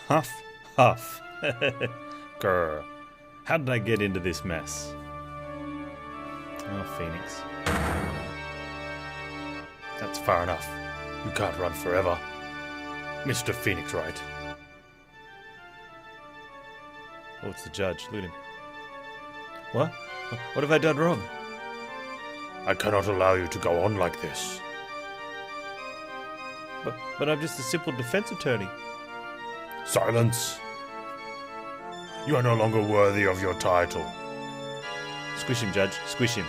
Huff, huff. Grr. How did I get into this mess? Oh, Phoenix. That's far enough. You can't run forever. Mr. Phoenix Wright. Oh, it's the judge. Loot him. What? What have I done wrong? I cannot allow you to go on like this. But I'm just a simple defense attorney. Silence! You are no longer worthy of your title. Squish him, Judge. Squish him.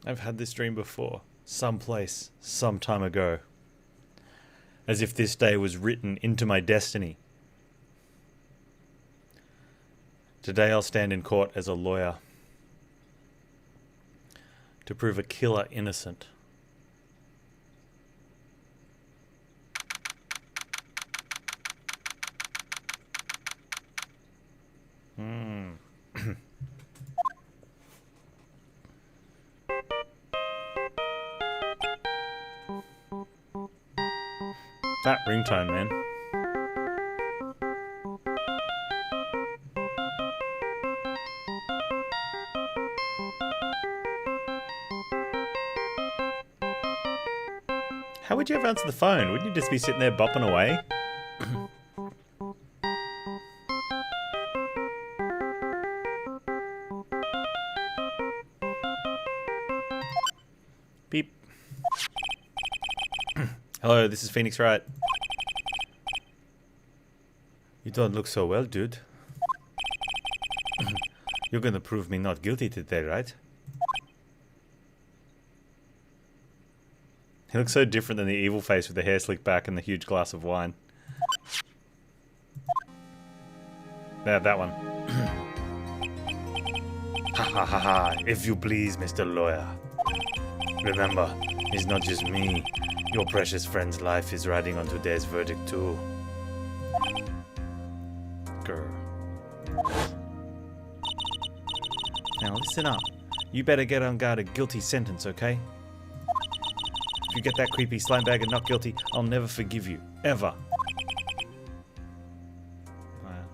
I've had this dream before. Someplace, some time ago. As if this day was written into my destiny. Today I'll stand in court as a lawyer. To prove a killer innocent. That ringtone, man. How would you ever answer the phone? Wouldn't you just be sitting there bopping away? Beep. Hello, this is Phoenix Wright. You don't look so well, dude. You're gonna prove me not guilty today, right? He looks so different than the evil face with the hair slicked back and the huge glass of wine. Yeah, that one. Ha ha ha ha, if you please, Mr. Lawyer. Remember, it's not just me. Your precious friend's life is riding on today's verdict too. Grr. Now listen up. You better get on guard a guilty sentence, okay? If you get that creepy slime bag and not guilty, I'll never forgive you. Ever. Wow.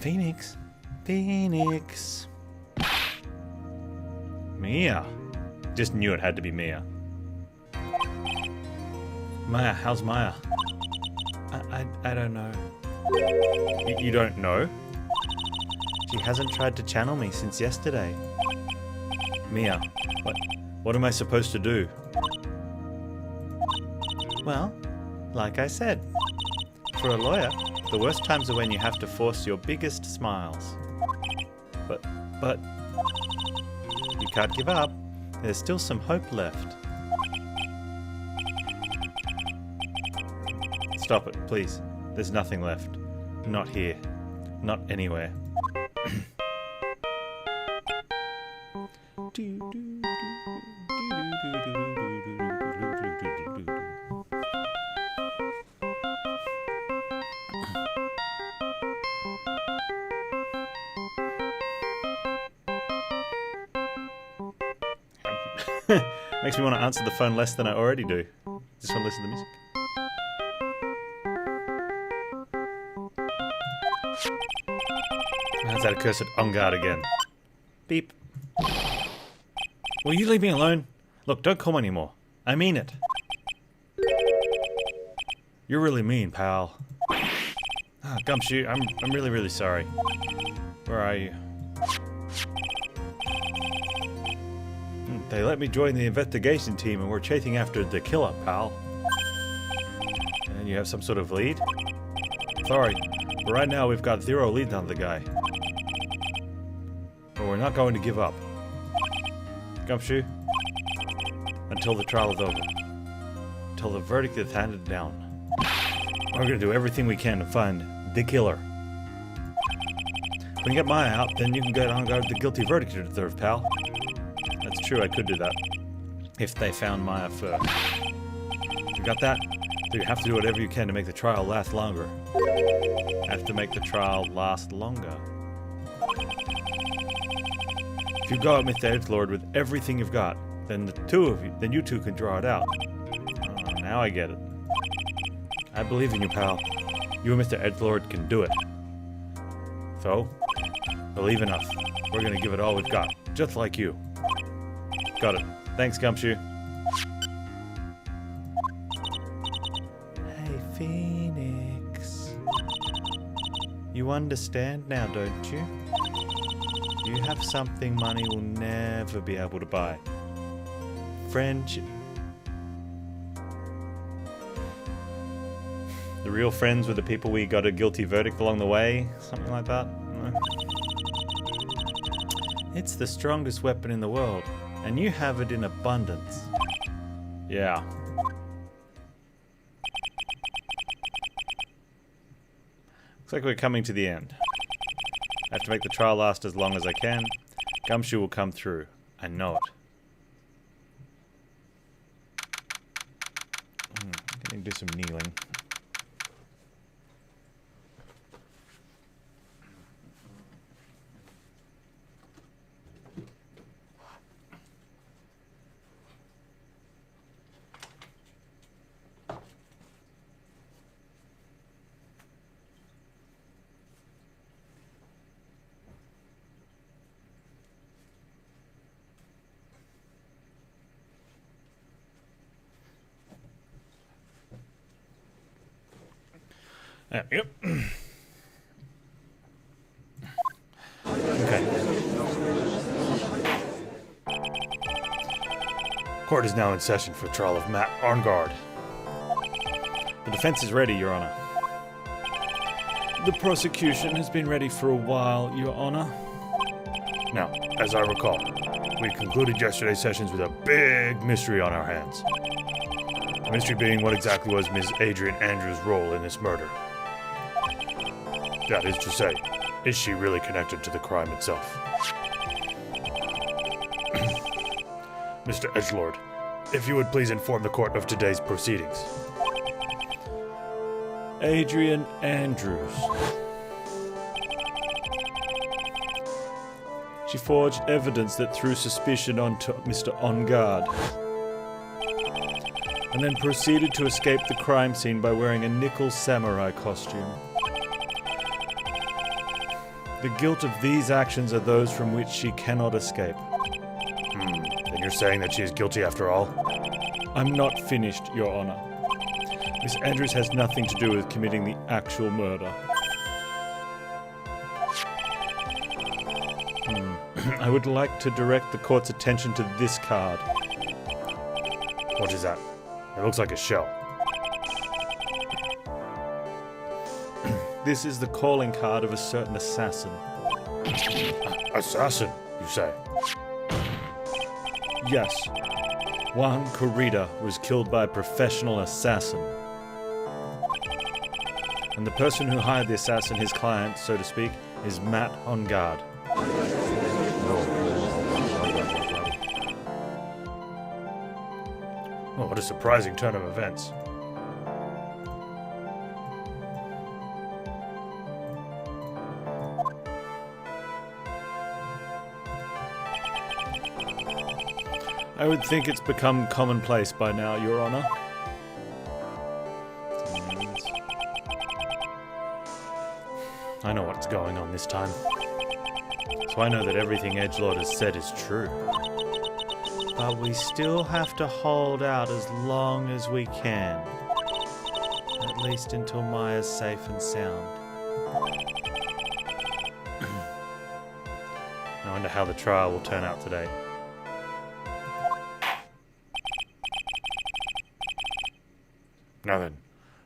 Phoenix. Phoenix. Mia. Just knew it had to be Mia. Maya, how's Maya? I don't know. You don't know? She hasn't tried to channel me since yesterday. Mia, what am I supposed to do? Well, like I said, for a lawyer, the worst times are when you have to force your biggest smiles. But you can't give up. There's still some hope left. Stop it, please. There's nothing left. Not here. Not anywhere. Makes me want to answer the phone less than I already do. Just want to listen to the music. How's that accursed on guard again? Beep. Will you leave me alone? Look, don't call me anymore. I mean it. You're really mean, pal. Ah, Gumshoe, I'm really, really sorry. Where are you? They let me join the investigation team and we're chasing after the killer, pal. And you have some sort of lead? Sorry, but right now we've got 0 leads on the guy. But we're not going to give up. Gumshoe, until the trial is over. Until the verdict is handed down. We're going to do everything we can to find the killer. When you get Maya out, then you can get on guard the guilty verdict you deserve, pal. That's true, I could do that. If they found Maya first. You got that? So you have to do whatever you can to make the trial last longer. Have to make the trial last longer. If you go at Mr. Edgelord with everything you've got, then you two can draw it out. Oh, now I get it. I believe in you, pal. You and Mr. Edgelord can do it. So, believe in us. We're gonna give it all we've got, just like you. Got it. Thanks, Gumshoe. Hey, Phoenix. You understand now, don't you? You have something money will never be able to buy. Friendship. The real friends were the people we got a guilty verdict along the way? Something like that? No. It's the strongest weapon in the world, and you have it in abundance. Yeah. Looks like we're coming to the end. I have to make the trial last as long as I can. Gumshoe will come through. I know it. Gonna do some kneeling. Yep. Okay. Court is now in session for the trial of Matt Arngard. The defense is ready, Your Honor. The prosecution has been ready for a while, Your Honor. Now, as I recall, we concluded yesterday's sessions with a big mystery on our hands. The mystery being what exactly was Ms. Adrian Andrews' role in this murder. That is to say, is she really connected to the crime itself? Mr. Edgelord, if you would please inform the court of today's proceedings. Adrian Andrews. She forged evidence that threw suspicion onto Mr. Arngard, and then proceeded to escape the crime scene by wearing a nickel samurai costume. The guilt of these actions are those from which she cannot escape. Then you're saying that she is guilty after all? I'm not finished, Your Honor. Miss Andrews has nothing to do with committing the actual murder. I would like to direct the court's attention to this card. What is that? It looks like a shell. This is the calling card of a certain assassin. Assassin, you say? Yes. Juan Corrida was killed by a professional assassin. And the person who hired the assassin, his client, so to speak, is Matt Arngard. Oh, what a surprising turn of events. I would think it's become commonplace by now, Your Honor. I know what's going on this time. So I know that everything Edgelord has said is true. But we still have to hold out as long as we can. At least until Maya's safe and sound. I wonder how the trial will turn out today. Now then,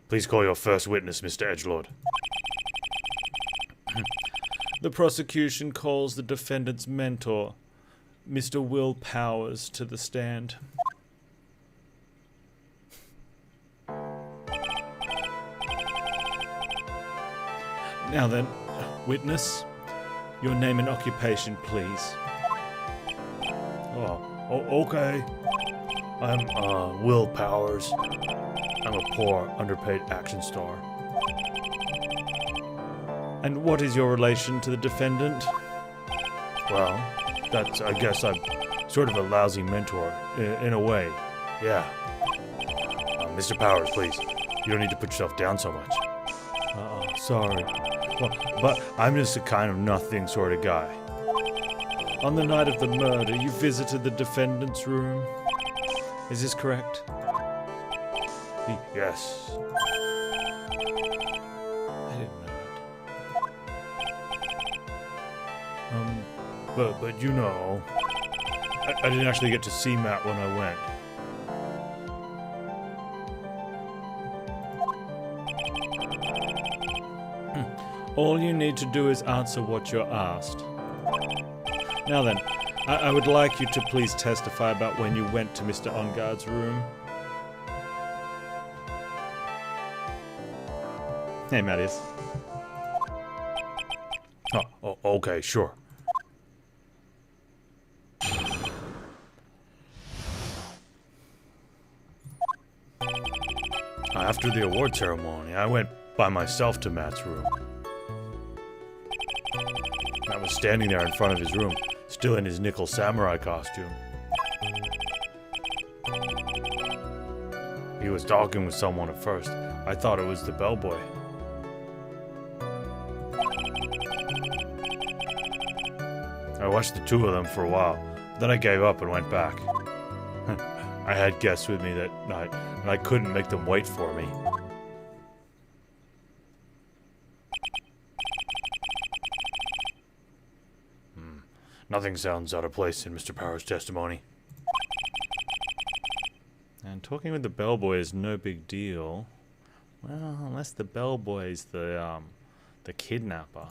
please call your first witness, Mr. Edgelord. The prosecution calls the defendant's mentor, Mr. Will Powers, to the stand. Now then, witness, your name and occupation, please. Okay. I'm, Will Powers. I'm a poor, underpaid action star. And what is your relation to the defendant? Well, I guess I'm sort of a lousy mentor, in a way. Yeah. Mr. Powers, please. You don't need to put yourself down so much. Sorry. Well, but I'm just a kind of nothing sort of guy. On the night of the murder, you visited the defendant's room. Is this correct? Yes. I didn't know that. But you know, I didn't actually get to see Matt when I went. All you need to do is answer what you're asked. Now then, I would like you to please testify about when you went to Mr. Onguard's room. Hey, Mattias. Oh, okay, sure. After the award ceremony, I went by myself to Matt's room. I was standing there in front of his room, still in his nickel samurai costume. He was talking with someone at first. I thought it was the bellboy. I watched the two of them for a while, then I gave up and went back. I had guests with me that night, and I couldn't make them wait for me. Nothing sounds out of place in Mr. Powers' testimony. And talking with the bellboy is no big deal. Well, unless the bellboy's the kidnapper.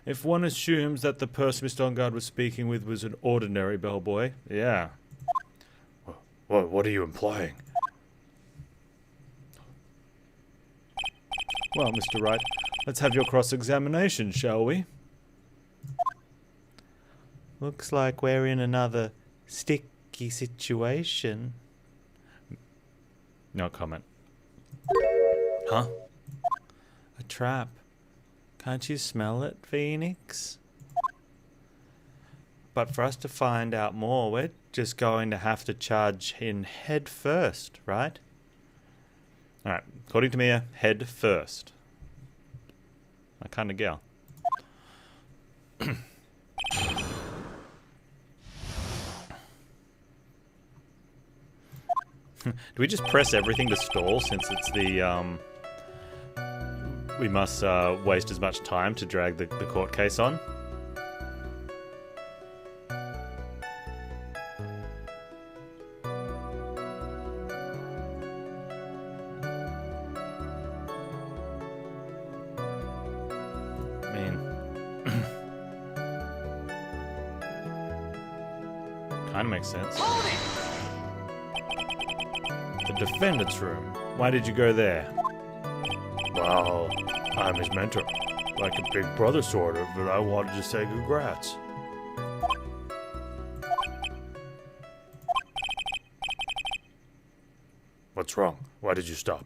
If one assumes that the person Mr. Onguard was speaking with was an ordinary bellboy, yeah. What are you implying? Well, Mr. Wright, let's have your cross-examination, shall we? Looks like we're in another sticky situation. No comment. Huh? A trap. Can't you smell it, Phoenix? But for us to find out more, we're just going to have to charge in head first, right? Alright, according to Mia, head first. My kind of gal. Do we just press everything to stall since it's the, we must waste as much time to drag the court case on? I mean... kinda makes sense. The defendant's room. Why did you go there? Well, I'm his mentor. Like a big brother, sort of, but I wanted to say congrats. What's wrong? Why did you stop?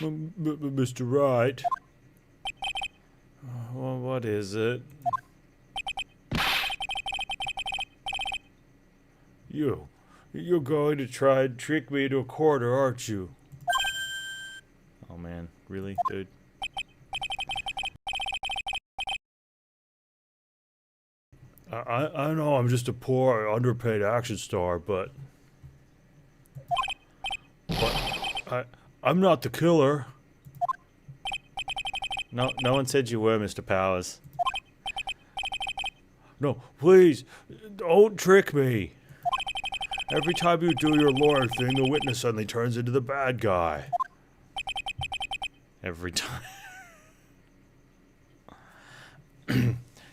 Mr. Wright. Well, what is it? You're going to try and trick me into a corner, aren't you? Oh man, really, dude? I know I'm just a poor, underpaid action star, but I'm not the killer. No one said you were, Mr. Powers. No, please, don't trick me. Every time you do your lawyer thing, the witness suddenly turns into the bad guy. Every time.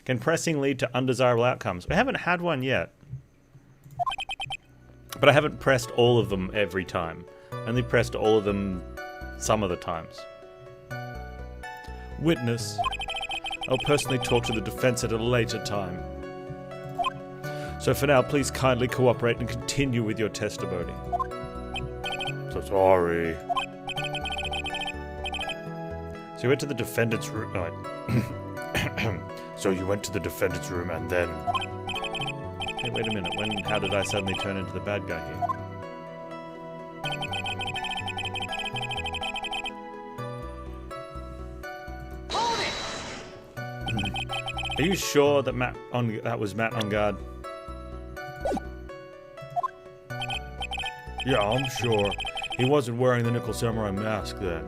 Can pressing lead to undesirable outcomes? We haven't had one yet. But I haven't pressed all of them every time. I only pressed all of them some of the times. Witness. I'll personally talk to the defense at a later time. So for now, please kindly cooperate and continue with your testimony. So sorry. So you went to the defendant's room. So you went to the defendant's room and then... Hey, wait a minute. How did I suddenly turn into the bad guy here? Are you sure that that was Matt on guard? Yeah, I'm sure. He wasn't wearing the Nickel Samurai mask then.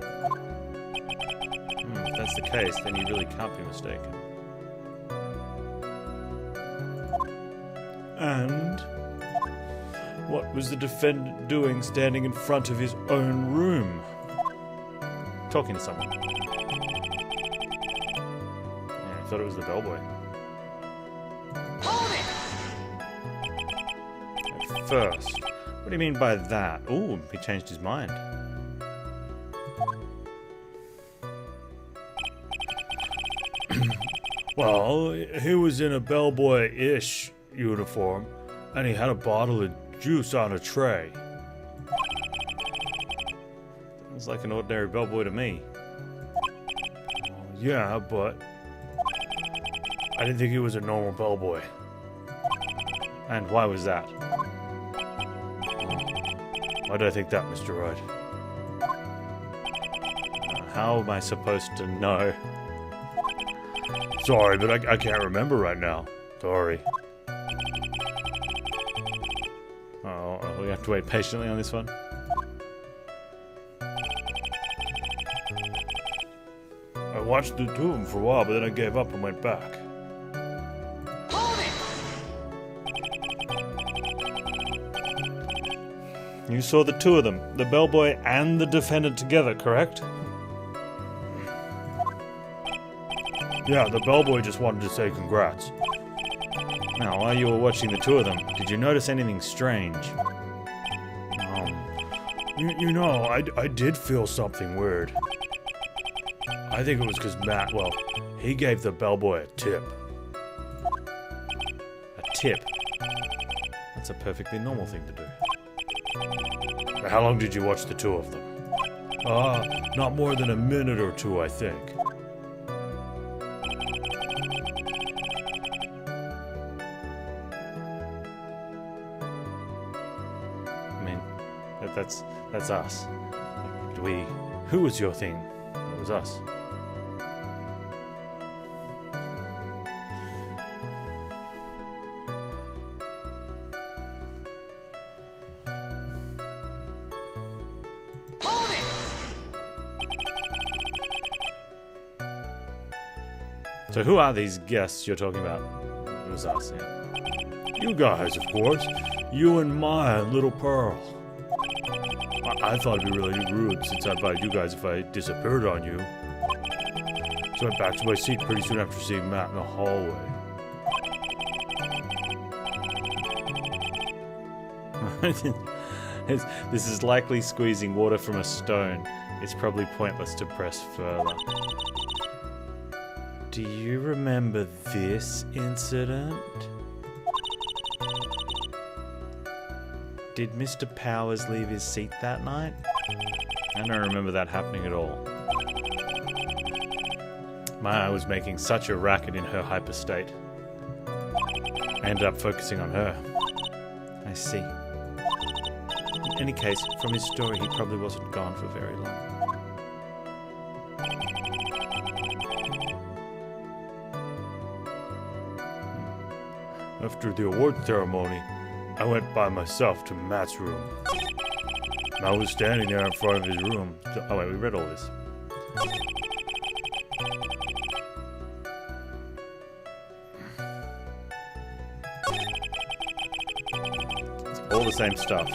If that's the case, then you really can't be mistaken. And what was the defendant doing standing in front of his own room? Talking to someone. Yeah, I thought it was the bellboy. At first. What do you mean by that? Ooh, he changed his mind. Well, he was in a bellboy-ish uniform, and he had a bottle of juice on a tray. Sounds like an ordinary bellboy to me. Yeah, but I didn't think he was a normal bellboy. And why was that? Why do I think that, Mr. Wright? How am I supposed to know? Sorry, but I can't remember right now. Sorry. Oh, we have to wait patiently on this one. I watched the two of them for a while, but then I gave up and went back. You saw the two of them, the bellboy and the defendant together, correct? Yeah, the bellboy just wanted to say congrats. Now, while you were watching the two of them, did you notice anything strange? You know, I did feel something weird. I think it was because Matt, well, he gave the bellboy a tip. A tip? That's a perfectly normal thing to do. How long did you watch the two of them? Not more than a minute or two, I think. I mean, that's us. Who was your thing? It was us. So who are these guests you're talking about? It was us, yeah. You guys, of course. You and Maya and Little Pearl. I thought it'd be really rude since I invited you guys if I disappeared on you. So I went back to my seat pretty soon after seeing Matt in the hallway. This is likely squeezing water from a stone. It's probably pointless to press further. Do you remember this incident? Did Mr. Powers leave his seat that night? I don't remember that happening at all. Maya was making such a racket in her hyperstate. I ended up focusing on her. I see. In any case, from his story, he probably wasn't gone for very long. After the award ceremony, I went by myself to Matt's room. I was standing there in front of his room. Oh wait, we read all this. It's all the same stuff.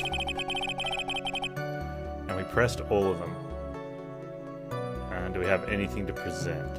And we pressed all of them. And do we have anything to present?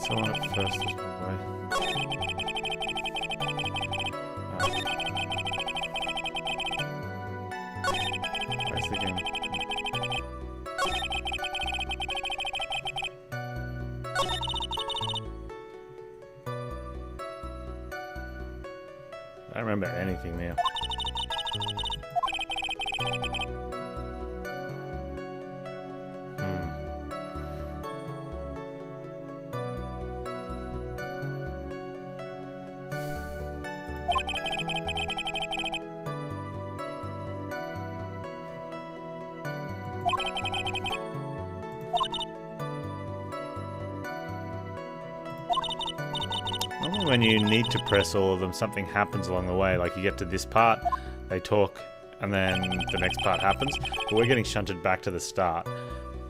Someone at first is away. Where's the game? I don't remember anything now. Normally when you need to press all of them, something happens along the way. Like you get to this part, they talk, and then the next part happens. But we're getting shunted back to the start.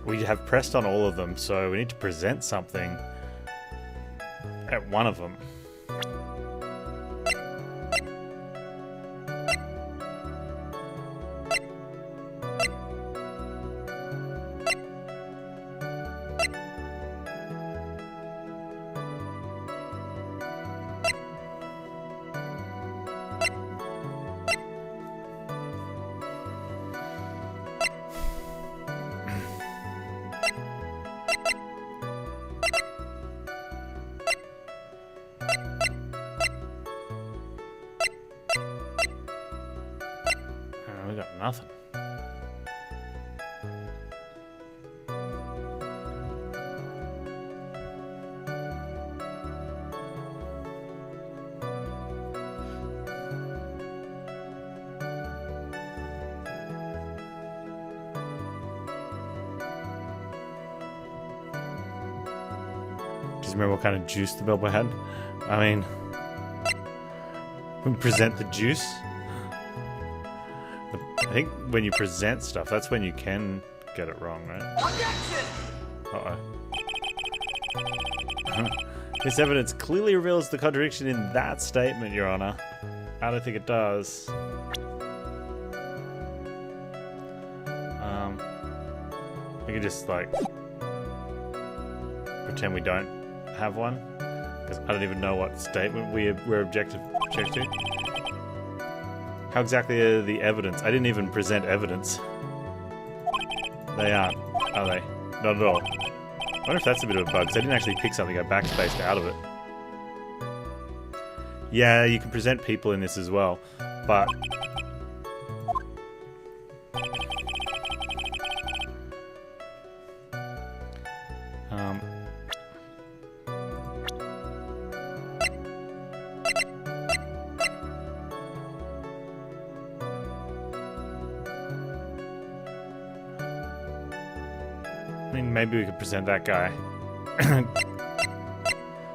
We have pressed on all of them, so we need to present something at one of them. We got nothing. Do you remember what kind of juice the Bilbo had? I mean, we present the juice. I think when you present stuff, that's when you can get it wrong, right? Objection! Uh-oh. This evidence clearly reveals the contradiction in that statement, Your Honor. I don't think it does. We could just, like, pretend we don't have one. Because I don't even know what statement we're objective to. How exactly are the evidence? I didn't even present evidence. They aren't, are they? Not at all. I wonder if that's a bit of a bug, because I didn't actually pick something I backspaced out of it. Yeah, you can present people in this as well, but... I mean, maybe we could present that guy.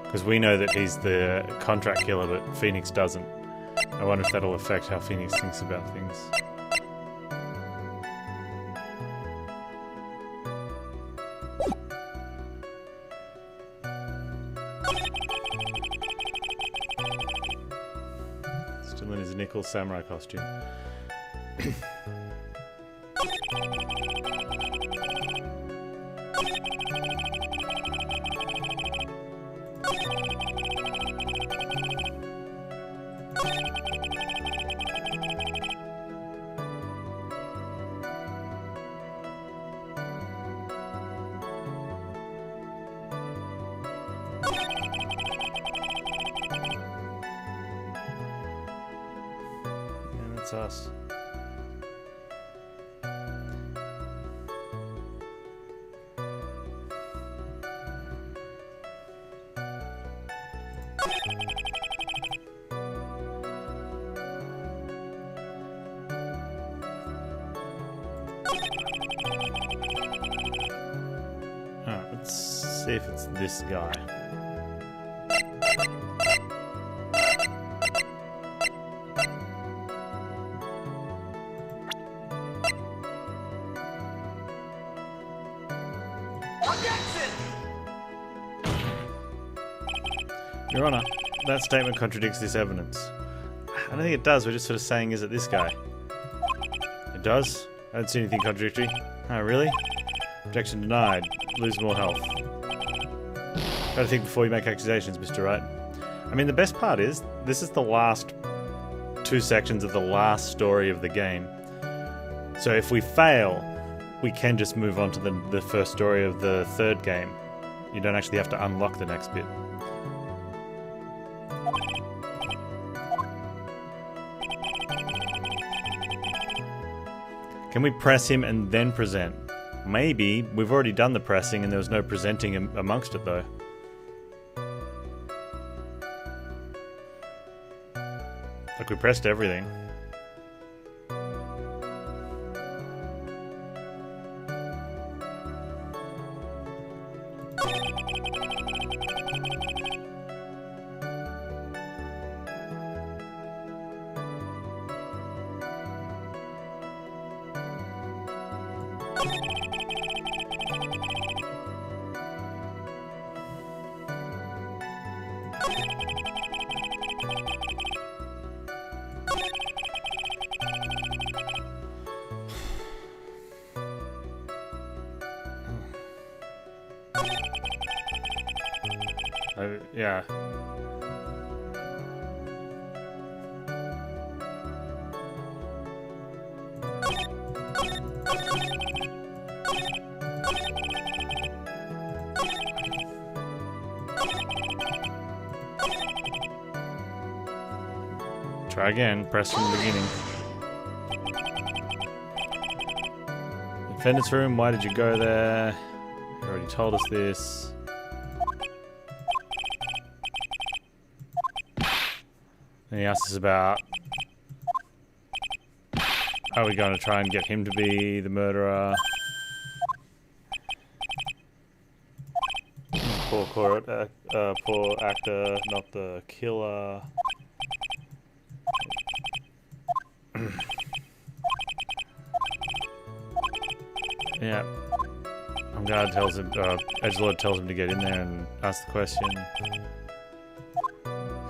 Because we know that he's the contract killer, but Phoenix doesn't. I wonder if that'll affect how Phoenix thinks about things. Still in his nickel samurai costume. That's us. Alright, let's see if it's this guy. Your Honor, that statement contradicts this evidence. I don't think it does. We're just sort of saying, is it this guy? It does? I don't see anything contradictory. Oh, really? Objection denied. Lose more health. Gotta think before you make accusations, Mr. Wright. I mean, the best part is, this is the last 2 sections of the last story of the game. So if we fail, we can just move on to the first story of the 3rd game. You don't actually have to unlock the next bit. Can we press him and then present? Maybe. We've already done the pressing and there was no presenting amongst it though. Like, we pressed everything. Yeah. Try again. Press from the beginning. Defendant's room. Why did you go there? You already told us this. And he asked us about, are we going to try and get him to be the murderer? Poor actor, not the killer. Yeah. I'm glad tells him, Edgelord tells him to get in there and ask the question.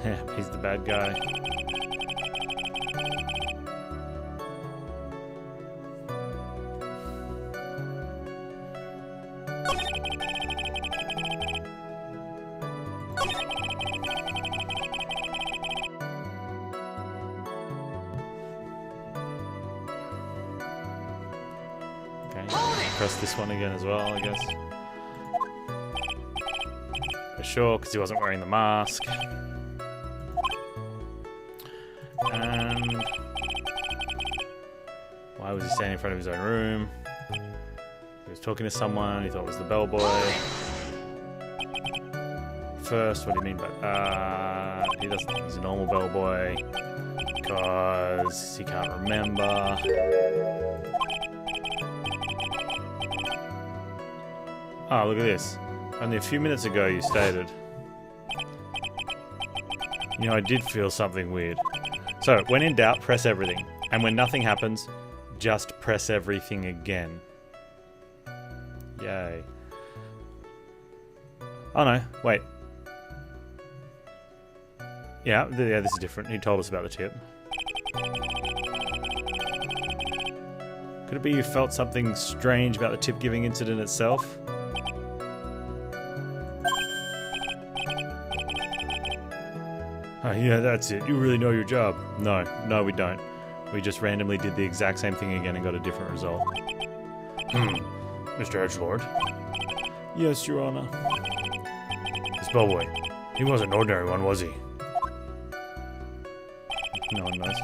Yeah, he's the bad guy. Okay, press this one again as well, I guess. For sure, because he wasn't wearing the mask. And why was he standing in front of his own room? He was talking to someone, he thought it was the bellboy. First, what do you mean by he doesn't think he's a normal bellboy because he can't remember. Oh, look at this. Only a few minutes ago you stated. You know, I did feel something weird. So, when in doubt, press everything. And when nothing happens, just press everything again. Yay. Oh no, wait. Yeah, this is different. He told us about the tip. Could it be you felt something strange about the tip-giving incident itself? Oh, yeah, that's it. You really know your job. No, we don't. We just randomly did the exact same thing again and got a different result. Mr. Edgelord? Yes, Your Honor. This bellboy, he wasn't an ordinary one, was he? No one knows.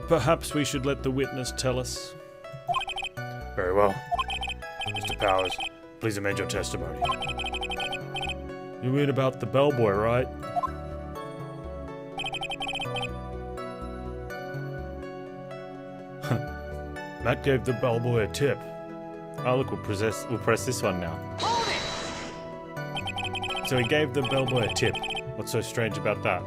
Perhaps we should let the witness tell us. Very well. Mr. Powers, please amend your testimony. You mean about the bellboy, right? Matt gave the bellboy a tip. Oh look, we'll press this one now. So he gave the bellboy a tip. What's so strange about that?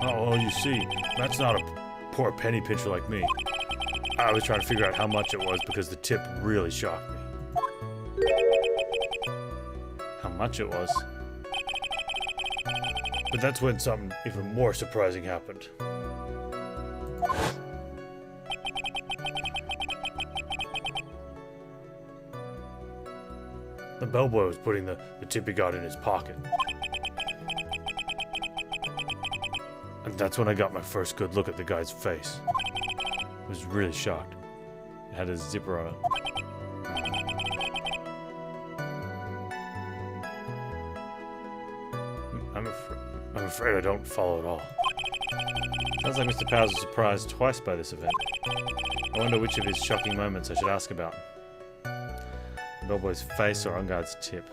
Oh, you see, Matt's not a poor penny pincher like me. I was trying to figure out how much it was because the tip really shocked me. How much it was? But that's when something even more surprising happened. The bellboy was putting the tippy guard in his pocket. And that's when I got my first good look at the guy's face. I was really shocked. It had a zipper on it. I'm afraid I don't follow at all. Sounds like Mr. Powers was surprised twice by this event. I wonder which of his shocking moments I should ask about. The bellboy's face or Unguard's tip?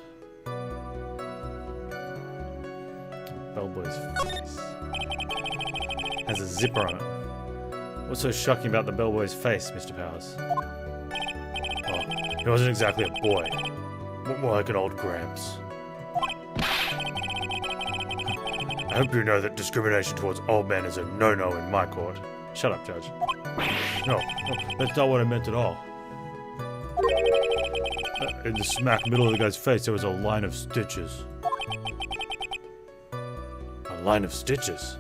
Bellboy's face. Has a zipper on it. What's so shocking about the bellboy's face, Mr. Powers? Oh, he wasn't exactly a boy. More like an old Gramps. I hope you know that discrimination towards old men is a no-no in my court. Shut up, Judge. No, that's not what I meant at all. In the smack middle of the guy's face, there was a line of stitches. A line of stitches?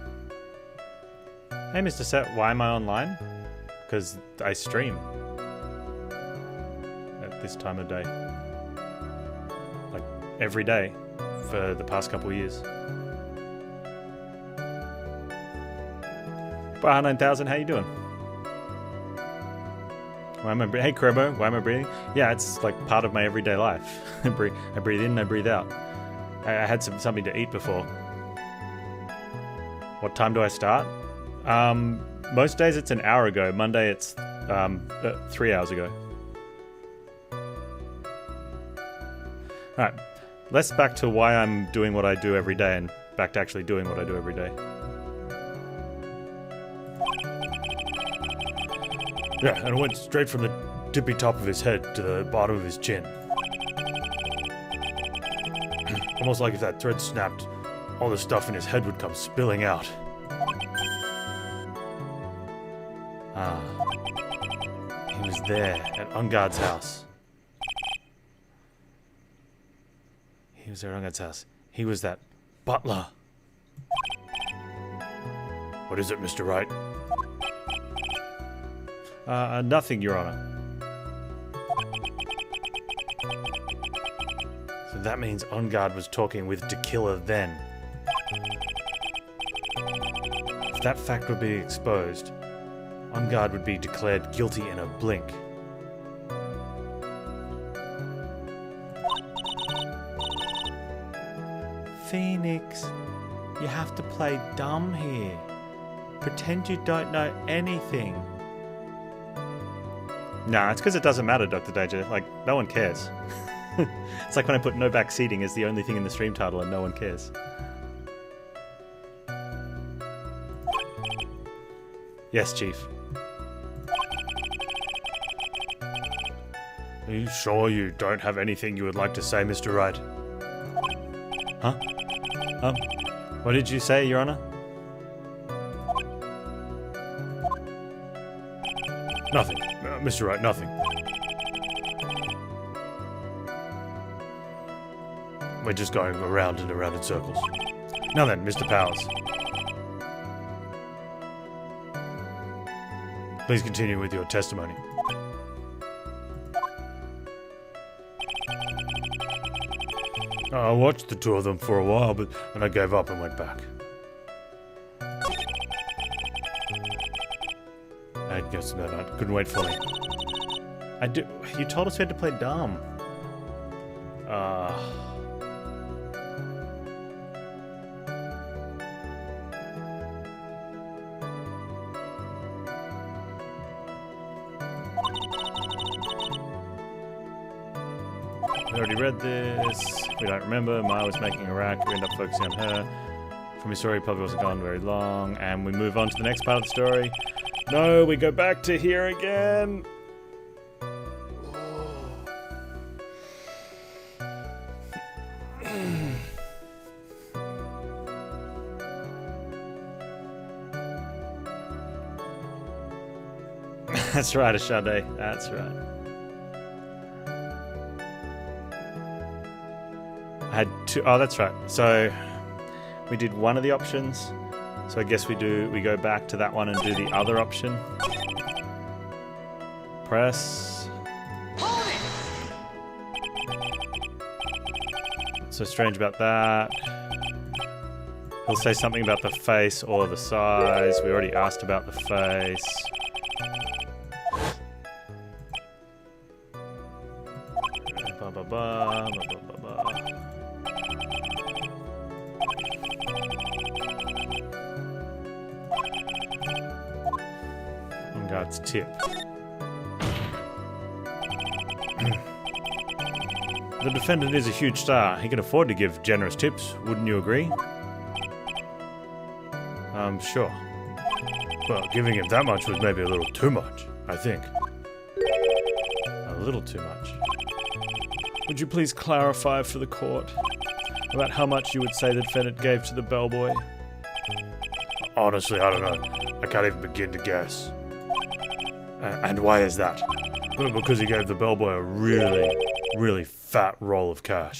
Hey, Mr. Set, why am I online? Because I stream. At this time of day. Like, every day. For the past couple of years. Bar 9000, how you doing? Why am I hey Kerbo, why am I breathing? Yeah, it's like part of my everyday life. I breathe in and I breathe out. I had something to eat before. What time do I start? Most days it's an hour ago. Monday it's 3 hours ago. Alright, let's back to why I'm doing what I do every day and back to actually doing what I do every day. Yeah, and it went straight from the tippy top of his head to the bottom of his chin. Almost like if that thread snapped, all the stuff in his head would come spilling out. Ah. He was there, at Unguard's house. He was at Unguard's house. He was that butler. What is it, Mr. Wright? Nothing, Your Honor. So that means Unguard was talking with Tequila then. If that fact would be exposed, Unguard would be declared guilty in a blink. Phoenix, you have to play dumb here. Pretend you don't know anything. Nah, it's because it doesn't matter, Dr. Danger. Like, no one cares. It's like when I put no back seating as the only thing in the stream title and no one cares. Yes, Chief. Are you sure you don't have anything you would like to say, Mr. Wright? Huh? What did you say, Your Honor? Nothing. Mr. Wright, nothing. We're just going around and around in circles. Now then, Mr. Powers. Please continue with your testimony. I watched the two of them for a while, but then I gave up and went back. I guess that I couldn't wait for me. You told us we had to play dumb. We already read this. We don't remember. Maya was making a rack. We end up focusing on her. From his story, probably wasn't gone very long. And we move on to the next part of the story. No, we go back to here again. That's right, Ashade. That's right. I had two. Oh, that's right. So We did one of the options. So I guess we go back to that one and do the other option. Press. What's so strange about that? He'll say something about the face or the size. We already asked about the face. Ba ba ba ba ba ba. God's tip. The defendant is a huge star. He can afford to give generous tips, wouldn't you agree? Sure. Well, giving him that much was maybe a little too much, I think. A little too much. Would you please clarify for the court about how much you would say the defendant gave to the bellboy? Honestly, I don't know. I can't even begin to guess. And why is that? Well, because he gave the bellboy a really, really fat roll of cash.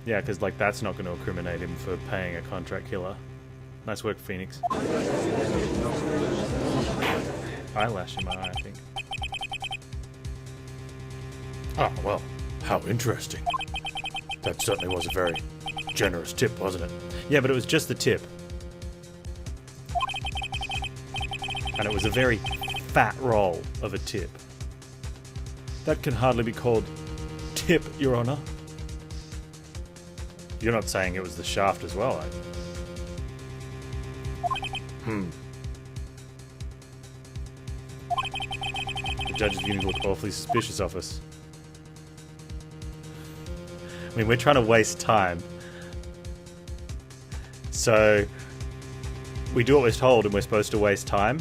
Yeah, because like that's not going to incriminate him for paying a contract killer. Nice work, Phoenix. Eyelash in my eye, I think. Ah, well, how interesting. That certainly was a very generous tip, wasn't it? Yeah, but it was just the tip. And it was a very fat roll of a tip. That can hardly be called tip, Your Honor. You're not saying it was the shaft as well, are you? The judge is beginning to look awfully suspicious of us. I mean, we're trying to waste time. So, we do what we're told and we're supposed to waste time.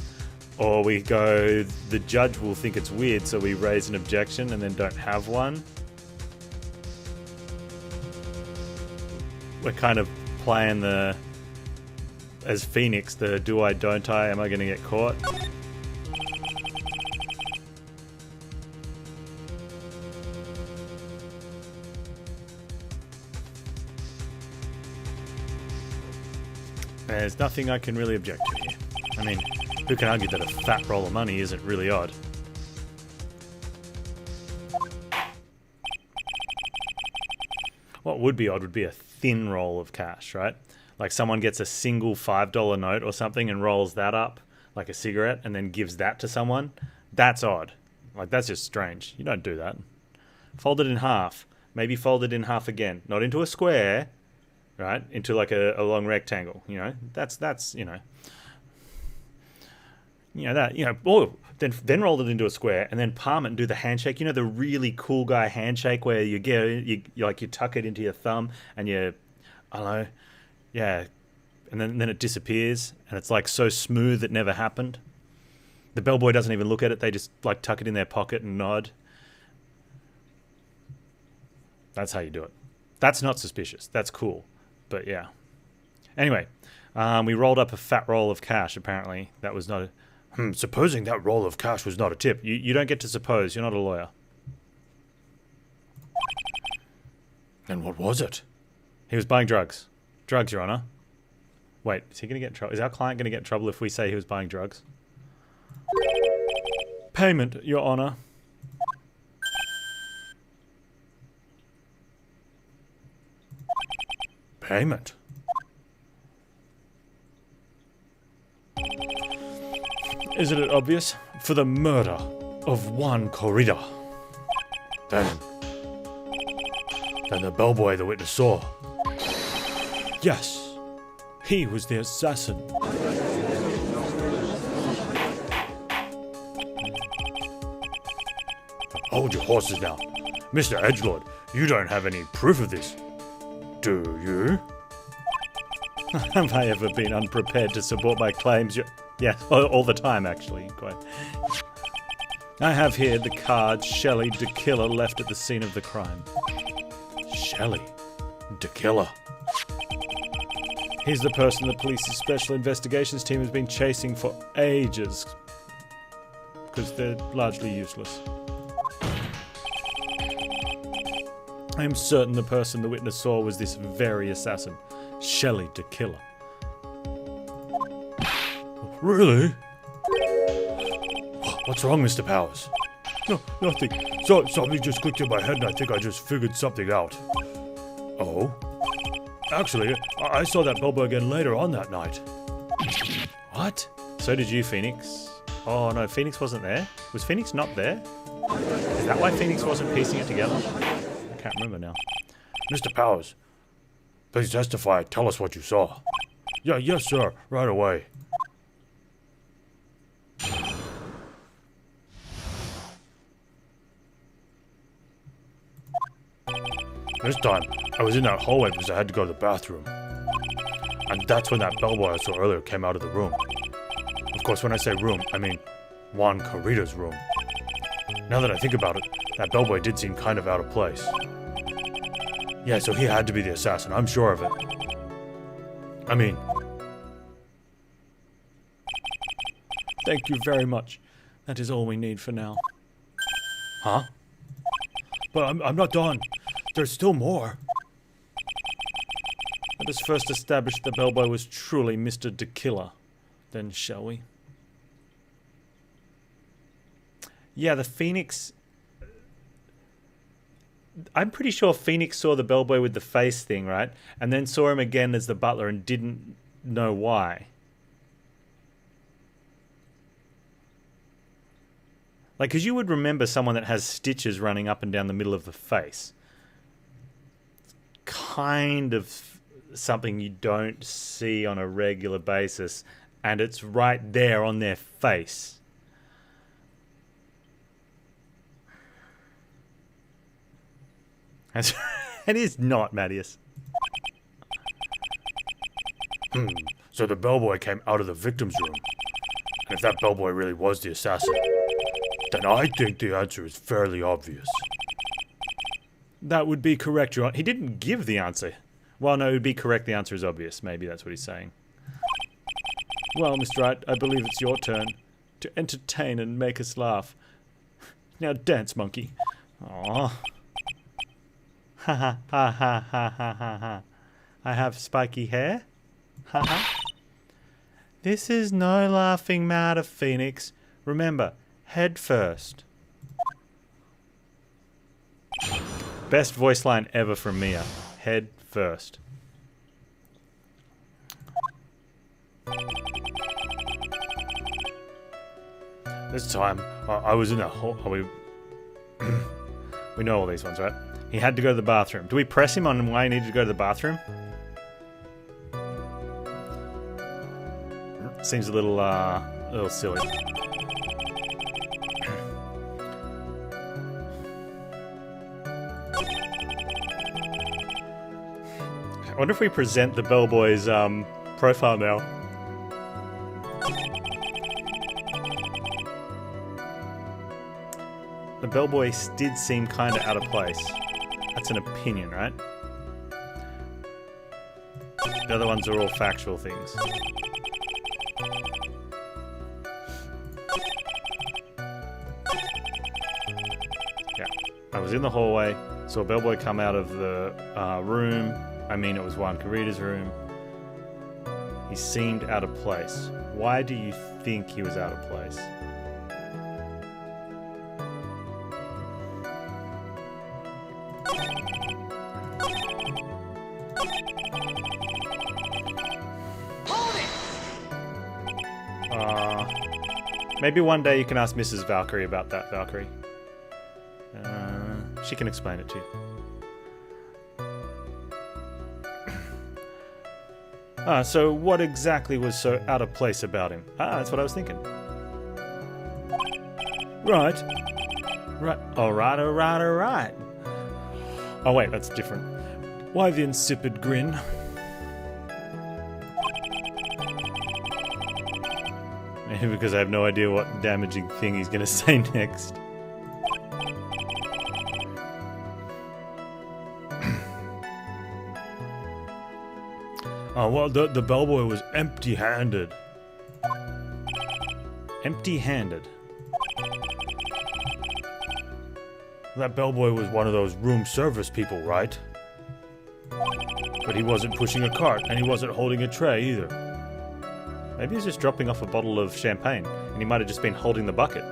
Or we go, the judge will think it's weird, so we raise an objection and then don't have one. We're kind of playing as Phoenix, the do I, don't I, am I going to get caught? There's nothing I can really object to here. I mean, who can argue that a fat roll of money isn't really odd? What would be odd would be a thin roll of cash, right? Like someone gets a single $5 note or something and rolls that up like a cigarette and then gives that to someone. That's odd. Like, that's just strange. You don't do that. Fold it in half. Maybe fold it in half again. Not into a square, right? Into like a long rectangle, you know? That's you know... You know, that, you know, oh, then roll it into a square and then palm it and do the handshake. You know, the really cool guy handshake where you tuck it into your thumb and I don't know, yeah, and then it disappears and it's like so smooth it never happened. The bellboy doesn't even look at it. They just like tuck it in their pocket and nod. That's how you do it. That's not suspicious. That's cool. But yeah. Anyway, we rolled up a fat roll of cash, apparently. That was not a... supposing that roll of cash was not a tip. You don't get to suppose. You're not a lawyer. Then what was it? He was buying drugs. Drugs, Your Honor. Wait, is he going to get in trouble? Is our client going to get in trouble if we say he was buying drugs? Payment, Your Honor. Payment? Isn't it obvious? For the murder of one corrida. Then the bellboy the witness saw. Yes, he was the assassin. Hold your horses now. Mr. Edgelord, you don't have any proof of this, do you? Have I ever been unprepared to support my claims? Yeah, all the time, actually. Quite. I have here the card Shelley de Killer left at the scene of the crime. Shelley de Killer. He's the person the police's special investigations team has been chasing for ages. Because they're largely useless. I'm certain the person the witness saw was this very assassin, Shelley the killer. Really? What's wrong, Mr. Powers? No, nothing. So, something just clicked in my head and I think I just figured something out. Oh? Actually, I saw that bellboy again later on that night. What? So did you, Phoenix. Oh no, Phoenix wasn't there? Was Phoenix not there? Is that why Phoenix wasn't piecing it together? I can't remember now. Mr. Powers, please testify. Tell us what you saw. Yeah, yes, sir. Right away. This time, I was in that hallway because I had to go to the bathroom. And that's when that bellboy I saw earlier came out of the room. Of course, when I say room, I mean Juan Carita's room. Now that I think about it, that bellboy did seem kind of out of place. Yeah, so he had to be the assassin, I'm sure of it. I mean... Thank you very much. That is all we need for now. Huh? But I'm not done. There's still more. Let us first establish the bellboy was truly Mr. the Killer. Then, shall we? Yeah, the Phoenix... I'm pretty sure Phoenix saw the bellboy with the face thing, right? And then saw him again as the butler and didn't know why. Like, because you would remember someone that has stitches running up and down the middle of the face. Kind of something you don't see on a regular basis, and it's right there on their face. It is not, Mattias. So the bellboy came out of the victim's room. And if that bellboy really was the assassin, then I think the answer is fairly obvious. That would be correct, Your Honor. He didn't give the answer. Well, no, it would be correct. The answer is obvious. Maybe that's what he's saying. Well, Mr. Wright, I believe it's your turn to entertain and make us laugh. Now dance, monkey. Aww. Ha ha ha ha ha ha ha ha. I have spiky hair? Ha ha. This is no laughing matter, Phoenix. Remember, head first. Best voice line ever from Mia. Head first. This time, I was in a hole. We know all these ones, right? He had to go to the bathroom. Do we press him on why he needed to go to the bathroom? Seems a little silly. I wonder if we present the bellboy's profile now. The bellboy did seem kind of out of place. That's an opinion, right? The other ones are all factual things. Yeah, I was in the hallway, saw a bellboy come out of the room. I mean, it was Juan Carita's room. He seemed out of place. Why do you think he was out of place? Maybe one day you can ask Mrs. Valkyrie about that, Valkyrie. She can explain it to you. So what exactly was so out of place about him? That's what I was thinking. Right. Alright. Oh wait, that's different. Why the insipid grin? Maybe because I have no idea what damaging thing he's gonna say next. Oh, well, the bellboy was empty-handed. Empty-handed. That bellboy was one of those room service people, right? But he wasn't pushing a cart, and he wasn't holding a tray either. Maybe he's just dropping off a bottle of champagne, and he might have just been holding the bucket.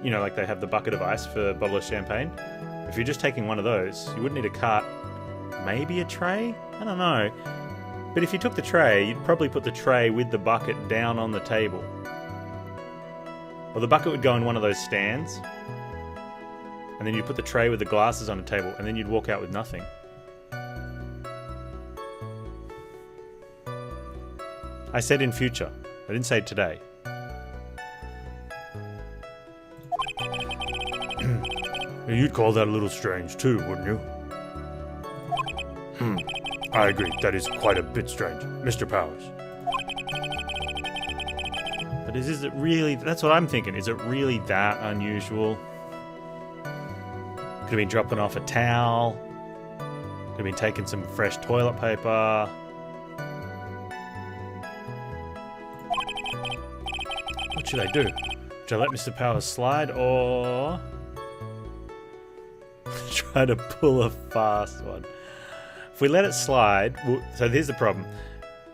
You know, like they have the bucket of ice for a bottle of champagne. If you're just taking one of those, you wouldn't need a cart. Maybe a tray? I don't know. But if you took the tray, you'd probably put the tray with the bucket down on the table. Or the bucket would go in one of those stands. And then you'd put the tray with the glasses on the table, and then you'd walk out with nothing. I said in future. I didn't say today. You'd call that a little strange too, wouldn't you? I agree. That is quite a bit strange. Mr. Powers. But is it really... That's what I'm thinking. Is it really that unusual? Could have been dropping off a towel. Could have been taking some fresh toilet paper. What should I do? Should I let Mr. Powers slide or... try to pull a fast one? If we let it slide... So here's the problem.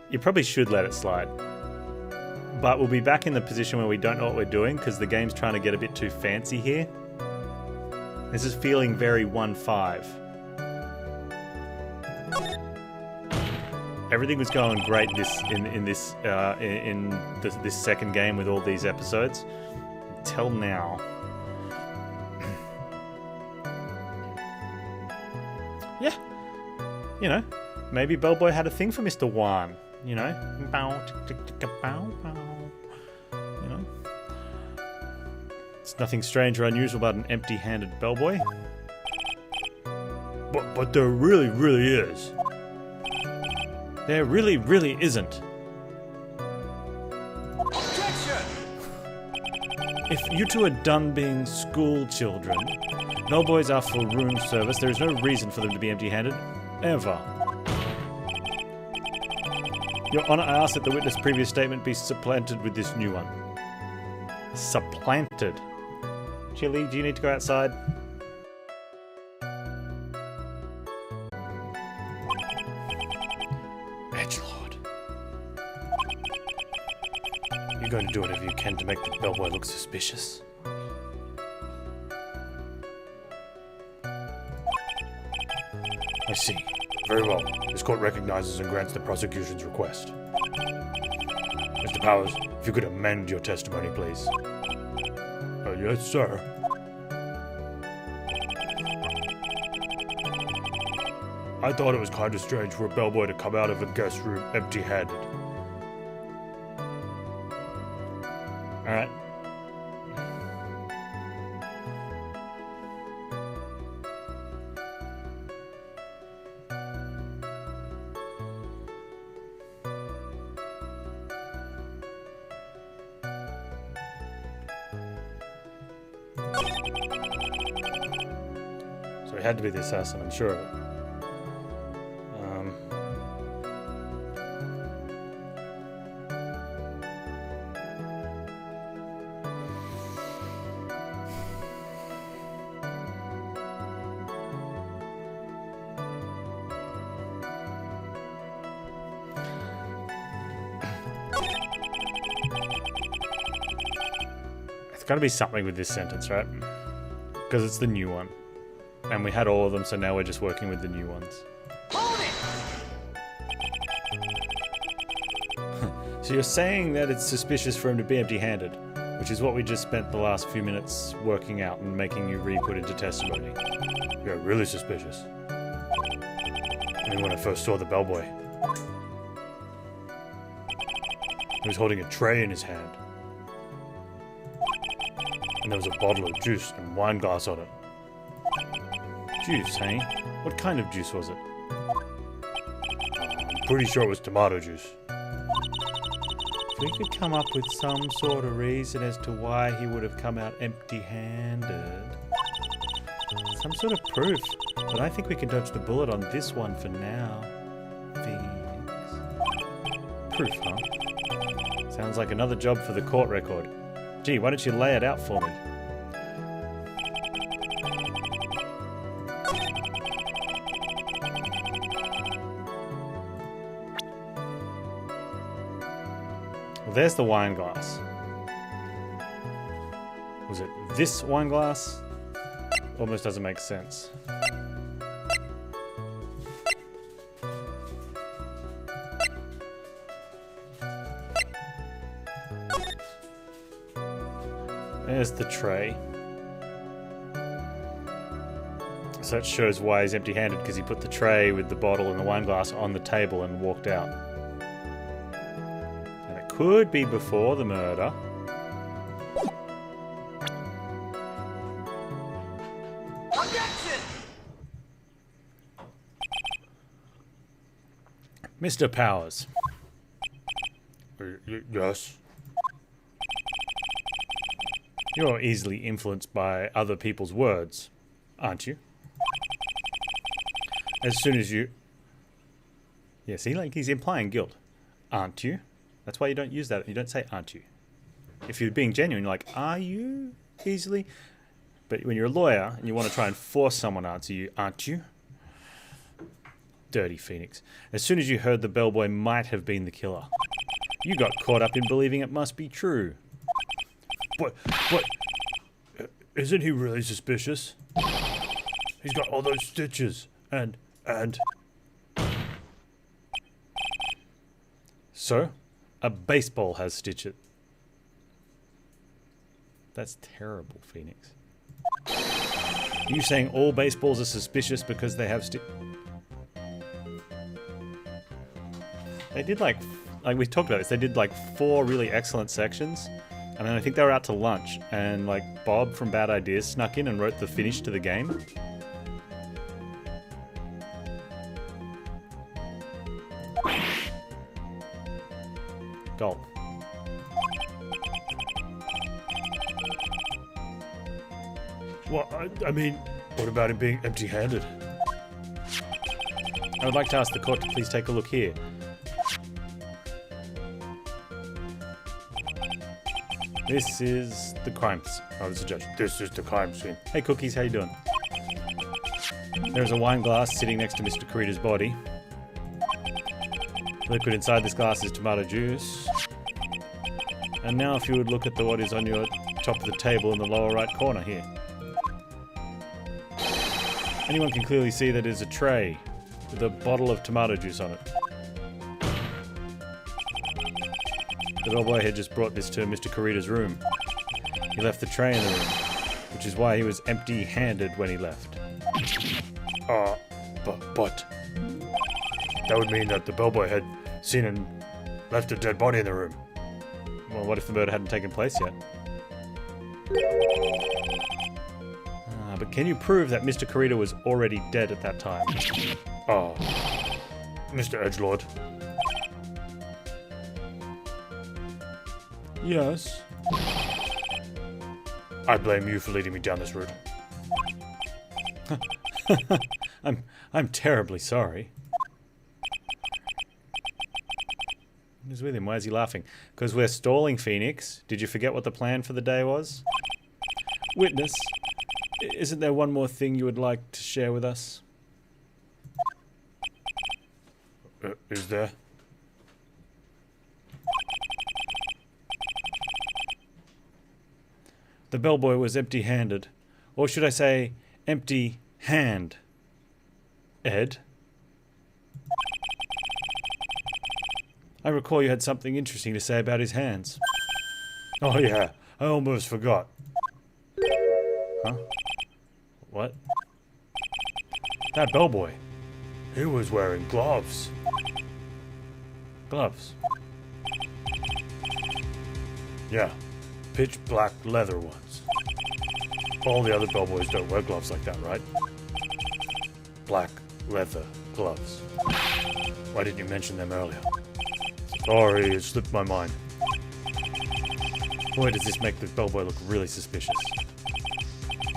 You probably should let it slide. But we'll be back in the position where we don't know what we're doing because the game's trying to get a bit too fancy here. This is feeling very 1-5. Everything was going great in this second game with all these episodes until now. Yeah, you know, maybe Bellboy had a thing for Mr. Wan. You know, you know, it's nothing strange or unusual about an empty-handed bellboy. But there really is. There really isn't. Objection! If you two are done being school children, bellboys are for room service. There is no reason for them to be empty-handed, ever. Your Honor, I ask that the witness' previous statement be supplanted with this new one. Supplanted. Chili, do you need to go outside? Edgelord. You're going to do whatever you can to make the bellboy look suspicious. I see. Very well. This court recognizes and grants the prosecution's request. Mr. Powers, if you could amend your testimony, please. Yes, sir. I thought it was kind of strange for a bellboy to come out of a guest room empty-handed. Alright. So he had to be the assassin, I'm sure of it. It's got to be something with this sentence, right? Because it's the new one. And we had all of them, so now we're just working with the new ones. Hold it! So you're saying that it's suspicious for him to be empty-handed, which is what we just spent the last few minutes working out and making you re-put into testimony. You're really suspicious. I mean, when I first saw the bellboy, he was holding a tray in his hand. And there was a bottle of juice and wine glass on it. Juice, hey? What kind of juice was it? I'm pretty sure it was tomato juice. If we could come up with some sort of reason as to why he would have come out empty-handed. Some sort of proof. But I think we can dodge the bullet on this one for now. Phoenix. Proof, huh? Sounds like another job for the court record. Gee, why don't you lay it out for me? there's the wine glass. Was it this wine glass? Almost doesn't make sense. There's the tray. So that shows why he's empty-handed, because he put the tray with the bottle and the wine glass on the table and walked out. And it could be before the murder. Objection! Mr. Powers. Yes. You're easily influenced by other people's words, aren't you? As soon as you... Yeah, see, like he's implying guilt. Aren't you? That's why you don't use that. You don't say, aren't you? If you're being genuine, you're like, are you easily? But when you're a lawyer and you want to try and force someone to answer you, aren't you? Dirty Phoenix. As soon as you heard the bellboy might have been the killer, you got caught up in believing it must be true. But, isn't he really suspicious? He's got all those stitches, and... So, a baseball has stitches. That's terrible, Phoenix. Are you saying all baseballs are suspicious because they have They did like we talked about this, they did like 4 really excellent sections. And then I think they were out to lunch, and like Bob from Bad Ideas snuck in and wrote the finish to the game. Goal. Well, I mean, what about him being empty-handed? I would like to ask the court to please take a look here. This is the crime scene. Oh, this is the judge. This is the crime scene. Hey, Cookies, how you doing? There's a wine glass sitting next to Mr. Kurita's body. Liquid inside this glass is tomato juice. And now if you would look at what is on your top of the table in the lower right corner here. Anyone can clearly see that it is a tray with a bottle of tomato juice on it. The bellboy had just brought this to Mr. Kurita's room. He left the tray in the room, which is why he was empty-handed when he left. But that would mean that the bellboy had seen and left a dead body in the room. Well, what if the murder hadn't taken place yet? But can you prove that Mr. Kurita was already dead at that time? Mr. Edgelord. Yes. I blame you for leading me down this route. I'm terribly sorry. What is with him? Why is he laughing? Because we're stalling, Phoenix. Did you forget what the plan for the day was? Witness, isn't there one more thing you would like to share with us? Is there? The bellboy was empty-handed. Or should I say, empty-hand. Ed? I recall you had something interesting to say about his hands. Oh yeah, I almost forgot. Huh? What? That bellboy. He was wearing gloves. Gloves. Yeah, pitch black leather ones. All the other bellboys don't wear gloves like that, right? Black leather gloves. Why didn't you mention them earlier? Sorry, it slipped my mind. Boy, does this make the bellboy look really suspicious.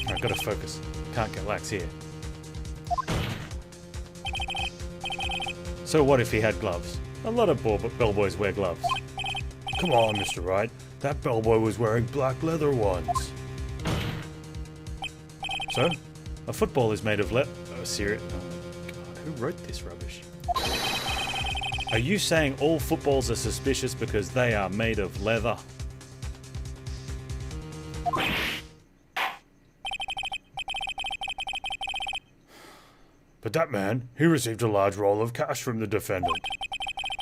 Alright, gotta focus. Can't get lax here. So what if he had gloves? A lot of bellboys wear gloves. Come on, Mr. Wright. That bellboy was wearing black leather ones. So? A football is made of serious... Oh, God, who wrote this rubbish? Are you saying all footballs are suspicious because they are made of leather? But that man, he received a large roll of cash from the defendant.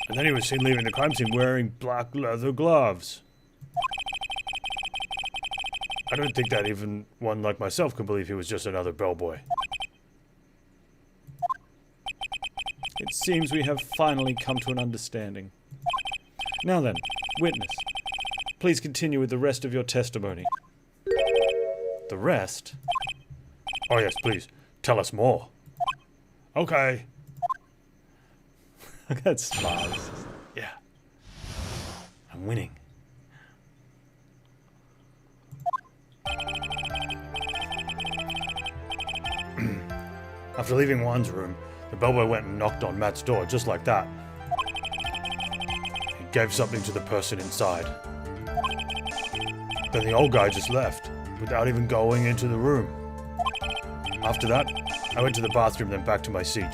And then he was seen leaving the crime scene wearing black leather gloves. I don't think that even one like myself can believe he was just another bellboy. It seems we have finally come to an understanding. Now then, witness, please continue with the rest of your testimony. The rest? Oh yes, please, tell us more. Okay. That's smart. Yeah. I'm winning. After leaving Juan's room, the bellboy went and knocked on Matt's door just like that. He gave something to the person inside. Then the old guy just left, without even going into the room. After that, I went to the bathroom, then back to my seat.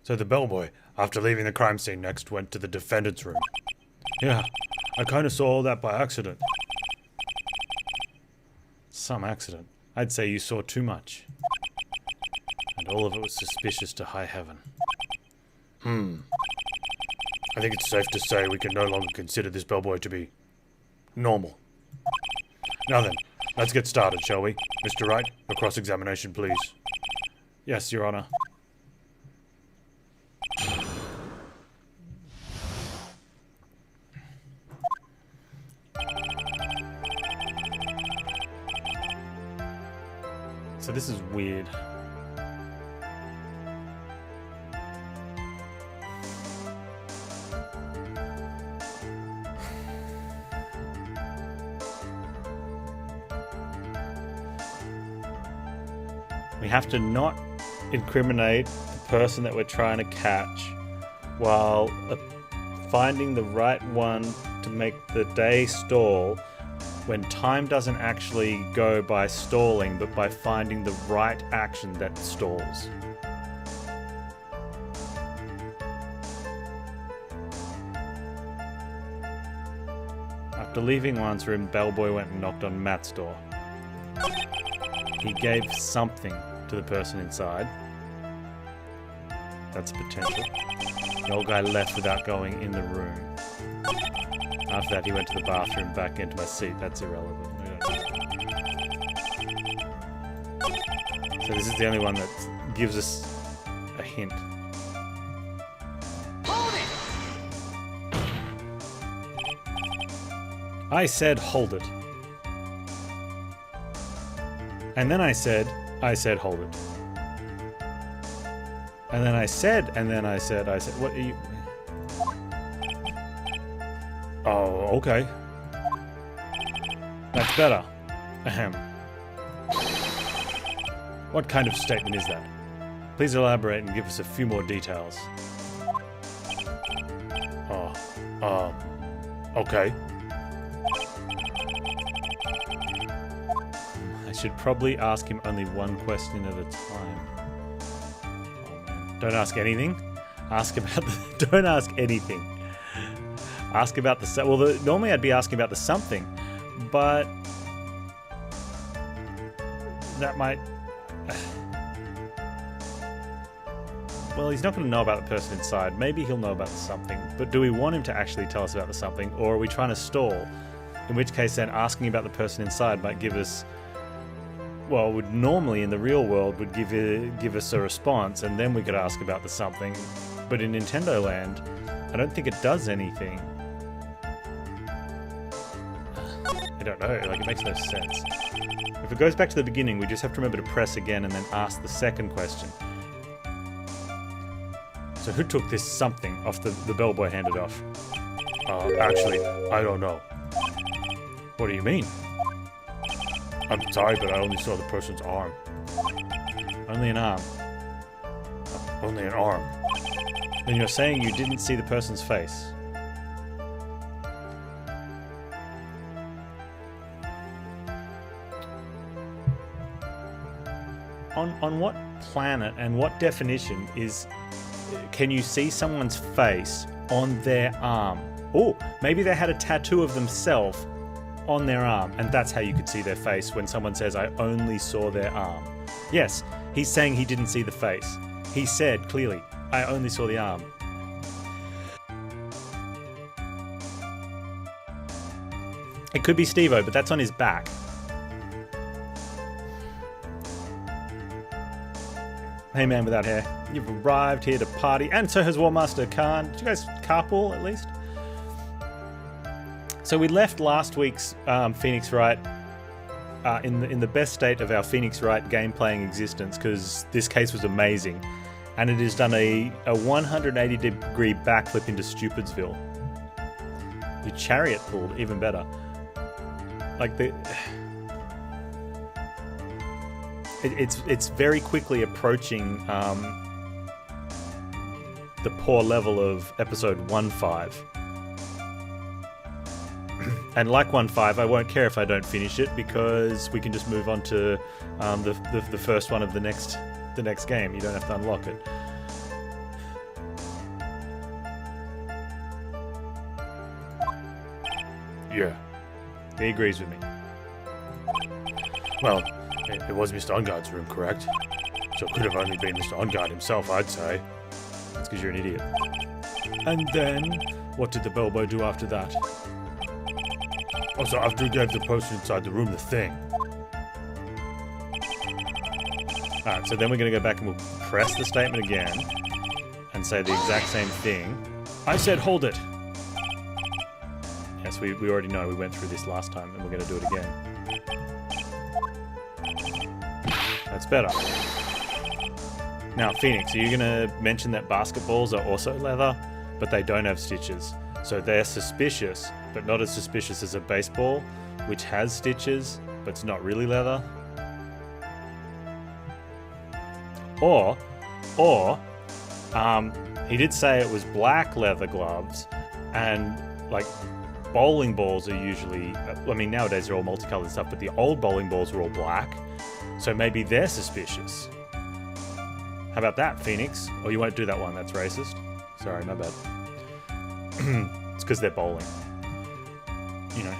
So the bellboy, after leaving the crime scene next, went to the defendant's room. Yeah, I kind of saw all that by accident. Some accident. I'd say you saw too much. And all of it was suspicious to high heaven. I think it's safe to say we can no longer consider this bellboy to be normal. Now then, let's get started, shall we? Mr. Wright, a cross-examination, please. Yes, Your Honor. So this is weird. We have to not incriminate the person that we're trying to catch while finding the right one to make the day stall when time doesn't actually go by stalling but by finding the right action that stalls. After leaving Juan's room, bellboy went and knocked on Matt's door. He gave something to the person inside. That's potential. The old guy left without going in the room. After that, he went to the bathroom, back into my seat. That's irrelevant. We don't know. So this is the only one that gives us a hint. Hold it! I said, hold it. And then I said, hold it. And then I said, what are you... Oh, okay. That's better. Ahem. What kind of statement is that? Please elaborate and give us a few more details. Okay. I should probably ask him only one question at a time. Oh, man. Don't ask anything. Ask about the... Don't ask anything. Ask about the... Well, normally I'd be asking about the something, but... That might... Well, he's not going to know about the person inside. Maybe he'll know about the something. But do we want him to actually tell us about the something, or are we trying to stall? In which case, then, asking about the person inside might give us... Well, would normally in the real world would give us a response, and then we could ask about the something. But in Nintendo Land, I don't think it does anything. I don't know, like, it makes no sense. If it goes back to the beginning, we just have to remember to press again and then ask the second question. So who took this something off the bellboy handed off? Actually, I don't know. What do you mean? I'm sorry, but I only saw the person's arm. Only an arm. Only an arm. Then you're saying you didn't see the person's face? on what planet and what definition can you see someone's face on their arm? Oh, maybe they had a tattoo of themselves on their arm, and that's how you could see their face when someone says, I only saw their arm. Yes, he's saying he didn't see the face. He said clearly, I only saw the arm. It could be Steve-O, but that's on his back. Hey man without hair, you've arrived here to party, and so has War Master Khan. Did you guys carpool at least? So we left last week's Phoenix Wright in the best state of our Phoenix Wright game playing existence, because this case was amazing, and it has done a 180-degree backflip into Stupidsville. The chariot pulled even better. Like it's very quickly approaching the poor level of episode 1.5. And like 1.5, I won't care if I don't finish it, because we can just move on to the first one of the next game. You don't have to unlock it. Yeah. He agrees with me. Well, it was Mr. Unguard's room, correct? So it could have only been Mr. Unguard himself, I'd say. That's because you're an idiot. And then, what did the bellboy do after that? Also, after he gave the person inside the room the thing. Alright, so then we're going to go back and we'll press the statement again and say the exact same thing. I said hold it! Yes, we already know. We went through this last time, and we're going to do it again. That's better. Now, Phoenix, are you going to mention that basketballs are also leather, but they don't have stitches? So they're suspicious, but not as suspicious as a baseball, which has stitches, but it's not really leather? Or, he did say it was black leather gloves, and, like, bowling balls are usually, I mean, nowadays they're all multicolored stuff, but the old bowling balls were all black, so maybe they're suspicious. How about that, Phoenix? Oh, you won't do that one, that's racist. Sorry, my bad. It's because they're bowling. You know,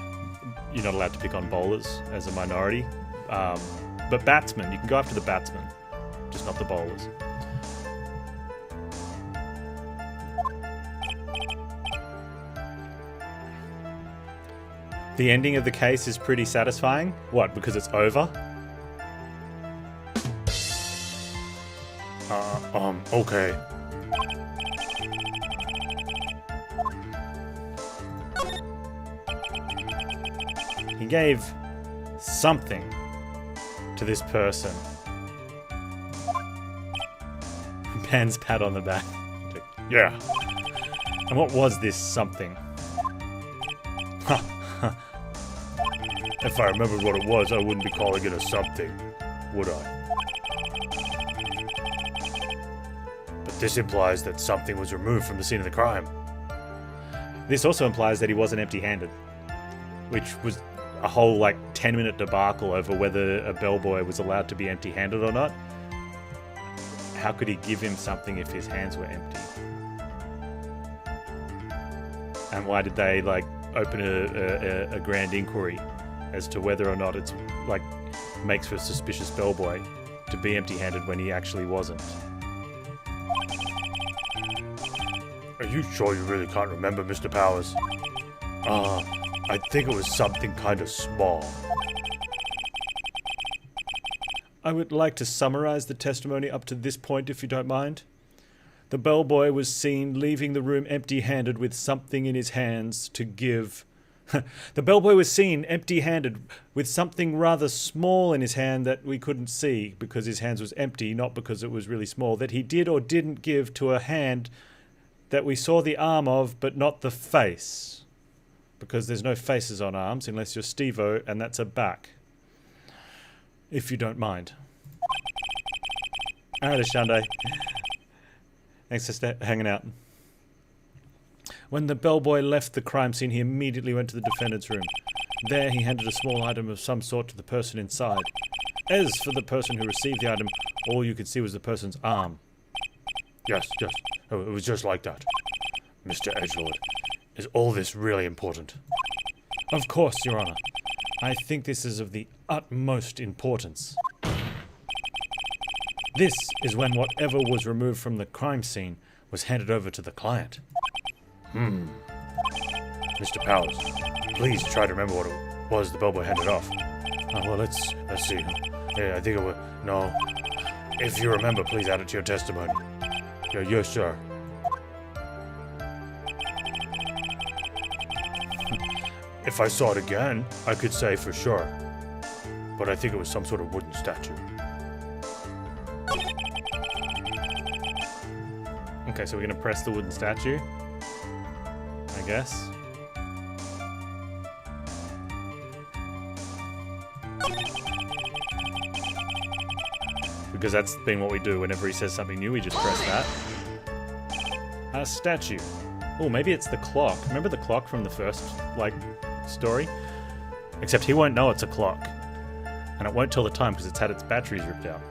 you're not allowed to pick on bowlers as a minority. But batsmen, you can go after the batsmen, just not the bowlers. The ending of the case is pretty satisfying. What, because it's over? Okay. He gave something to this person. Panz pat on the back. Yeah. And what was this something? If I remembered what it was, I wouldn't be calling it a something, would I? But this implies that something was removed from the scene of the crime. This also implies that he wasn't empty-handed, which was a whole, 10-minute debacle over whether a bellboy was allowed to be empty-handed or not. How could he give him something if his hands were empty? And why did they, open a grand inquiry as to whether or not it's, makes for a suspicious bellboy to be empty-handed when he actually wasn't? Are you sure you really can't remember, Mr. Powers? I think it was something kind of small. I would like to summarize the testimony up to this point, if you don't mind. The bellboy was seen leaving the room empty-handed with something in his hands to give. The bellboy was seen empty-handed with something rather small in his hand that we couldn't see because his hands was empty, not because it was really small, that he did or didn't give to a hand that we saw the arm of, but not the face. Because there's no faces on arms unless you're Steve-O, and that's a back. If you don't mind. Alright, Ashande. Thanks for hanging out. When the bellboy left the crime scene, he immediately went to the defendant's room. There, he handed a small item of some sort to the person inside. As for the person who received the item, All you could see was the person's arm. Yes. Oh, it was just like that. Mr. Edgelord, is all this really important? Of course, Your Honor. I think this is of the utmost importance. This is when whatever was removed from the crime scene was handed over to the client. Mr. Powers, please try to remember what it was the bellboy handed off. Well, let's see. Yeah, I think it was... No. If you remember, please add it to your testimony. Yeah, yes, sir. If I saw it again, I could say for sure. But I think it was some sort of wooden statue. Okay, so we're going to press the wooden statue, I guess. Because that's been what we do. Whenever he says something new, we just press that. A statue. Oh, maybe it's the clock. Remember the clock from the first, story? Except he won't know it's a clock. And it won't tell the time because it's had its batteries ripped out.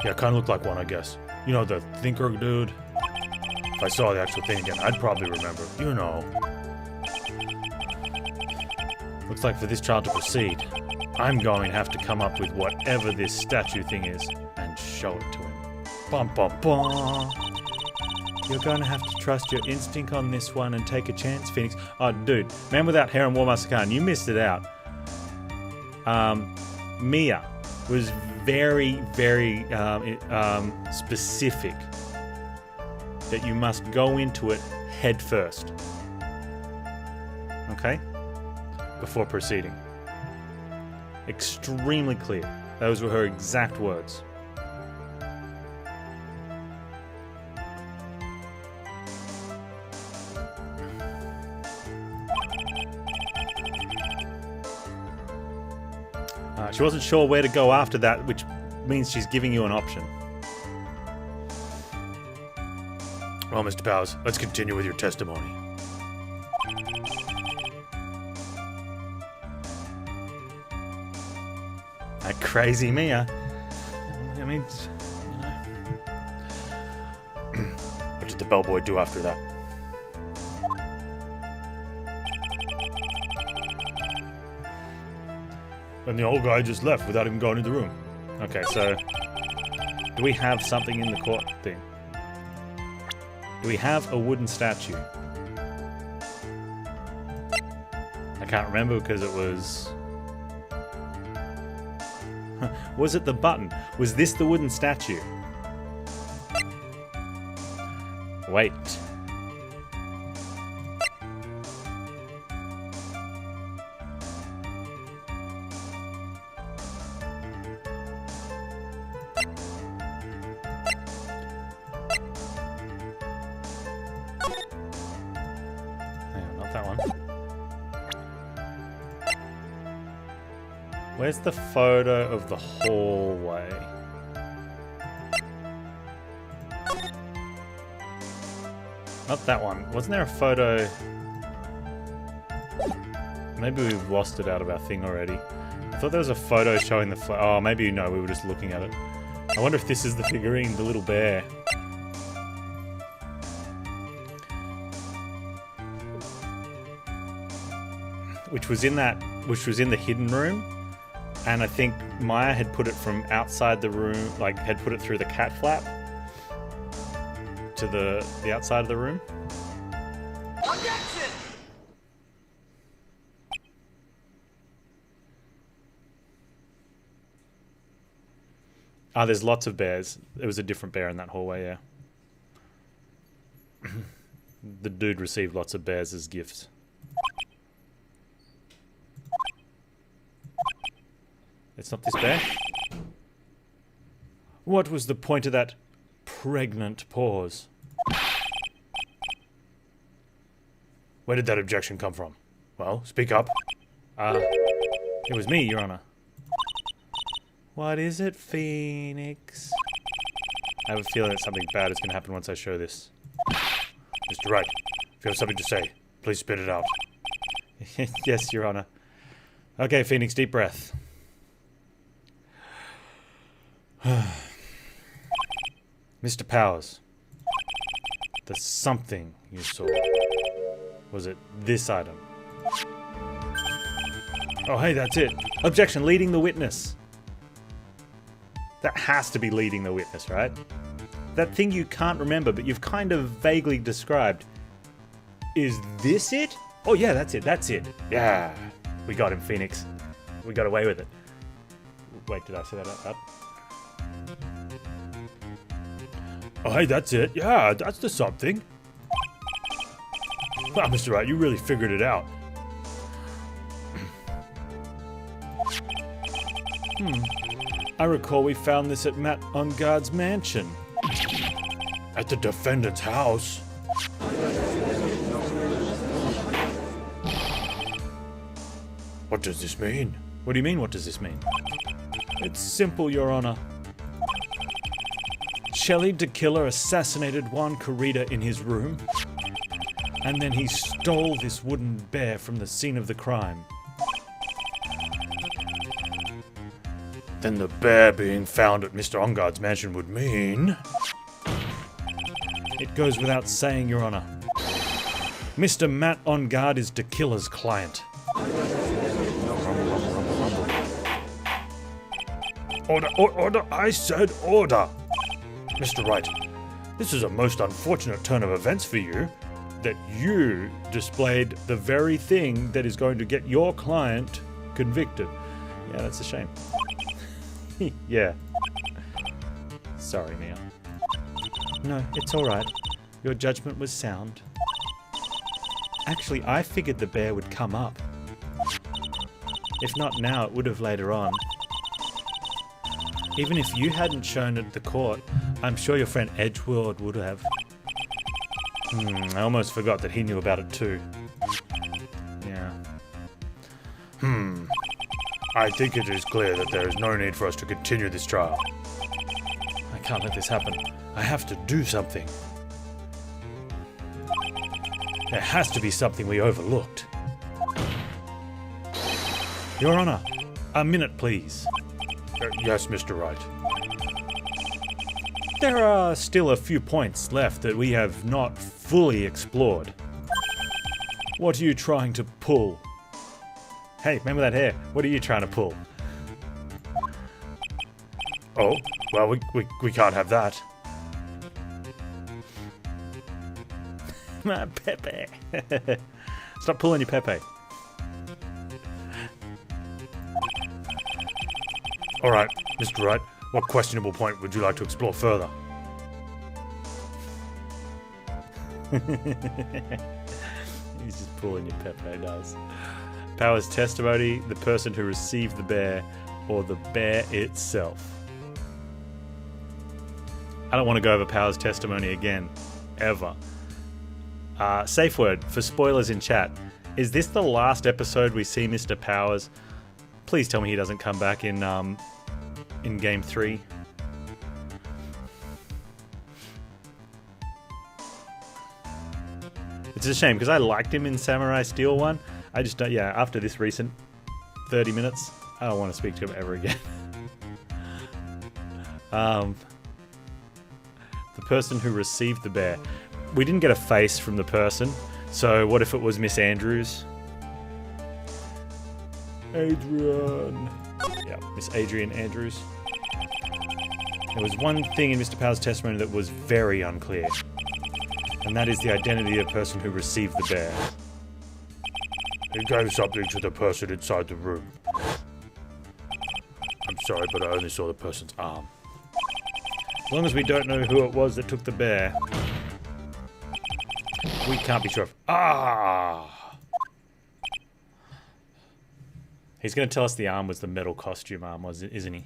Yeah, kind of looked like one, I guess. You know, the thinker dude. If I saw the actual thing again, I'd probably remember. You know. Looks like for this child to proceed, I'm going to have to come up with whatever this statue thing is and show it to him. Bum bum bum. You're going to have to trust your instinct on this one and take a chance, Phoenix. Oh, dude. Man Without Hair and War Master Khan, you missed it out. Mia was very, very specific that you must go into it head first. Okay? Before proceeding. Extremely clear. Those were her exact words. She wasn't sure where to go after that, which means she's giving you an option. Well, Mr. Powers, let's continue with your testimony. That crazy Mia. I mean, What did the bellboy do after that? And the old guy just left without even going into the room. Okay, so do we have something in the court thing? Do we have a wooden statue? I can't remember because it was... Was it the button? Was this the wooden statue? Wait. That one. Where's the photo of the hallway? Not that one. Wasn't there a photo? Maybe we've lost it out of our thing already. I thought there was a photo showing the oh, maybe no, we were just looking at it. I wonder if this is the figurine, the little bear. Which was in the hidden room, and I think Maya had put it from outside the room, had put it through the cat flap to the outside of the room. Objection! Ah, there's lots of bears. There was a different bear in that hallway, yeah. The dude received lots of bears as gifts. It's not this bear. What was the point of that pregnant pause? Where did that objection come from? Well, speak up. It was me, Your Honor. What is it, Phoenix? I have a feeling that something bad is going to happen once I show this. Mr. Wright, if you have something to say, please spit it out. Yes, Your Honor. Okay, Phoenix, deep breath. Mr. Powers, the something you saw. Was it this item? Oh, hey, that's it. Objection, leading the witness. That has to be leading the witness, right? That thing you can't remember, but you've kind of vaguely described. Is this it? Oh, yeah, that's it. Yeah. We got him, Phoenix. We got away with it. Wait, did I say that up? Oh, hey, that's it. Yeah, that's the something. Wow, Mr. Wright, you really figured it out. I recall we found this at Matt on Guard's mansion. At the defendant's house? What does this mean? What do you mean, what does this mean? It's simple, Your Honor. Shelley the killer assassinated Juan Carita in his room, and then he stole this wooden bear from the scene of the crime. Then the bear being found at Mr. Onguard's mansion would mean... It goes without saying, Your Honor. Mr. Matt on Guard is the killer's client. Order, I said order! Mr. Wright, this is a most unfortunate turn of events for you, that you displayed the very thing that is going to get your client convicted. Yeah, that's a shame. Yeah. Sorry, Mia. No, it's alright. Your judgment was sound. Actually, I figured the bear would come up. If not now, it would have later on. Even if you hadn't shown at the court, I'm sure your friend Edgeworld would have. I almost forgot that he knew about it too. Yeah. I think it is clear that there is no need for us to continue this trial. I can't let this happen. I have to do something. There has to be something we overlooked. Your Honor, a minute, please. Yes, Mr. Wright. There are still a few points left that we have not fully explored. What are you trying to pull? Hey, remember that hair? What are you trying to pull? Oh, well, we can't have that. My Pepe. Stop pulling your Pepe. All right, Mr. Wright, what questionable point would you like to explore further? He's just pulling your Pepe, nice. Powers' testimony, the person who received the bear, or the bear itself. I don't want to go over Powers' testimony again, ever. Safe word for spoilers in chat. Is this the last episode we see Mr. Powers? Please tell me he doesn't come back in Game 3. It's a shame, because I liked him in Samurai Steel 1. I just don't, yeah, after this recent 30 minutes, I don't want to speak to him ever again. The person who received the bear. We didn't get a face from the person, so what if it was Miss Andrews? Adrian. Yeah, Miss Adrian Andrews. There was one thing in Mr. Powers' testimony that was very unclear, and that is the identity of the person who received the bear. He gave something to the person inside the room. I'm sorry, but I only saw the person's arm. As long as we don't know who it was that took the bear, we can't be sure. He's going to tell us the arm was the metal costume arm, isn't he?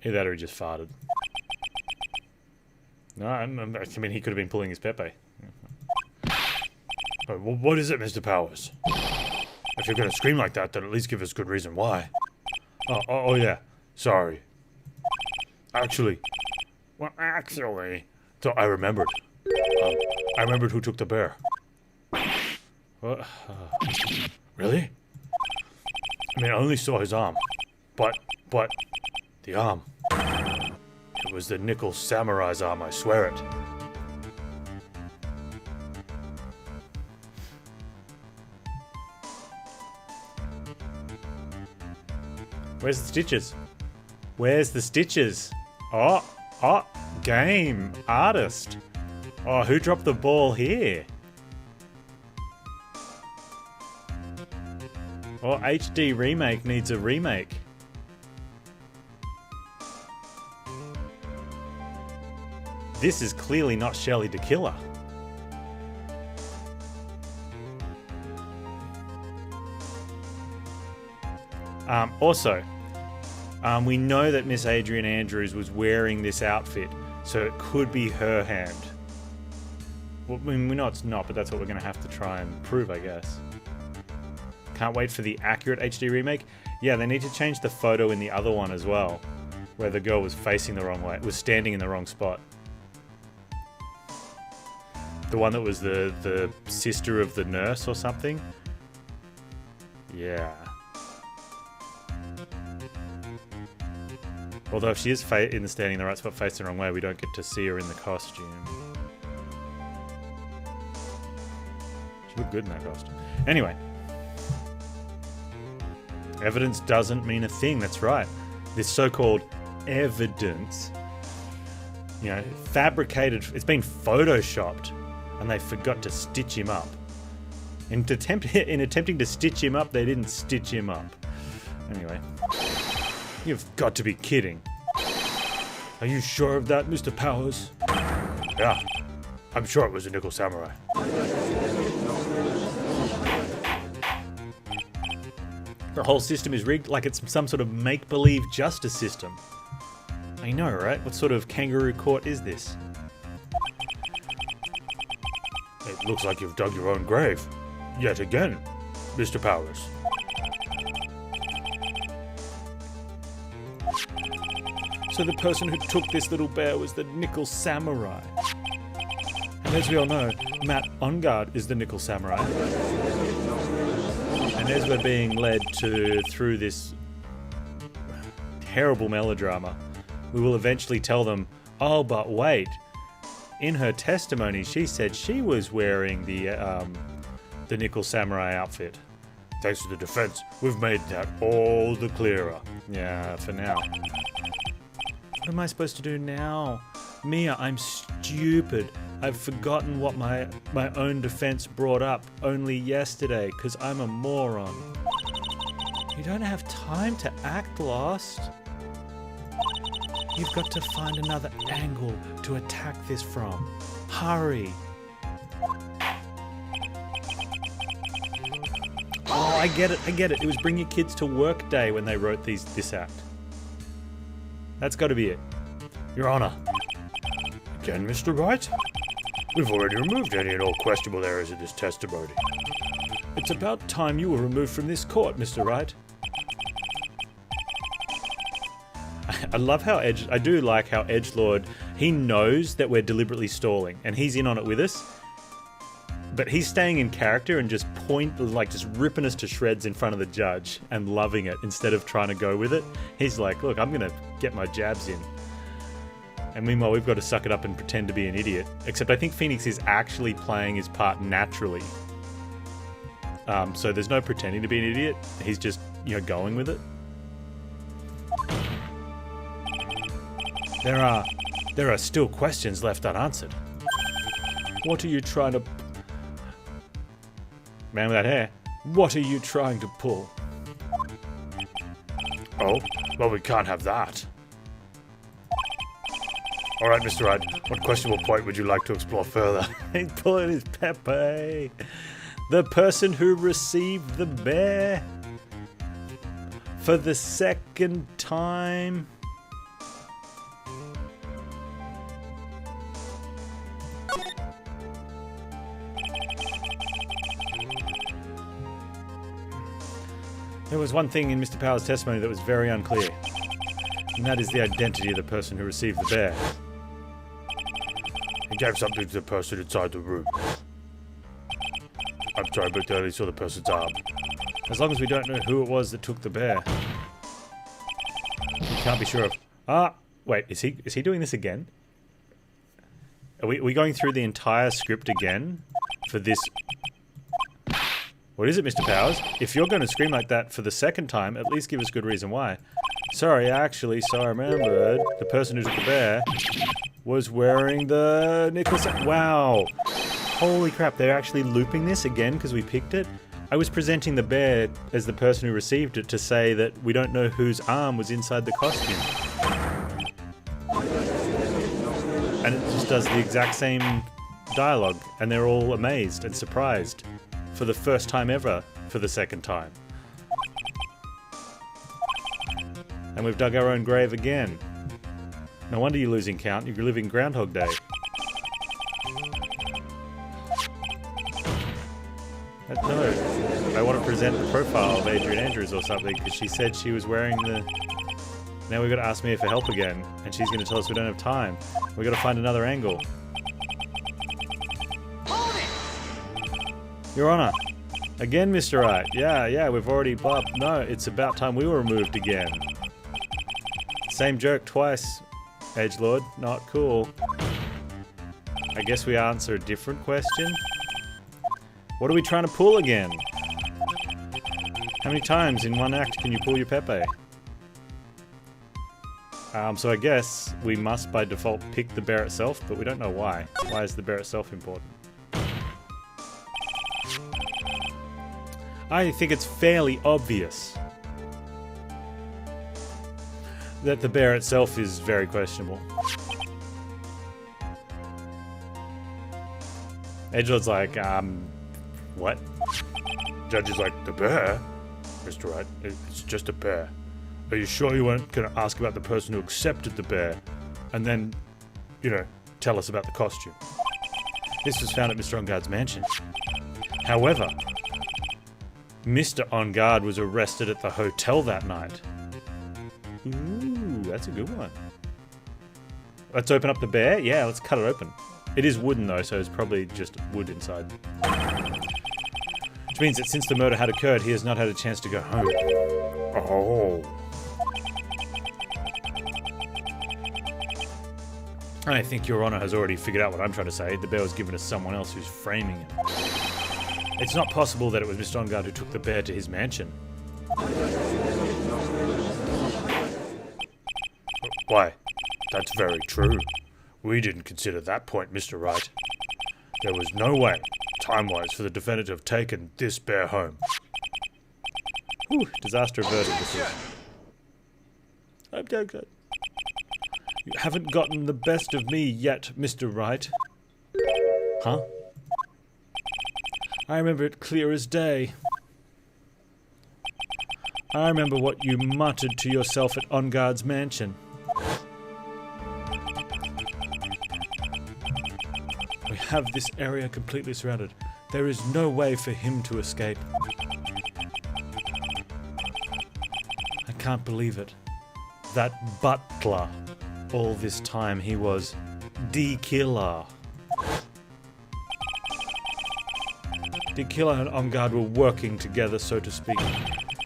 Either that or he just farted. No, I mean, he could have been pulling his Pepe. What is it, Mr. Powers? If you're going to scream like that, then at least give us good reason why. Oh yeah. Sorry. Actually. So I remembered. I remembered who took the bear. What? Really? I mean, I only saw his arm. But But the arm. It was the nickel samurai's arm, I swear it. Where's the stitches? Where's the stitches? Oh, game artist. Oh, who dropped the ball here? Oh, HD remake needs a remake. This is clearly not Shelley the Killer. Also, we know that Miss Adrian Andrews was wearing this outfit, so it could be her hand. Well, I mean, we know it's not, but that's what we're going to have to try and prove, I guess. Can't wait for the accurate HD remake. Yeah, they need to change the photo in the other one as well, where the girl was facing the wrong way, was standing in the wrong spot. The one that was the sister of the nurse or something. Yeah. Although if she is standing in the right spot facing the wrong way, we don't get to see her in the costume. She looked good in that costume. Anyway. Evidence doesn't mean a thing, that's right. This so-called evidence, you know, fabricated, it's been photoshopped, and they forgot to stitch him up. In attempting to stitch him up, they didn't stitch him up. Anyway. You've got to be kidding. Are you sure of that, Mr. Powers? Yeah, I'm sure it was a nickel samurai. The whole system is rigged like it's some sort of make-believe justice system. I know, right? What sort of kangaroo court is this? It looks like you've dug your own grave. Yet again, Mr. Powers. So the person who took this little bear was the Nickel Samurai. And as we all know, Matt Ongard is the Nickel Samurai. And as we're being led through this terrible melodrama, we will eventually tell them, oh, but wait. In her testimony, she said she was wearing the Nickel Samurai outfit. Thanks to the defense, we've made that all the clearer. Yeah, for now. What am I supposed to do now? Mia, I'm stupid. I've forgotten what my own defense brought up only yesterday, because I'm a moron. You don't have time to act lost. You've got to find another angle to attack this from. Hurry. Oh, I get it. It was Bring Your Kids to Work Day when they wrote this act. That's got to be it. Your Honor. Again, Mr. Wright? We've already removed any and all questionable areas of this testimony. It's about time you were removed from this court, Mr. Wright. I love how I do like how Edgelord, he knows that we're deliberately stalling, and he's in on it with us. But he's staying in character and just just ripping us to shreds in front of the judge and loving it instead of trying to go with it. He's like, look, I'm going to get my jabs in. And meanwhile, we've got to suck it up and pretend to be an idiot. Except I think Phoenix is actually playing his part naturally. So there's no pretending to be an idiot. He's just, going with it. There are still questions left unanswered. What are you trying to... Man with that hair. What are you trying to pull? Oh, well, we can't have that. All right, Mr. Wright, what questionable point would you like to explore further? He's pulling his Pepe. The person who received the bear for the second time. There was one thing in Mr. Power's testimony that was very unclear, and that is the identity of the person who received the bear. He gave something to the person inside the room. I'm sorry, but I only saw the person's arm. As long as we don't know who it was that took the bear. can't be sure of. Wait, is he doing this again? Are we going through the entire script again for this? What is it, Mr. Powers? If you're going to scream like that for the second time, at least give us good reason why. Sorry, actually, so I remembered the person who took the bear was wearing the Nicholas. Wow. Holy crap, they're actually looping this again because we picked it? I was presenting the bear as the person who received it to say that we don't know whose arm was inside the costume. And it just does the exact same dialogue, and they're all amazed and surprised for the first time ever for the second time. And we've dug our own grave again. No wonder you're losing count, you're living Groundhog Day. No, I want to present the profile of Adrian Andrews or something, because she said she was wearing the... Now we've got to ask Mia for help again, and she's going to tell us we don't have time. We've got to find another angle. Your Honor. Again, Mr. Wright. Yeah, we've already... No, it's about time we were removed again. Same joke twice, Edgelord. Not cool. I guess we answer a different question. What are we trying to pull again? How many times in one act can you pull your Pepe? So I guess we must by default pick the bear itself, but we don't know why. Why is the bear itself important? I think it's fairly obvious that the bear itself is very questionable. Edgelord's like, what? Judge is like, the bear? Mr. Wright, it's just a bear. Are you sure you weren't going to ask about the person who accepted the bear and then, tell us about the costume? This was found at Mr. On-Guard's mansion. However, Mr. On-Guard was arrested at the hotel that night. Ooh, that's a good one. Let's open up the bear? Yeah, let's cut it open. It is wooden though, so it's probably just wood inside. Which means that since the murder had occurred, he has not had a chance to go home. Oh. I think Your Honor has already figured out what I'm trying to say. The bear was given to someone else who's framing him. It's not possible that it was Mr. On-Guard who took the bear to his mansion. Why? That's very true. We didn't consider that point, Mr. Wright. There was no way, time-wise, for the defendant to have taken this bear home. Whew, disaster averted this is. Objection. You haven't gotten the best of me yet, Mr. Wright. Huh? I remember it clear as day. I remember what you muttered to yourself at On-Guard's mansion. We have this area completely surrounded. There is no way for him to escape. I can't believe it. That butler. All this time he was the killer. The killer and On-Guard were working together, so to speak.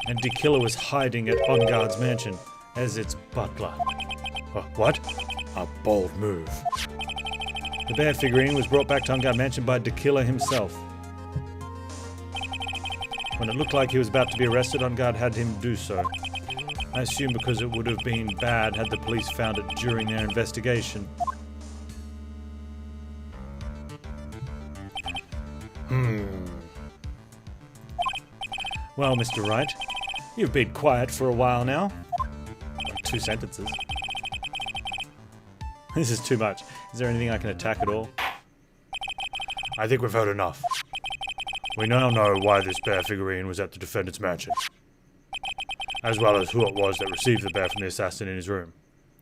And the killer was hiding at On-Guard's mansion as its butler. What? A bold move. The bear figurine was brought back to On-Guard mansion by the killer himself. When it looked like he was about to be arrested, On-Guard had him do so. I assume because it would have been bad had the police found it during their investigation. Well, Mr. Wright, you've been quiet for a while now. 2 sentences. This is too much. Is there anything I can attack at all? I think we've heard enough. We now know why this bear figurine was at the defendant's mansion. As well as who it was that received the bear from the assassin in his room.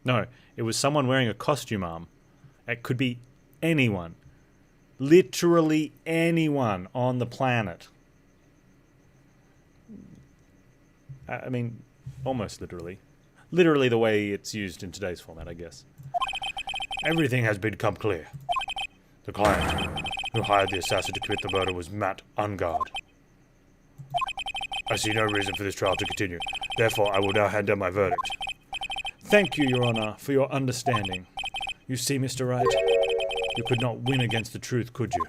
No, it was someone wearing a costume arm. It could be anyone. Literally anyone on the planet. I mean, almost literally. Literally the way it's used in today's format, I guess. Everything has become clear. The client who hired the assassin to commit the murder was Matt On-Guard. I see no reason for this trial to continue. Therefore, I will now hand down my verdict. Thank you, Your Honor, for your understanding. You see, Mr. Wright, you could not win against the truth, could you?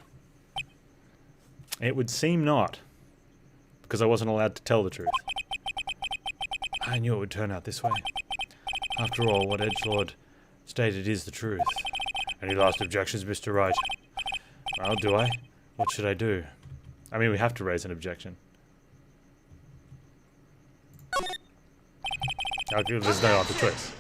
It would seem not, because I wasn't allowed to tell the truth. I knew it would turn out this way. After all, what Edgelord stated is the truth. Any last objections, Mr. Wright? Well, do I? What should I do? I mean, we have to raise an objection. There's no other choice.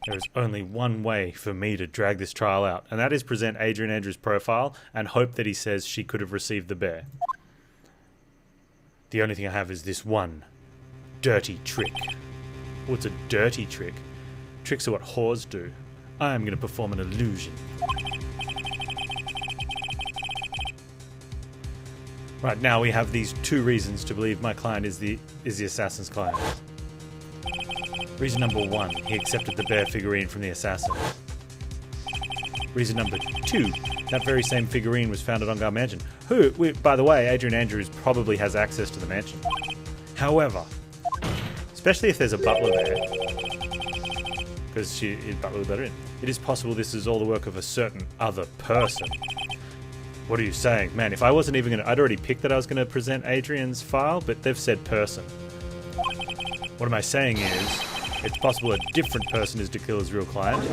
There is only one way for me to drag this trial out, and that is present Adrian Andrews' profile and hope that he says she could have received the bear. The only thing I have is this one dirty trick. What's a dirty trick? Tricks are what whores do. I am going to perform an illusion. Right, now we have these two reasons to believe my client is the assassin's client. Reason number one, he accepted the bear figurine from the assassin. Reason number two, that very same figurine was found at On Guard Mansion. By the way, Adrian Andrews probably has access to the mansion. However, especially if there's a butler there, because butler would let her in, it is possible this is all the work of a certain other person. What are you saying? Man, if I wasn't even going to... I'd already picked that I was going to present Adrian's file, but they've said person. What am I saying is, it's possible a different person is Tequila's real client.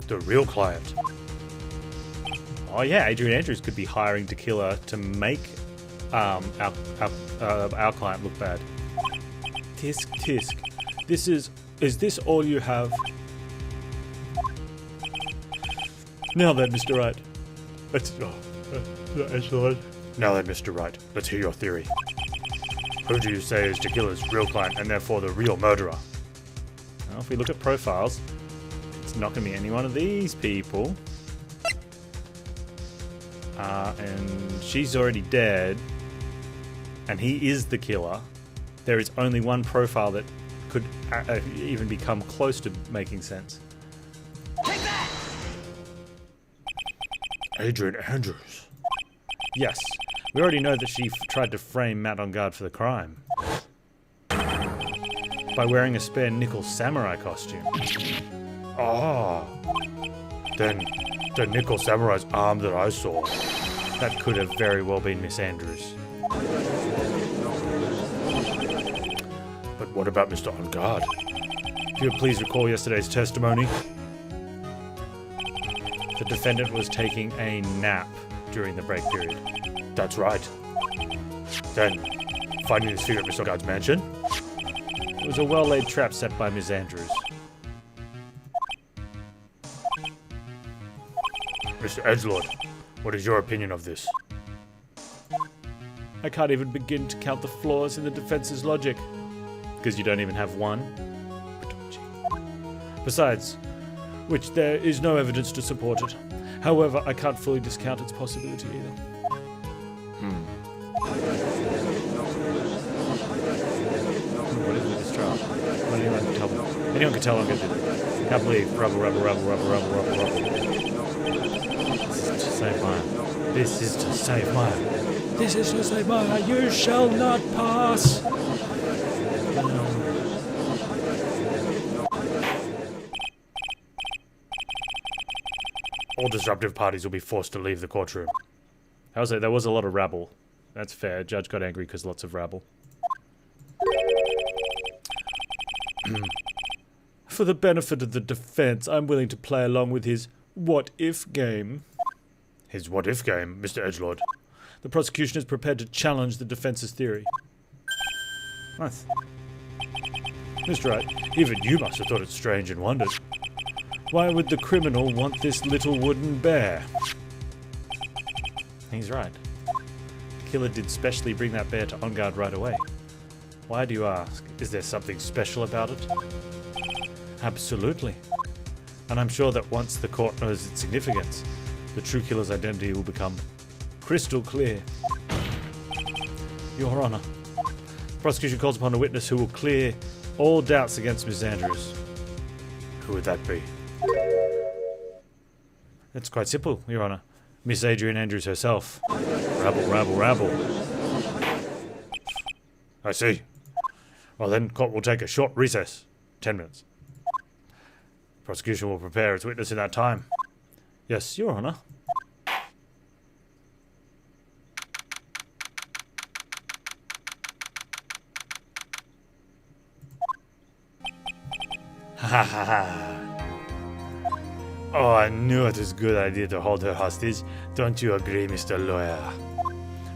The real client? Oh yeah, Adrian Andrews could be hiring Tequila to make our client look bad. Tisk, tisk. Is this all you have? Now then, Mr. Wright. Now then, Mr. Wright, let's hear your theory. Who do you say is Tequila's real client and therefore the real murderer? Well, if we look at profiles, it's not going to be any one of these people. And she's already dead. And he is the killer. There is only one profile that could even become close to making sense. Adrian Andrews. Yes, we already know that she tried to frame Matt on guard for the crime by wearing a spare nickel samurai costume. Ah, then the nickel samurai's arm that I saw. That could have very well been Miss Andrews. But what about Mr. On Guard? If you would please recall yesterday's testimony. The defendant was taking a nap during the break period. That's right. Then, finding his figure at Mr. On Guard's mansion? It was a well-laid trap set by Miss Andrews. Mr. Edgelord, what is your opinion of this? I can't even begin to count the flaws in the defense's logic. Because you don't even have one. Besides, which there is no evidence to support it. However, I can't fully discount its possibility either. What is with this trial? Anyone can tell me. Anyone can tell I'm going to do that. Can't believe. Rubble. This is to save Maya. This is to save Maya. This is to save Maya. You shall not pass. All disruptive parties will be forced to leave the courtroom. I would say there was a lot of rabble. That's fair. Judge got angry because lots of rabble. For the benefit of the defense, I'm willing to play along with his what-if game. His what-if game, Mr. Edgelord? The prosecution is prepared to challenge the defense's theory. Nice. Mr. Wright, even you must have thought it strange and wondered. Why would the criminal want this little wooden bear? He's right. The killer did specially bring that bear to On Guard right away. Why do you ask? Is there something special about it? Absolutely. And I'm sure that once the court knows its significance, the true killer's identity will become crystal clear. Your Honor, the prosecution calls upon a witness who will clear all doubts against Miss Andrews. Who would that be? It's quite simple, Your Honor. Miss Adrian Andrews herself. Rabble. I see. Well then, court will take a short recess. 10 minutes. Prosecution will prepare its witness in that time. Yes, Your Honor. Ha ha ha. Oh, I knew it was a good idea to hold her hostage. Don't you agree, Mr. Lawyer?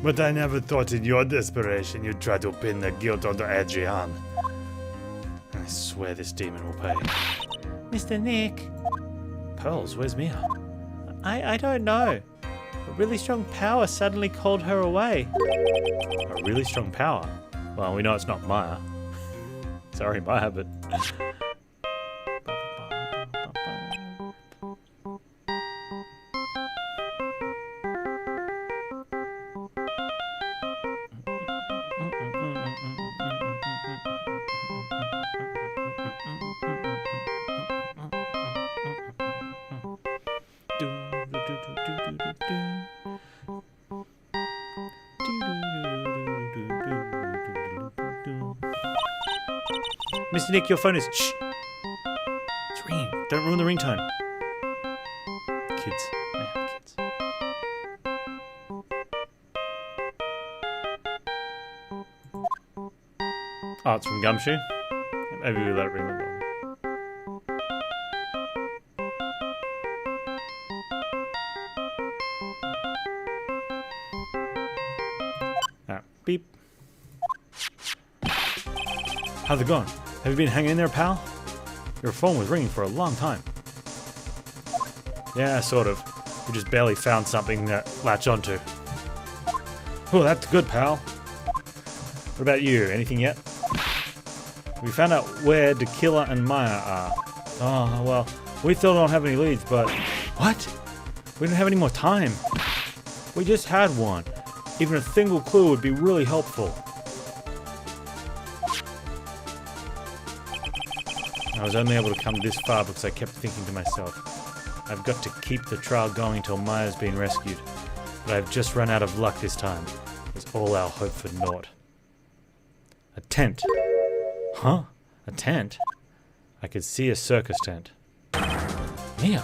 But I never thought in your desperation you'd try to pin the guilt onto Adrian. I swear this demon will pay. Mr. Nick. Pearls, where's Mia? I don't know. A really strong power suddenly called her away. A really strong power? Well, we know it's not Maya. Sorry, Maya, but... Mr. Nick, your phone is... Shh! It's ringing. Don't ruin the ringtone. Kids. Man, kids. Oh, it's from Gumshoe? Maybe we let it ring the bell. Beep. How's it going? Have you been hanging in there, pal? Your phone was ringing for a long time. Yeah, sort of. We just barely found something to latch onto. Oh, that's good, pal. What about you? Anything yet? We found out where the killer and Maya are. Oh, well, we still don't have any leads, but... What? We don't have any more time. We just had one. Even a single clue would be really helpful. I was only able to come this far because I kept thinking to myself, I've got to keep the trial going till Maya's been rescued. But I've just run out of luck this time. It's all our hope for naught. A tent. Huh? A tent? I could see a circus tent. Mia!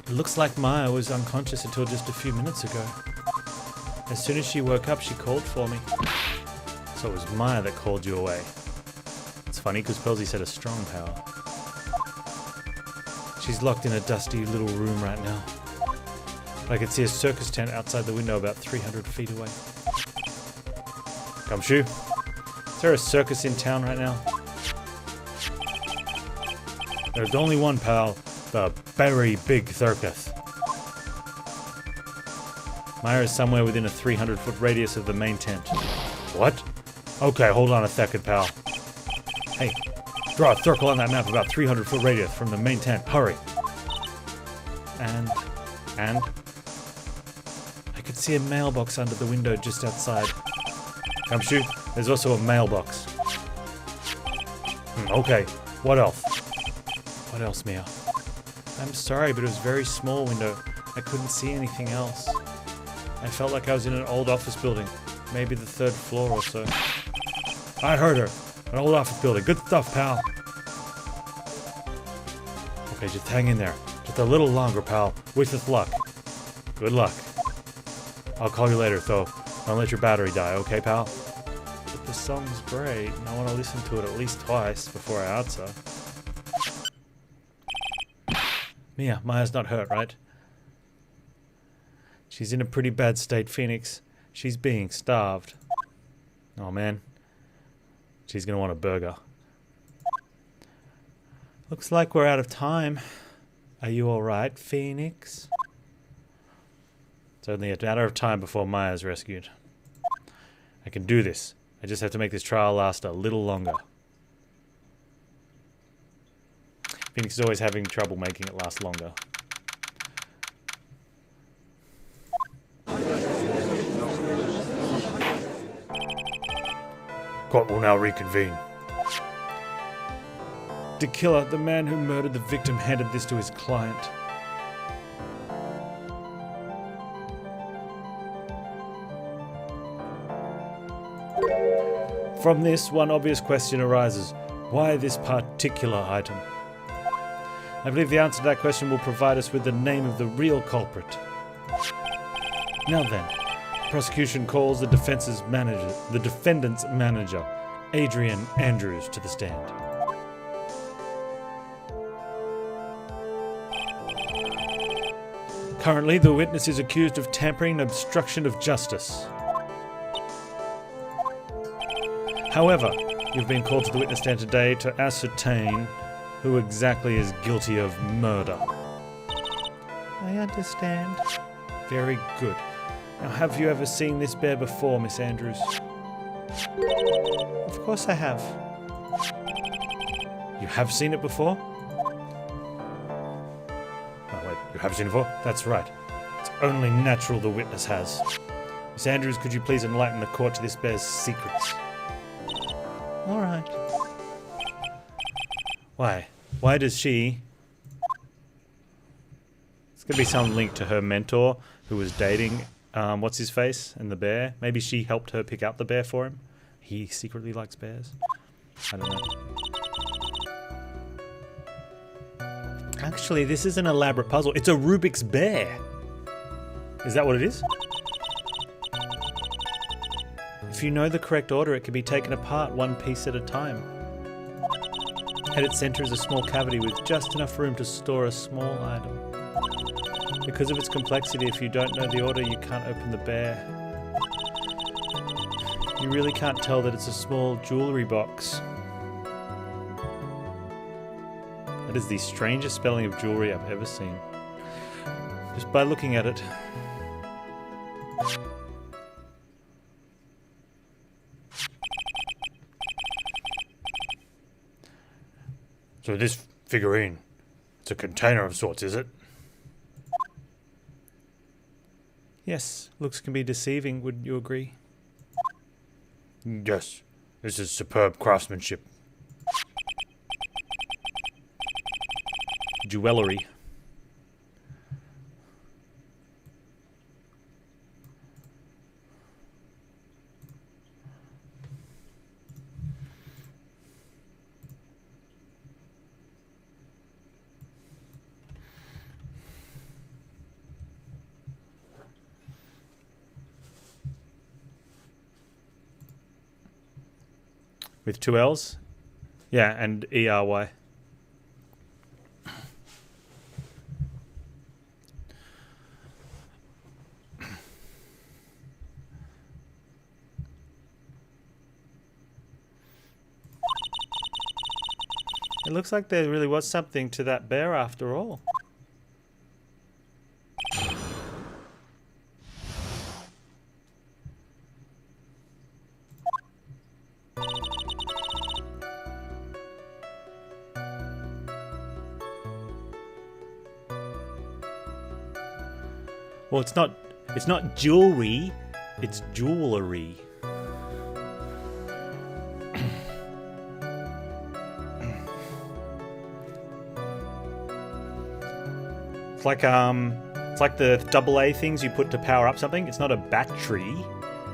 It looks like Maya was unconscious until just a few minutes ago. As soon as she woke up, she called for me. So it was Maya that called you away. It's funny because Pelsey said a strong power. She's locked in a dusty little room right now. I could see a circus tent outside the window about 300 feet away. Gumshoe, is there a circus in town right now? There's only one, pal. The very big circus. Maya is somewhere within a 300-foot radius of the main tent. What? Okay, hold on a second, pal. Hey, draw a circle on that map about 300-foot radius from the main tent. Hurry. And? I could see a mailbox under the window just outside. Gumshoe, there's also a mailbox. Okay, what else? What else, Mia? I'm sorry, but it was a very small window. I couldn't see anything else. I felt like I was in an old office building. Maybe the 3rd floor or so. I heard her. An old office building. Good stuff, pal. Okay, just hang in there. Just a little longer, pal. Wish us luck. Good luck. I'll call you later, so don't let your battery die, okay, pal? But the song's great, and I want to listen to it at least twice before I answer. Mia, Maya's not hurt, right? She's in a pretty bad state, Phoenix. She's being starved. Oh, man. She's gonna want a burger. Looks like we're out of time. Are you alright, Phoenix? It's only a matter of time before Maya's rescued. I can do this. I just have to make this trial last a little longer. Phoenix is always having trouble making it last longer. Court will now reconvene. The killer, the man who murdered the victim, handed this to his client. From this, one obvious question arises. Why this particular item? I believe the answer to that question will provide us with the name of the real culprit. Now then, prosecution calls the defendant's manager, Adrian Andrews, to the stand. Currently, the witness is accused of tampering and obstruction of justice. However, you've been called to the witness stand today to ascertain who exactly is guilty of murder. I understand. Very good. Now, have you ever seen this bear before, Miss Andrews? Of course I have. You have seen it before? Oh, wait, you have seen it before? That's right. It's only natural the witness has. Miss Andrews, could you please enlighten the court to this bear's secrets? All right. Why? Why does she... It's going to be some link to her mentor who was dating, what's his face, and the bear. Maybe she helped her pick out the bear for him. He secretly likes bears. I don't know. Actually, this is an elaborate puzzle. It's a Rubik's bear. Is that what it is? If you know the correct order, it can be taken apart one piece at a time. At its center is a small cavity with just enough room to store a small item. Because of its complexity, if you don't know the order, you can't open the bear. You really can't tell that it's a small jewelry box. That is the strangest spelling of jewelry I've ever seen. Just by looking at it. So this figurine, it's a container of sorts, is it? Yes, looks can be deceiving, wouldn't you agree? Yes, this is superb craftsmanship. Jewellery. With two L's? Yeah, and E-R-Y. It looks like there really was something to that bear after all. Well, it's not jewelry, it's jewellery. It's like the AA things you put to power up something. It's not a battery,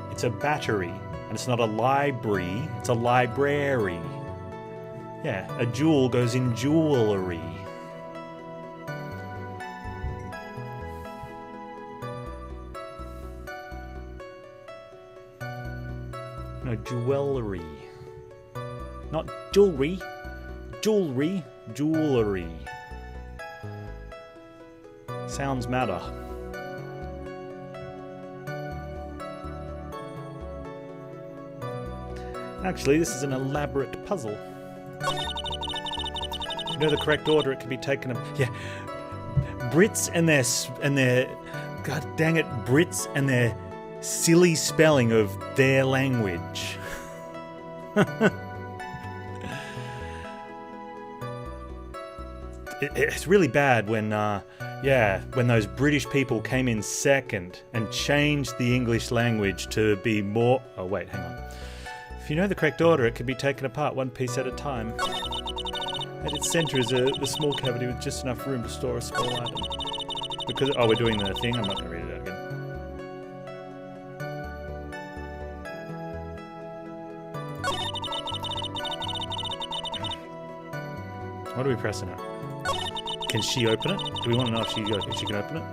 it's a battery. And it's not a library, it's a library. Yeah, a jewel goes in jewellery. No, jewellery. Not jewelry. Jewellery. Jewellery. Sounds matter. Actually, this is an elaborate puzzle. If you know the correct order, it can be taken up. Yeah. Brits and their God dang it, Brits and their silly spelling of their language. It's really bad when those British people came in second and changed the English language to be more... Oh, wait, hang on. If you know the correct order, it can be taken apart one piece at a time. At its center is a small cavity with just enough room to store a small item. Because... Oh, we're doing the thing? I'm not going to read it out again. What are we pressing at? Can she open it? Do we want to know if she can open it?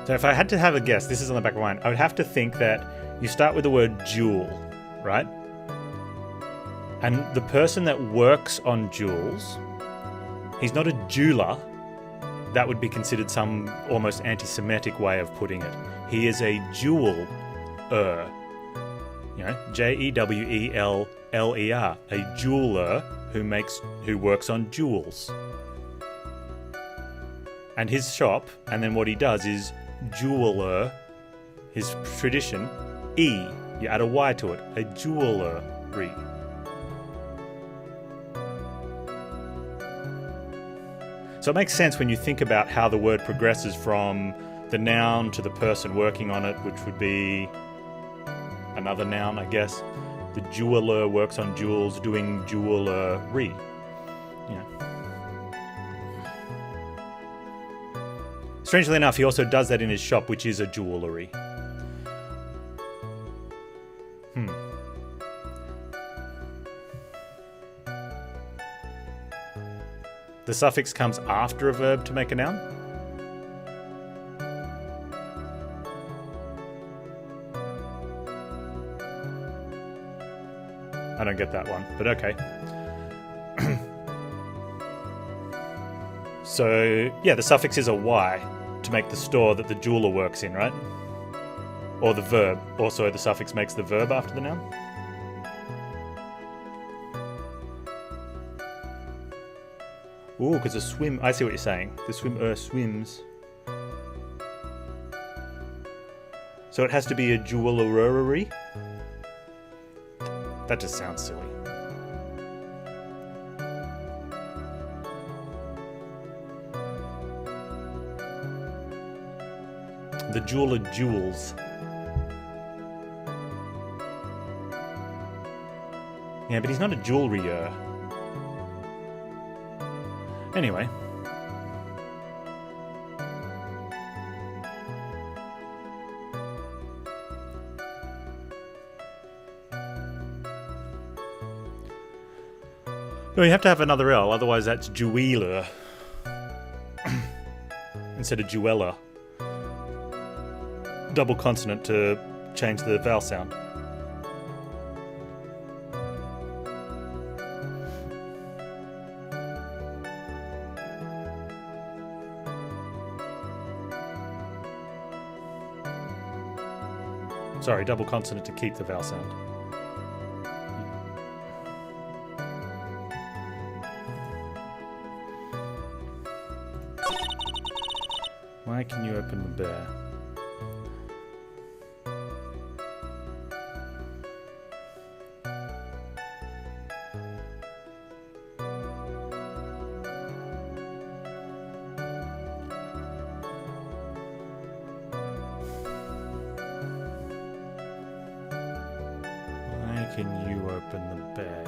So if I had to have a guess, this is on the back of my mind, I would have to think that you start with the word jewel, right? And the person that works on jewels, he's not a jeweler. That would be considered some almost anti-Semitic way of putting it. He is a jeweler. You know, Jeweller, a jeweler who works on jewels. And his shop, and then what he does is jeweler, his tradition, E. You add a Y to it, a jewellery. So it makes sense when you think about how the word progresses from the noun to the person working on it, which would be another noun, I guess. The jeweler works on jewels, doing jewellery. Yeah. Strangely enough, he also does that in his shop, which is a jewellery. The suffix comes after a verb to make a noun? I don't get that one, but okay. So, yeah, the suffix is a Y to make the store that the jeweler works in, right? Or the verb. Also, the suffix makes the verb after the noun? Ooh, because the swim... I see what you're saying. The swimmer swims. So it has to be a jewellery? That just sounds silly. The jeweler jewels. Yeah, but he's not a jewelrier. Anyway. No, you have to have another L, otherwise that's jeweler instead of jeweller. Double consonant to change the vowel sound. Sorry, double consonant to keep the vowel sound. Why can you open the bear? Why can you open the bear?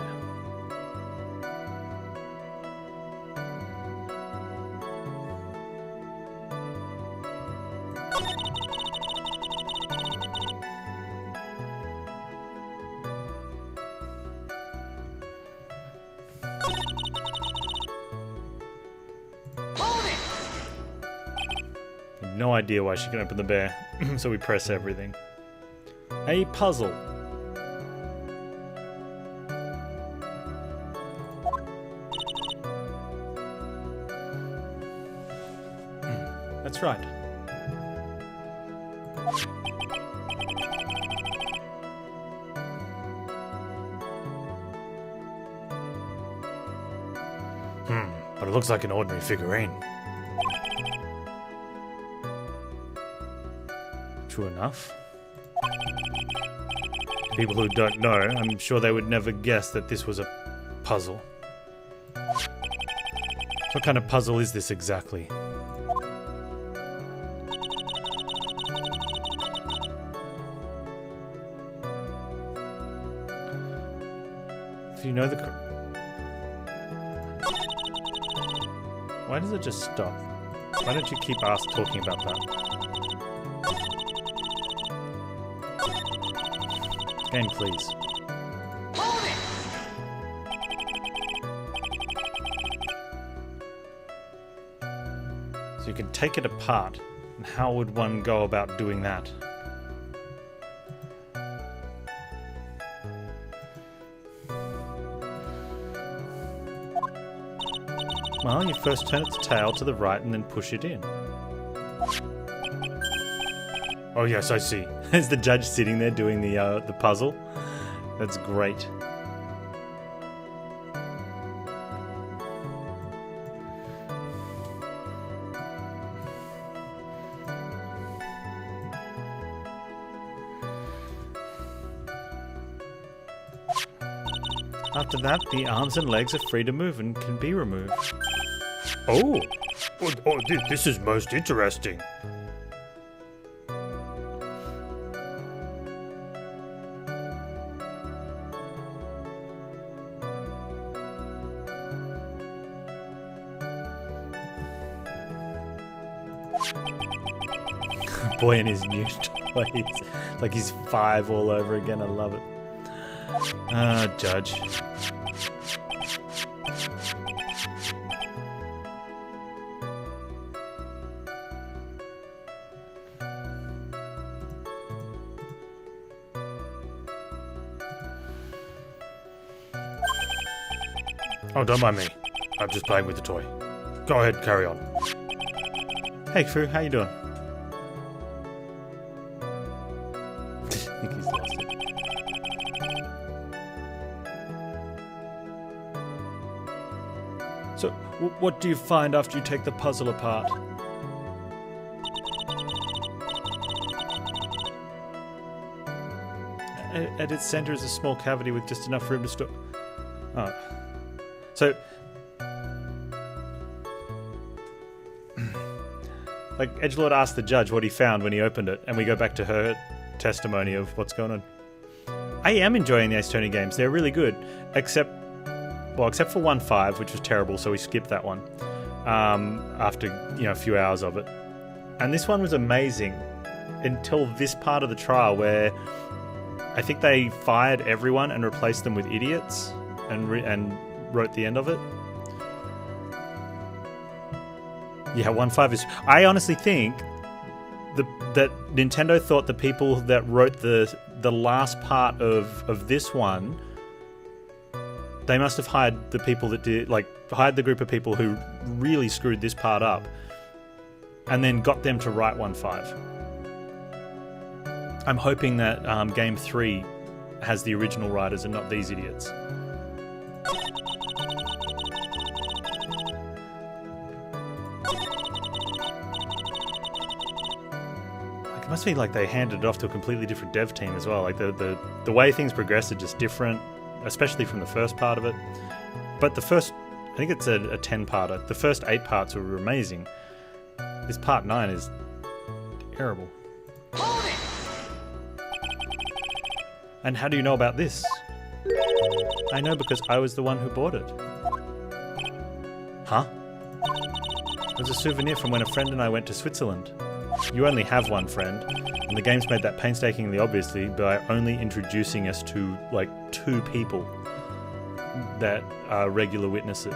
No idea why she can open the bear, so we press everything. A puzzle. That's right. But it looks like an ordinary figurine. True enough. People who don't know, I'm sure they would never guess that this was a puzzle. What kind of puzzle is this exactly? If you know the... Why does it just stop? Why don't you keep talking about that? Game, please. So you can take it apart. And how would one go about doing that? Well, you first turn its tail to the right and then push it in. Oh yes, I see. Is the judge sitting there doing the puzzle? That's great. After that, the arms and legs are free to move and can be removed. Oh, this is most interesting. Boy and his new toys. Like he's 5 all over again. I love it. Judge. Oh, don't mind me. I'm just playing with the toy. Go ahead, carry on. Hey crew, how you doing? I think he's lost it. So, what do you find after you take the puzzle apart? At its center is a small cavity with just enough room to store... Oh. So... like, Edgelord asked the judge what he found when he opened it, and we go back to her testimony of what's going on. I am enjoying the Ace Attorney games. They're really good, except for 1-5, which was terrible, so we skipped that one after a few hours of it. And this one was amazing until this part of the trial where I think they fired everyone and replaced them with idiots and wrote the end of it. Yeah, 1-5 is... I honestly think that Nintendo thought the people that wrote the last part of this one, they must have hired the people that did... hired the group of people who really screwed this part up and then got them to write 1-5. I'm hoping that Game 3 has the original writers and not these idiots. It must be like they handed it off to a completely different dev team as well. Like the way things progressed are just different, especially from the first part of it. But the first, I think it's a 10-parter. The first 8 parts were amazing. This part 9 is terrible. And how do you know about this? I know because I was the one who bought it. Huh? It was a souvenir from when a friend and I went to Switzerland. You only have one friend, and the game's made that painstakingly obviously by only introducing us to, 2 people that are regular witnesses,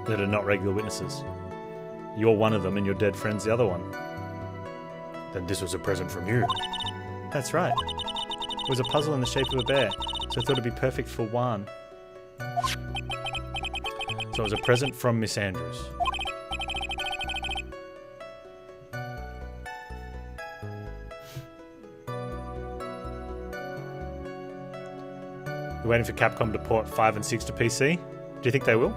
that are not regular witnesses. You're one of them, and your dead friend's the other one. Then this was a present from you. That's right. It was a puzzle in the shape of a bear, so I thought it'd be perfect for Juan. So it was a present from Miss Andrews. You're waiting for Capcom to port 5 and 6 to PC? Do you think they will?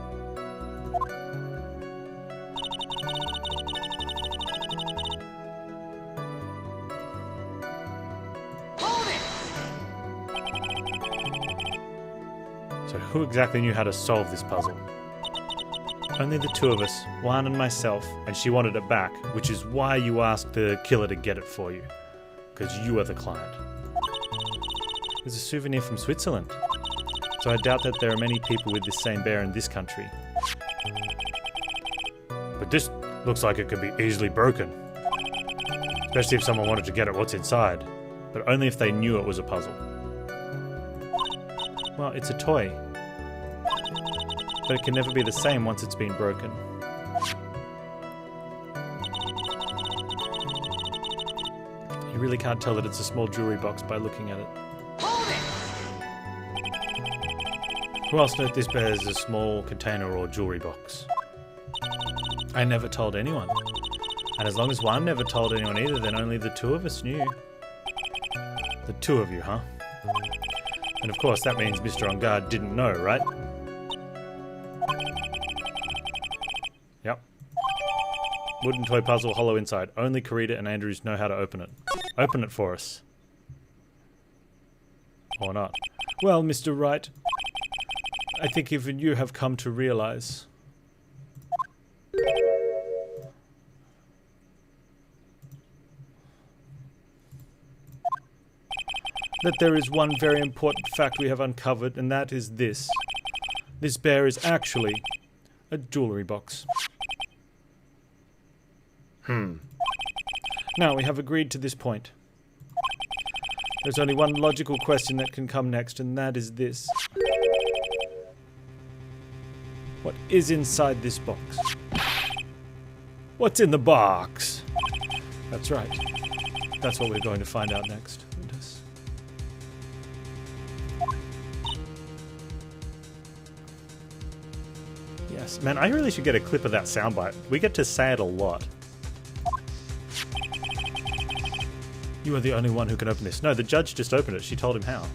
So who exactly knew how to solve this puzzle? Only the 2 of us, Juan and myself, and she wanted it back, which is why you asked the killer to get it for you. because you are the client. It's a souvenir from Switzerland, so I doubt that there are many people with this same bear in this country. But this looks like it could be easily broken. Especially if someone wanted to get at what's inside. But only if they knew it was a puzzle. Well, it's a toy. But it can never be the same once it's been broken. You really can't tell that it's a small jewelry box by looking at it. Who else knows this bears a small container or jewelry box? I never told anyone. And as long as one never told anyone either, then only the two of us knew. The two of you, huh? And of course that means Mr. On Guard didn't know, right? Yep. Wooden toy puzzle, hollow inside. Only Karita and Andrews know how to open it. Open it for us. Or not. Well, Mr. Wright, I think even you have come to realize that there is one very important fact we have uncovered, and that is this. This bear is actually a jewelry box. Now, we have agreed to this point. There's only one logical question that can come next, and that is this. What is inside this box? What's in the box? That's right. That's what we're going to find out next. Yes, man, I really should get a clip of that soundbite. We get to say it a lot. You are the only one who can open this. No, the judge just opened it. She told him how.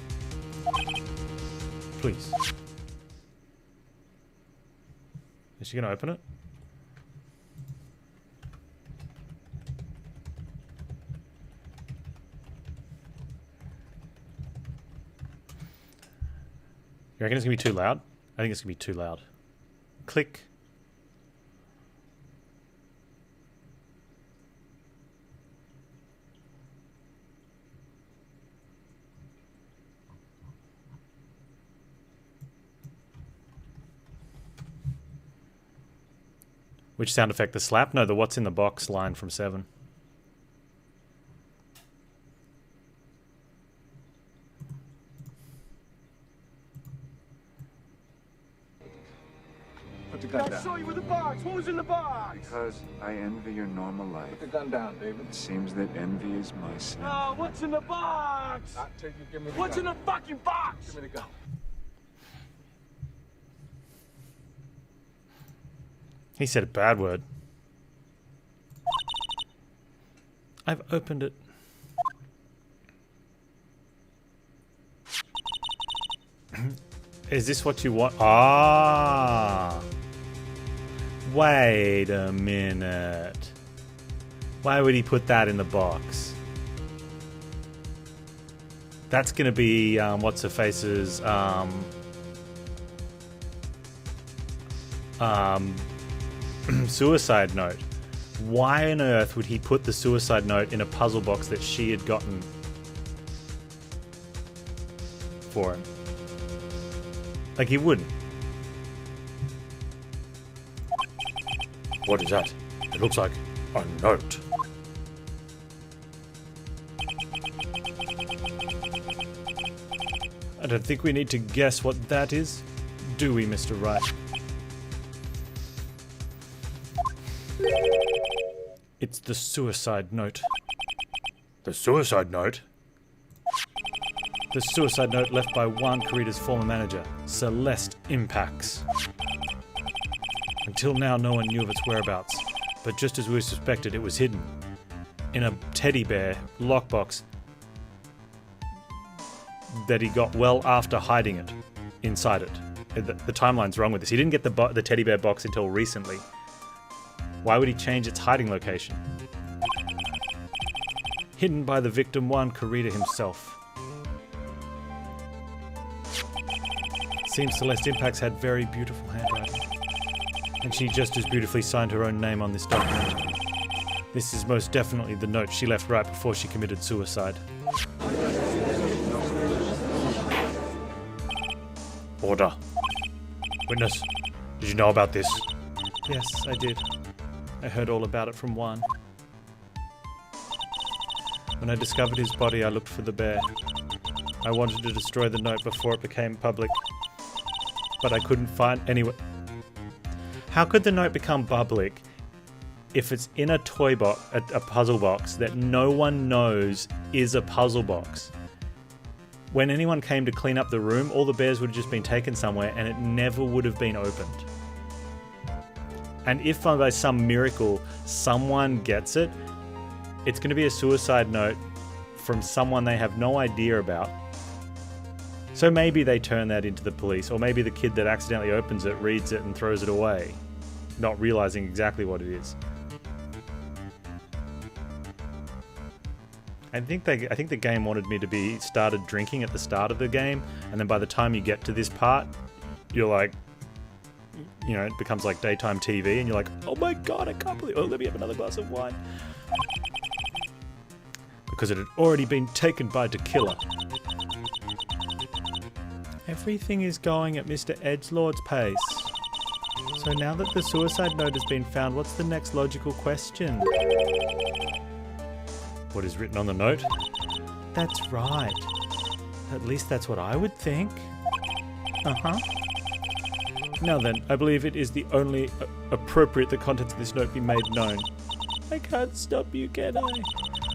Please. Is she going to open it? You reckon it's going to be too loud? I think it's going to be too loud. Click. Which sound effect? The slap? No, the what's in the box line from 7. Put the gun down. I saw you with the box. What was in the box? Because I envy your normal life. Put the gun down, David. It seems that envy is my sin. Oh, what's in the box? Not till you give me the What's gun. In the fucking box? Give me the gun. He said a bad word. I've opened it. Is this what you want? Ah! Wait a minute. Why would he put that in the box? That's gonna be, what's-her-face's, suicide note. Why on earth would he put the suicide note in a puzzle box that she had gotten for him? Like, he wouldn't. What is that? It looks like a note. I don't think we need to guess what that is, do we, Mr. Wright? It's the suicide note. The suicide note? The suicide note left by Juan Carita's former manager, Celeste Impax. Until now, no one knew of its whereabouts, but just as we suspected, it was hidden in a teddy bear lockbox that he got well after hiding it inside it. The timeline's wrong with this. He didn't get the teddy bear box until recently. Why would he change its hiding location? Hidden by the victim, Juan Carita himself. Seems Celeste Impax had very beautiful handwriting, and she just as beautifully signed her own name on this document. This is most definitely the note she left right before she committed suicide. Order. Witness, did you know about this? Yes, I did. I heard all about it from Juan. When I discovered his body, I looked for the bear. I wanted to destroy the note before it became public, but I couldn't find anyone. How could the note become public if it's in a toy box, a puzzle box that no one knows is a puzzle box? When anyone came to clean up the room, all the bears would have just been taken somewhere and it never would have been opened. And if by some miracle someone gets it, it's going to be a suicide note from someone they have no idea about. So maybe they turn that into the police, or maybe the kid that accidentally opens it reads it and throws it away, not realizing exactly what it is. I think the game wanted me to be started drinking at the start of the game, and then by the time you get to this part, you're like, you know, it becomes like daytime TV, and you're like, oh my god, I can't believe, oh, let me have another glass of wine. Because it had already been taken by Tequila. Everything is going at Mr. Edgelord's pace. So now that the suicide note has been found, what's the next logical question? What is written on the note? That's right. At least that's what I would think. Uh-huh. Now then, I believe it is the only appropriate the contents of this note be made known. I can't stop you, can I?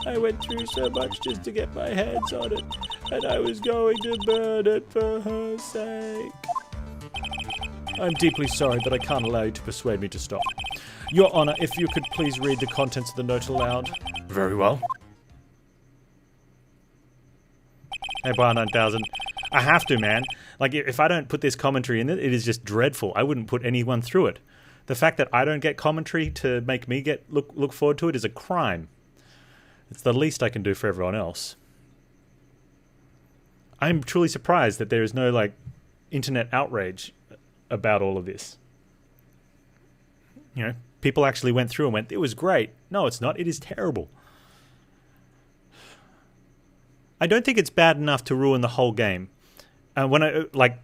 I went through so much just to get my hands on it, and I was going to burn it for her sake. I'm deeply sorry, but I can't allow you to persuade me to stop. Your Honor, if you could please read the contents of the note aloud. Very well. Hey, Bar 9000. I have to, man. Like, if I don't put this commentary in it, it is just dreadful. I wouldn't put anyone through it. The fact that I don't get commentary to make me look forward to it is a crime. It's the least I can do for everyone else. I'm truly surprised that there is no, like, internet outrage about all of this. You know, people actually went through and went, it was great. No, it's not. It is terrible. I don't think it's bad enough to ruin the whole game. When I, like,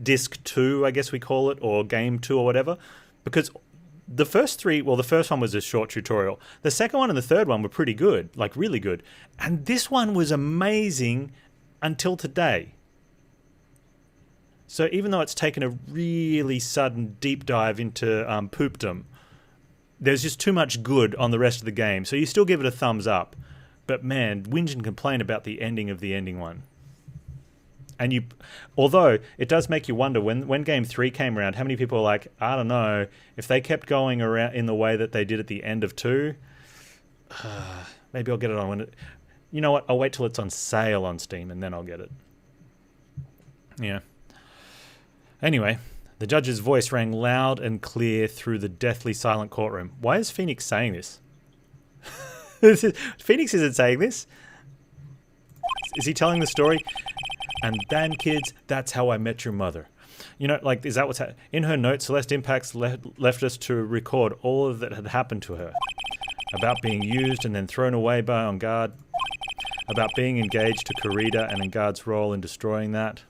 Disc 2, I guess we call it, or Game 2 or whatever, because the first three, well, the first one was a short tutorial. The second one and the third one were pretty good, like really good. And this one was amazing until today. So even though it's taken a really sudden deep dive into poopdom, there's just too much good on the rest of the game. So you still give it a thumbs up. But man, whinge and complain about the ending of the ending one. And although it does make you wonder, when Game 3 came around, how many people were like, I don't know, if they kept going around in the way that they did at the end of 2, maybe I'll get it on when it... You know what, I'll wait till it's on sale on Steam and then I'll get it. Yeah. Anyway, the judge's voice rang loud and clear through the deathly silent courtroom. Why is Phoenix saying this? Phoenix isn't saying this. Is he telling the story? And then, kids, that's how I met your mother. You know, like, is that what's happening? In her note, Celeste Impacts left us to record all of that had happened to her. About being used and then thrown away by On Guard. About being engaged to Corrida and On Guard's role in destroying that.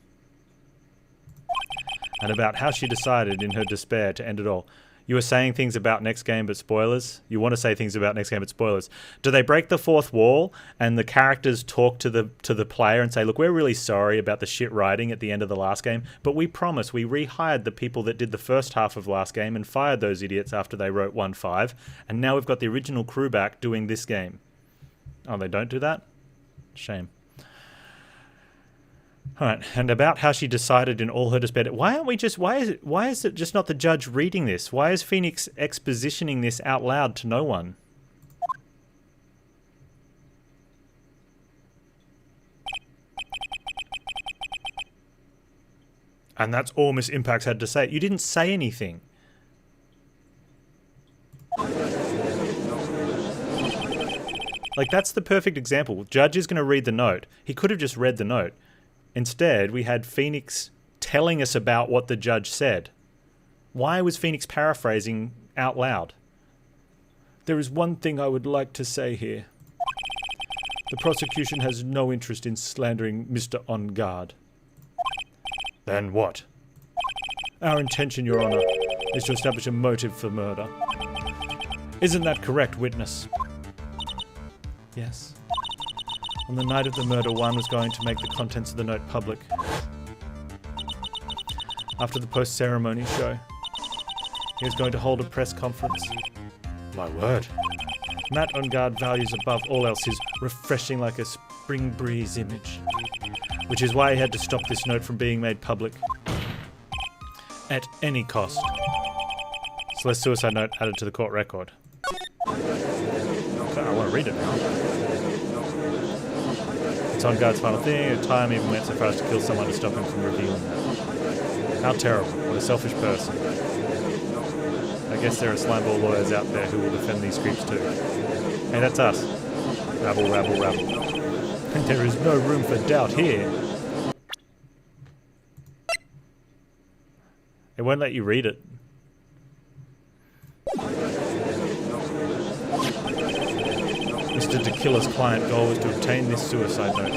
And about how she decided in her despair to end it all. You were saying things about next game, but spoilers? You want to say things about next game, but spoilers. Do they break the fourth wall and the characters talk to the player and say, look, we're really sorry about the shit writing at the end of the last game, but we promise we rehired the people that did the first half of last game and fired those idiots after they wrote 1.5, and now we've got the original crew back doing this game. Oh, they don't do that? Shame. All right, and about how she decided in all her despair. Why is it just not the judge reading this? Why is Phoenix expositioning this out loud to no one? And that's all Miss Impacts had to say. You didn't say anything. Like, that's the perfect example. Judge is going to read the note. He could have just read the note. Instead, we had Phoenix telling us about what the judge said. Why was Phoenix paraphrasing out loud? There is one thing I would like to say here. The prosecution has no interest in slandering Mr. On Guard. Then what? Our intention, Your Honor, is to establish a motive for murder. Isn't that correct, witness? Yes. On the night of the murder, Juan was going to make the contents of the note public. After the post-ceremony show, he was going to hold a press conference. My word. Matt On Guard values above all else his refreshing like a spring breeze image, which is why he had to stop this note from being made public. At any cost. Celeste's suicide note added to the court record. Okay, I want to read it now. It's On Guard's final thing. At time even went so far as to kill someone to stop him from revealing that. How terrible. What a selfish person. I guess there are slimeball lawyers out there who will defend these creeps too. Hey, that's us. Rabble, rabble, rabble. And there is no room for doubt here. It won't let you read it. Mr. DeKiller's client goal was to obtain this suicide note.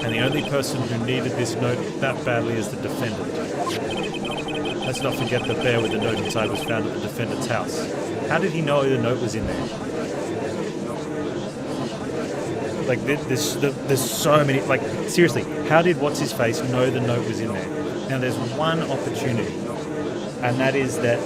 And the only person who needed this note that badly is the defendant. Let's not forget the bear with the note inside was found at the defendant's house. How did he know the note was in there? Like, there's so many... Like, seriously, how did What's-His-Face know the note was in there? Now, there's one opportunity, and that is that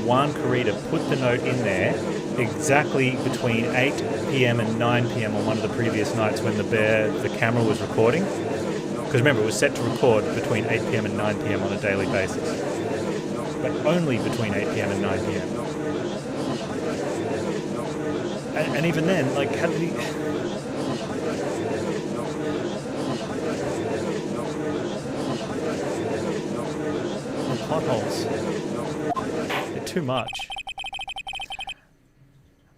Juan Carita put the note in there exactly between 8 p.m. and 9 p.m. on one of the previous nights when the camera was recording. Because remember, it was set to record between 8 p.m. and 9 p.m. on a daily basis. But only between 8 p.m. and 9 p.m. And even then, like, how did he... Plot holes. They're too much.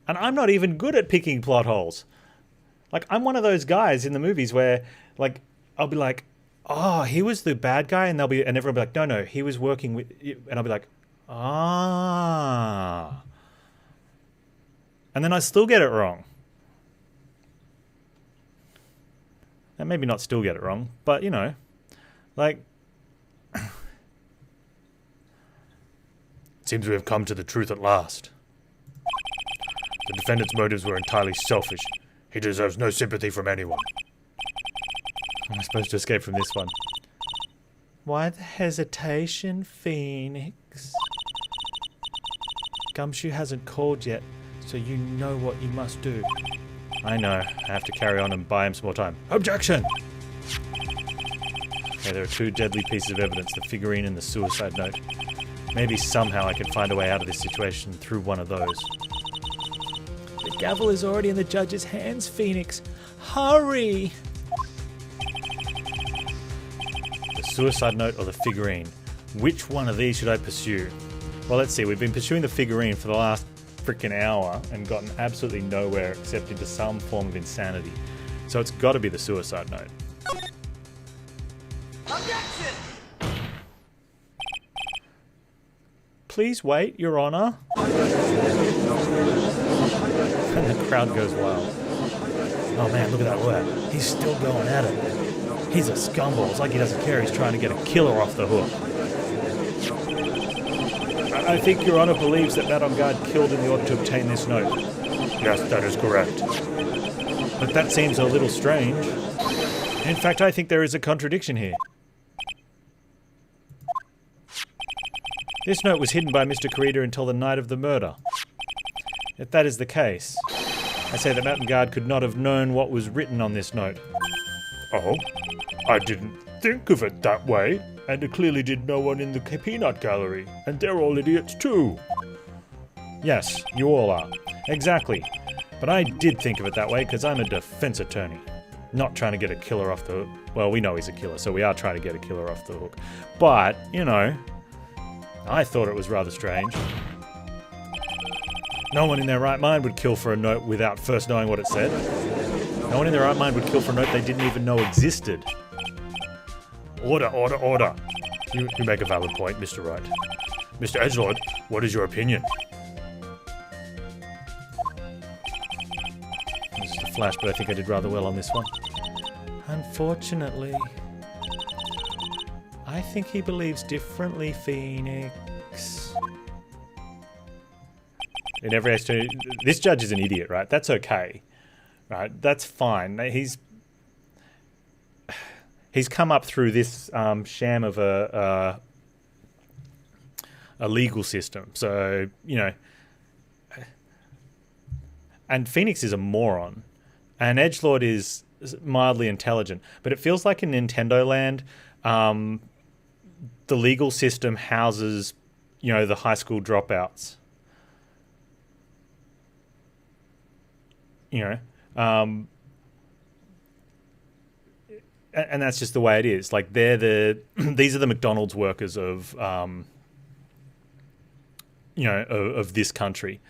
And I'm not even good at picking plot holes. Like, I'm one of those guys in the movies where, like, I'll be like, oh, he was the bad guy, and everyone will be like, no, he was working with you. And I'll be like, ah. And then I still get it wrong. And maybe not still get it wrong, but, you know, like... Seems we have come to the truth at last. The defendant's motives were entirely selfish. He deserves no sympathy from anyone. Am I supposed to escape from this one? Why the hesitation, Phoenix? Gumshoe hasn't called yet, so you know what you must do. I know. I have to carry on and buy him some more time. Objection! Okay, there are two deadly pieces of evidence, the figurine and the suicide note. Maybe somehow I can find a way out of this situation through one of those. The gavel is already in the judge's hands, Phoenix. Hurry! The suicide note or the figurine? Which one of these should I pursue? Well, let's see. We've been pursuing the figurine for the last freaking hour and gotten absolutely nowhere except into some form of insanity. So it's got to be the suicide note. Objection! Please wait, Your Honor. And the crowd goes wild. Oh man, look at that lawyer. He's still going at it. He's a scumbag. It's like he doesn't care. He's trying to get a killer off the hook. I think Your Honor believes that Matt On Guard killed in the order to obtain this note. Yes, that is correct. But that seems a little strange. In fact, I think there is a contradiction here. This note was hidden by Mr. Carita until the night of the murder. If that is the case, I say that Matt On Guard could not have known what was written on this note. Oh? I didn't think of it that way. And it clearly did no one in the peanut gallery. And they're all idiots too. Yes, you all are. Exactly. But I did think of it that way because I'm a defense attorney. Not trying to get a killer off the hook. Well, we know he's a killer, so we are trying to get a killer off the hook. But, you know, I thought it was rather strange. No one in their right mind would kill for a note without first knowing what it said. No one in their right mind would kill for a note they didn't even know existed. Order, order, order. You make a valid point, Mr. Wright. Mr. Edgelord, what is your opinion? Flash, but I think I did rather well on this one. Unfortunately, I think he believes differently, Phoenix. In every action, this judge is an idiot, right? That's okay, right? That's fine. He's come up through this sham of a legal system, so you know. And Phoenix is a moron, and Edgelord is mildly intelligent. But it feels like in Nintendo Land, the legal system houses, you know, the high school dropouts. You know, and that's just the way it is. Like they're these are the McDonald's workers of, you know, of this country.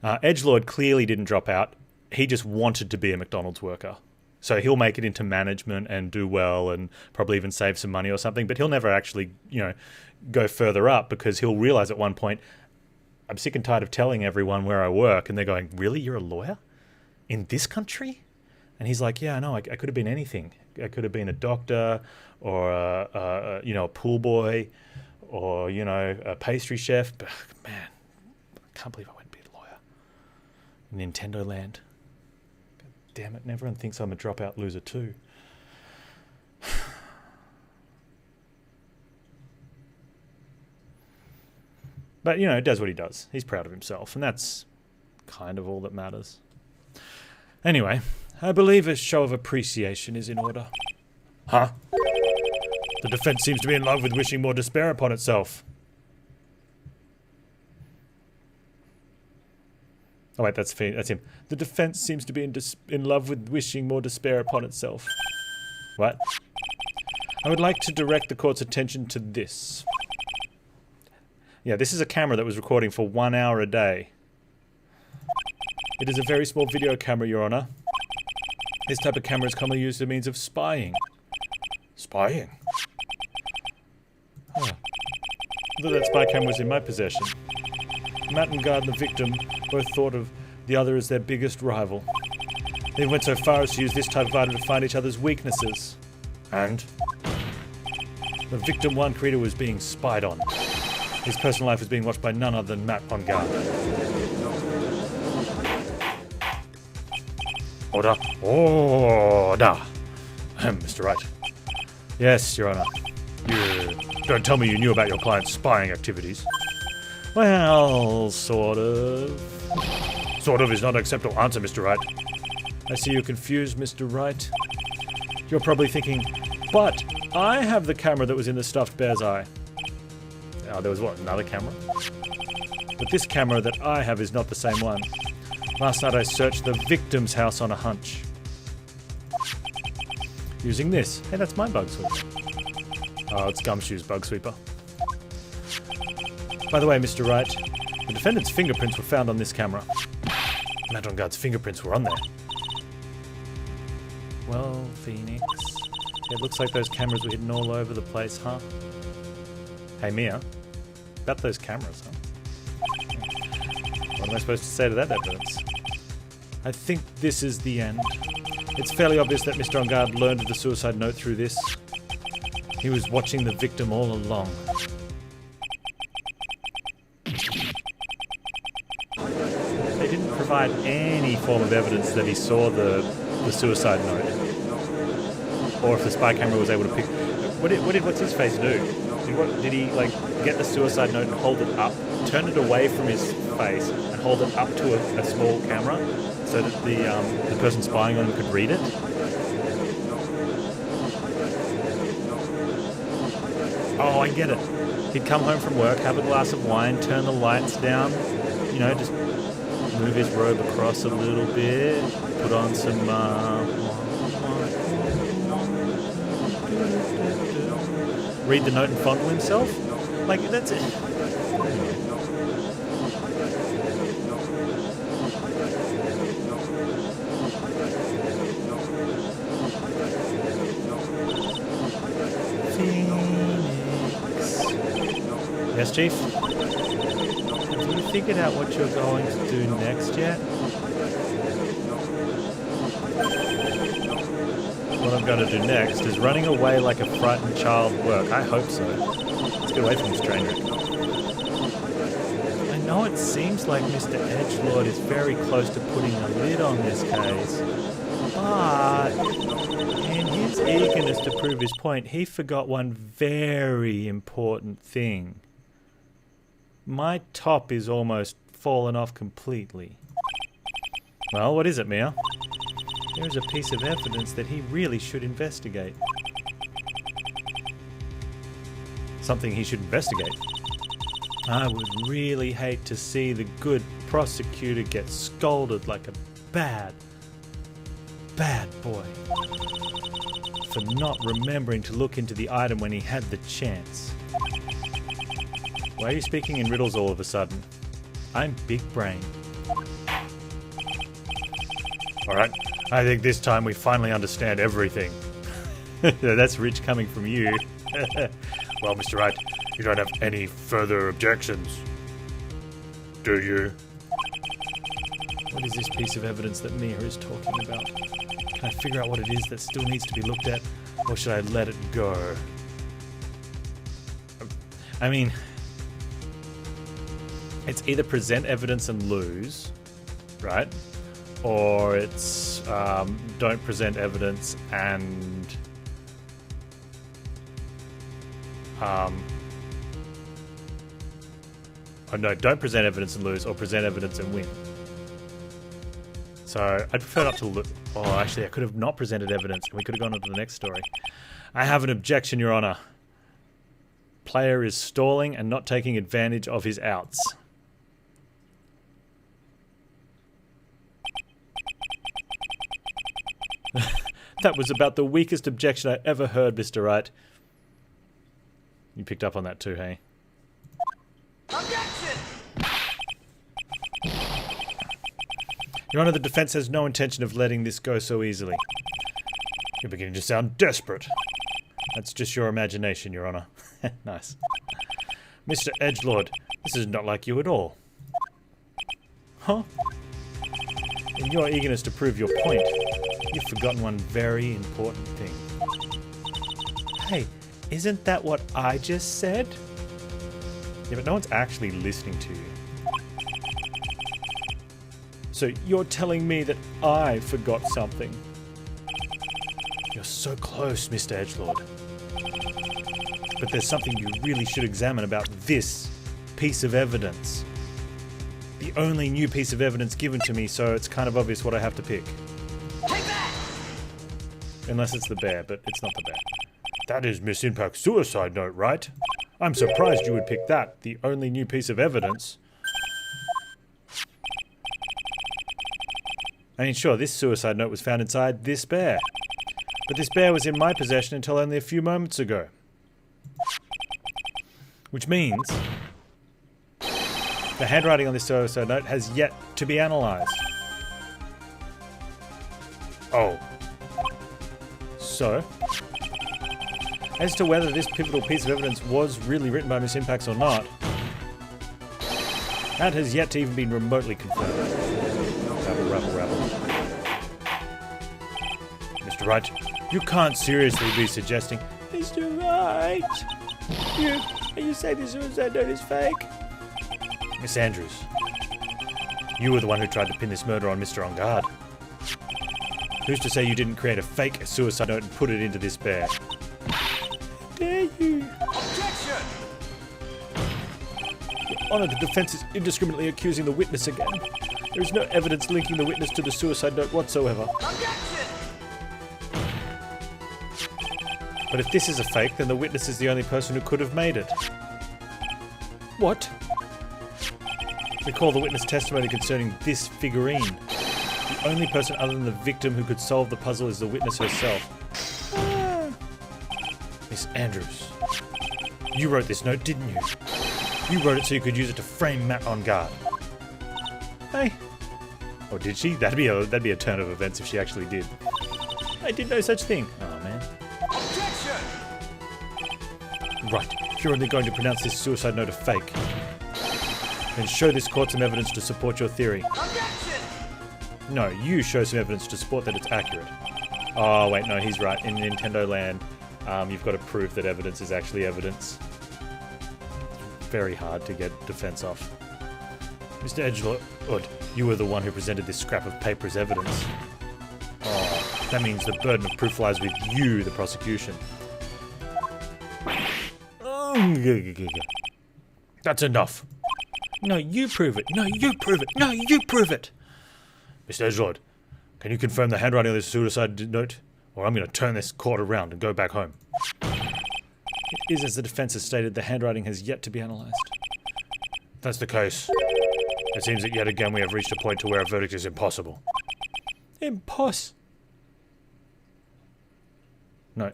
Edgelord clearly didn't drop out. He just wanted to be a McDonald's worker. So he'll make it into management and do well and probably even save some money or something, but he'll never actually, you know, go further up because he'll realize at one point, I'm sick and tired of telling everyone where I work, and they're going, really, you're a lawyer? In this country? And he's like, yeah, I know, I could have been anything. I could have been a doctor or, you know, a pool boy or, you know, a pastry chef. But, man, I can't believe I went to be a lawyer. In Nintendo Land. God damn it, and everyone thinks I'm a dropout loser too. But, you know, does what he does. He's proud of himself, and that's kind of all that matters. Anyway, I believe a show of appreciation is in order. Huh? The defense seems to be in love with wishing more despair upon itself. Oh wait, that's him. The defense seems to be in love with wishing more despair upon itself. What? I would like to direct the court's attention to this. Yeah, this is a camera that was recording for 1 hour a day. It is a very small video camera, Your Honor. This type of camera is commonly used as a means of spying. Spying? Huh. Although that spy camera was in my possession. Matt and Guard and the victim both thought of the other as their biggest rival. They went so far as to use this type of item to find each other's weaknesses. And? The victim one creator was being spied on. His personal life was being watched by none other than Matt on Guard. Order. Order. Mr. Wright. Yes, Your Honor. You don't tell me you knew about your client's spying activities. Well, sort of. Sort of is not an acceptable answer, Mr. Wright. I see you're confused, Mr. Wright. You're probably thinking, but I have the camera that was in the stuffed bear's eye. Oh, there was what, another camera? But this camera that I have is not the same one. Last night I searched the victim's house on a hunch. Using this. Hey, that's my bug sweeper. Oh, it's Gumshoe's bug sweeper. By the way, Mr. Wright, the defendant's fingerprints were found on this camera. Matt on Guard's fingerprints were on there. Well, Phoenix, it looks like those cameras were hidden all over the place, huh? Hey, Mia, about those cameras, huh? What am I supposed to say to that evidence? I think this is the end. It's fairly obvious that Mr. On Guard learned of the suicide note through this. He was watching the victim all along. They didn't provide any form of evidence that he saw the suicide note. Or if the spy camera was able to pick... What's his face do? Did he, like, get the suicide note and hold it up, turn it away from his face, and hold it up to a small camera so that the person spying on him could read it? Oh, I get it. He'd come home from work, have a glass of wine, turn the lights down, you know, just move his robe across a little bit, put on some... read the note and fondle himself? Like, that's it. Phoenix. Yes, Chief? Have you figured out what you're going to do next yet? going to do next. Does running away like a frightened child work? I hope so. Let's get away from this train wreck. I know it seems like Mr. Edgelord is very close to putting a lid on this case, but in his eagerness to prove his point, he forgot one very important thing. My top is almost fallen off completely. Well, what is it, Mia? There is a piece of evidence that he really should investigate. Something he should investigate. I would really hate to see the good prosecutor get scolded like a bad boy for not remembering to look into the item when he had the chance. Why are you speaking in riddles all of a sudden? I'm big brain. Alright, I think this time we finally understand everything. That's rich coming from you. Well, Mr. Wright, you don't have any further objections, do you? What is this piece of evidence that Mia is talking about? Can I figure out what it is that still needs to be looked at, or should I let it go? I mean, it's either present evidence and lose, right? Or it's don't present evidence and oh no, don't present evidence and lose, or present evidence and win. So I'd prefer not to look. Oh, actually, I could have not presented evidence, and we could have gone on to the next story. I have an objection, Your Honor. Player is stalling and not taking advantage of his outs. That was about the weakest objection I ever heard, Mr. Wright. You picked up on that too, hey? Objection! Your Honor, the defense has no intention of letting this go so easily. You're beginning to sound desperate. That's just your imagination, Your Honor. Nice. Mr. Edgelord, this is not like you at all. Huh? In your eagerness to prove your point, you've forgotten one very important thing. Hey, isn't that what I just said? Yeah, but no one's actually listening to you. So you're telling me that I forgot something? You're so close, Mr. Edgelord. But there's something you really should examine about this piece of evidence. The only new piece of evidence given to me, so it's kind of obvious what I have to pick. Take that! Unless it's the bear, but it's not the bear. That is Miss Impact's suicide note, right? I'm surprised you would pick that, the only new piece of evidence. I mean, sure, this suicide note was found inside this bear. But this bear was in my possession until only a few moments ago. Which means the handwriting on this suicide note has yet to be analysed. Oh. So, as to whether this pivotal piece of evidence was really written by Miss Impax or not, that has yet to even been remotely confirmed. Rabble, rabble, rabble. Mr. Wright, You can't seriously be suggesting, Mr. Wright, you say the suicide note is fake? Miss Andrews, you were the one who tried to pin this murder on Mr. On Guard. Who's to say you didn't create a fake suicide note and put it into this bear? Dare you? Objection! Your Honor, the defense is indiscriminately accusing the witness again. There is no evidence linking the witness to the suicide note whatsoever. Objection! But if this is a fake, then the witness is the only person who could have made it. What? Recall the witness testimony concerning this figurine. The only person other than the victim who could solve the puzzle is the witness herself. Miss Andrews, You wrote this note, didn't you? You wrote it so you could use it to frame Matt On Guard. Hey. Or did she? That'd be a turn of events if she actually did. I did no such thing. Oh man. Objection! Right. If you're only going to pronounce this suicide note a fake, then show this court some evidence to support your theory. Objection! No, you show some evidence to support that it's accurate. Oh, wait, no, he's right. In Nintendo Land, you've got to prove that evidence is actually evidence. Very hard to get defense off. Mr. Edgelord, you were the one who presented this scrap of paper as evidence. Oh, that means the burden of proof lies with you, the prosecution. That's enough. No, you prove it. No, you prove it. No, you prove it. Mr. Edgelord, can you confirm the handwriting of this suicide note? Or I'm going to turn this court around and go back home. It is as the defense has stated, the handwriting has yet to be analysed. If that's the case, it seems that yet again we have reached a point to where a verdict is impossible. No,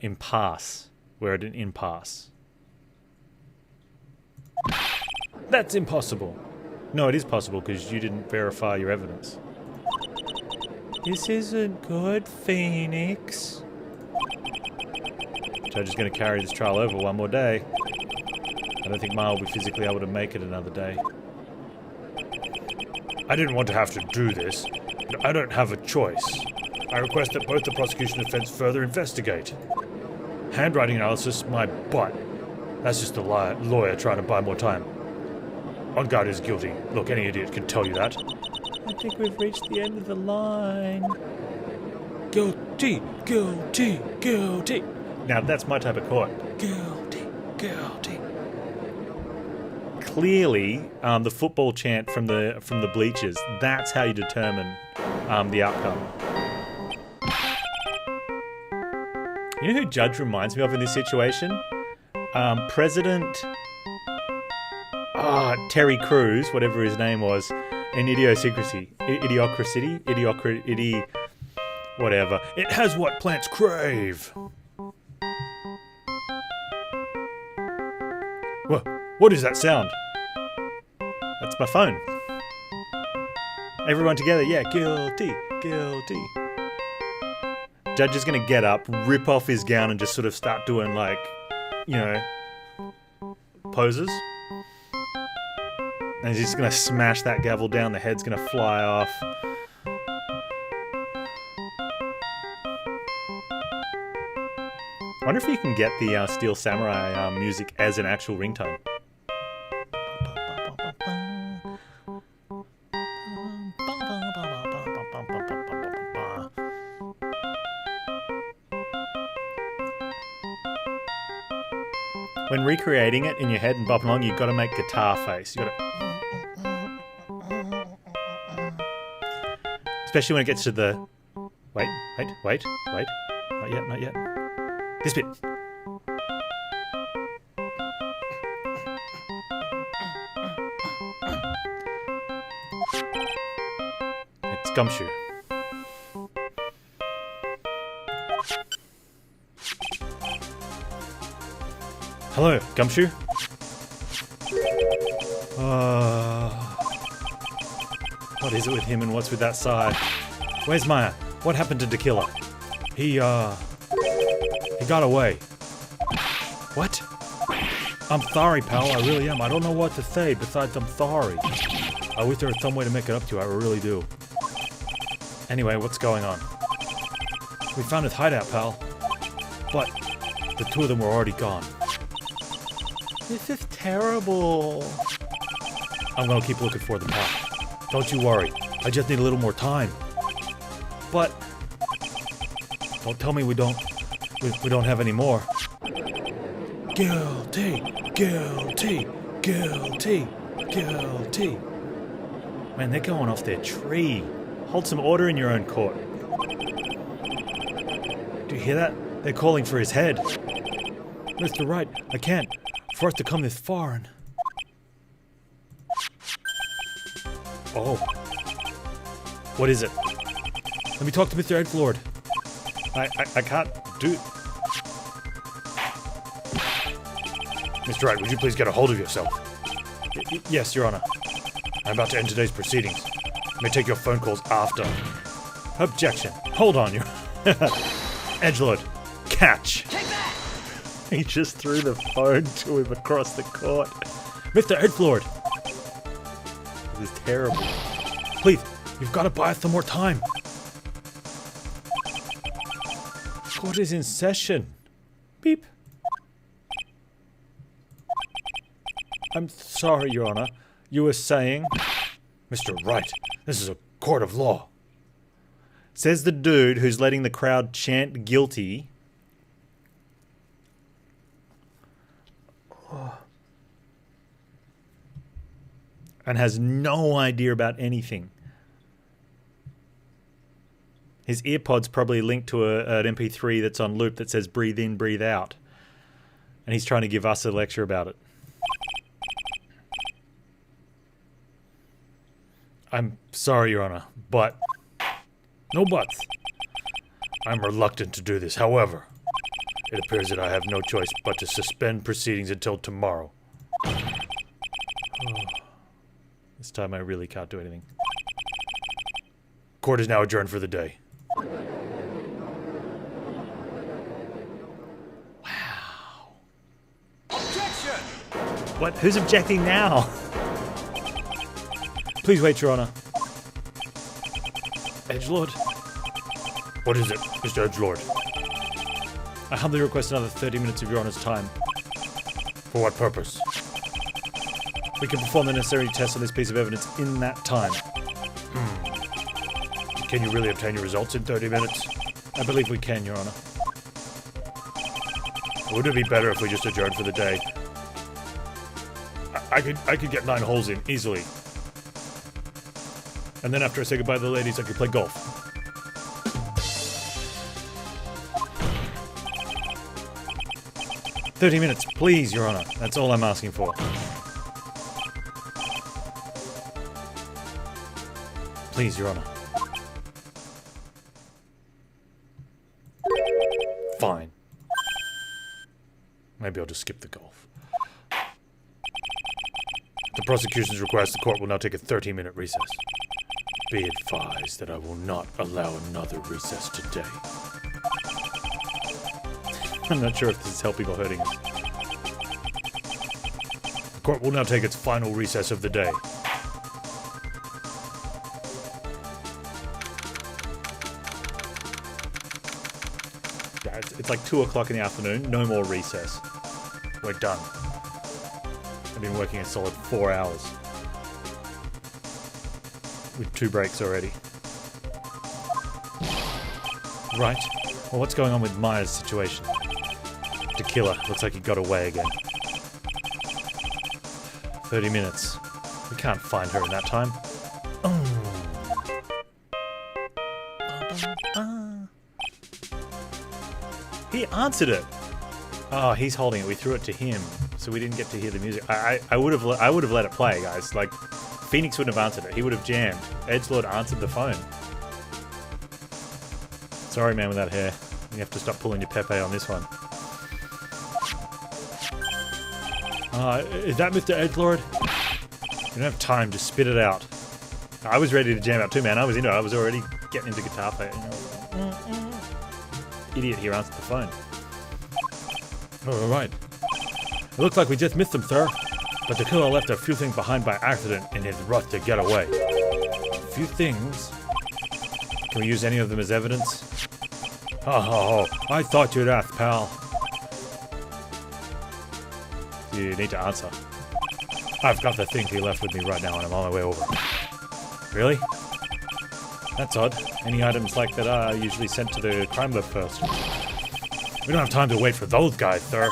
impasse. We're at an impasse. That's impossible. No, it is possible because you didn't verify your evidence. This isn't good, Phoenix. Judge is going to carry this trial over one more day. I don't think Ma will be physically able to make it another day. I didn't want to have to do this, but I don't have a choice. I request that both the prosecution and defense further investigate. Handwriting analysis, my butt. That's just a lawyer trying to buy more time. On guard is guilty. Look, any idiot can tell you that. I think we've reached the end of the line. Guilty, guilty, guilty. Now that's my type of court. Guilty, guilty. Clearly, the football chant from the bleachers, that's how you determine the outcome. You know who Judge reminds me of in this situation? President Terry Crews, whatever his name was, in Idiocracy. Whatever. It has what plants crave. What is that sound? That's my phone. Everyone together, yeah, guilty, guilty. Judge is going to get up, rip off his gown and just sort of start doing like, you know, poses. And he's just going to smash that gavel down, the head's going to fly off. I wonder if you can get the Steel Samurai music as an actual ringtone. When recreating it in your head and bopping along, you've got to make guitar face. You've got to... Especially when it gets to the... Wait. Not yet. This bit. It's Gumshoe. Hello, Gumshoe. What is it with him and what's with that sigh? Where's Maya? What happened to Tequila? He got away. What? I'm sorry, pal. I really am. I don't know what to say besides I'm sorry. I wish there was some way to make it up to you. I really do. Anyway, what's going on? We found his hideout, pal. But the two of them were already gone. This is terrible. I'm gonna keep looking for them, pal. Don't you worry. I just need a little more time. But don't tell me we don't have any more. Guilty, guilty, guilty, guilty. Man, they're going off their tree. Hold some order in your own court. Do you hear that? They're calling for his head. Mr. Wright, I can't. For us to come this far and... Oh. What is it? Let me talk to Mr. Edgelord. I can't do... Mr. Wright, would you please get a hold of yourself? Yes, Your Honor. I'm about to end today's proceedings. May take your phone calls after. Objection. Hold on, Your... Edgelord, catch. Take that! He just threw the phone to him across the court. Mr. Edgelord! This is terrible. Please, you've got to buy us some more time. Court is in session. Beep. I'm sorry, Your Honor. You were saying... Mr. Wright, this is a court of law. Says the dude who's letting the crowd chant guilty. And has no idea about anything. His earpod's probably linked to an MP3 that's on loop that says breathe in, breathe out. And he's trying to give us a lecture about it. I'm sorry, Your Honor, but... No buts. I'm reluctant to do this. However, it appears that I have no choice but to suspend proceedings until tomorrow. This time I really can't do anything. Court is now adjourned for the day. Wow. Objection! What? Who's objecting now? Please wait, Your Honor. Edgelord? What is it, Mr. Edgelord? I humbly request another 30 minutes of Your Honor's time. For what purpose? We can perform the necessary tests on this piece of evidence in that time. Can you really obtain your results in 30 minutes? I believe we can, Your Honor. Would it be better if we just adjourned for the day? I could get 9 holes in easily. And then after I say goodbye to the ladies, I could play golf. "30 minutes, please, Your Honor. That's all I'm asking for." Please, Your Honor. Fine. Maybe I'll just skip the golf. The prosecution's request, the court will now take a 30-minute recess. Be advised that I will not allow another recess today. I'm not sure if this is helping or hurting us. The court will now take its final recess of the day. Yeah, it's like 2 o'clock in the afternoon. No more recess. We're done. I've been working a solid 4 hours. With 2 breaks already. Right. Well, what's going on with Maya's situation? The killer. Looks like he got away again. 30 minutes. We can't find her in that time. He answered it. Oh, he's holding it. We threw it to him, so we didn't get to hear the music. I would have let it play, guys. Like, Phoenix wouldn't have answered it. He would have jammed. Edgelord answered the phone. Sorry, man, without hair. You have to stop pulling your Pepe on this one. Is that Mr. Edgelord? You don't have time to spit it out. I was ready to jam out too, man. I was into it. I was already getting into guitar play. Idiot here answered the phone. All right. It looks like we just missed him, sir. But the killer left a few things behind by accident in his rush to get away. A few things. Can we use any of them as evidence? Oh, I thought you'd ask, pal. You need to answer. I've got the thing he left with me right now and I'm on my way over. Really? That's odd. Any items like that are usually sent to the crime lab first. We don't have time to wait for those guys, sir.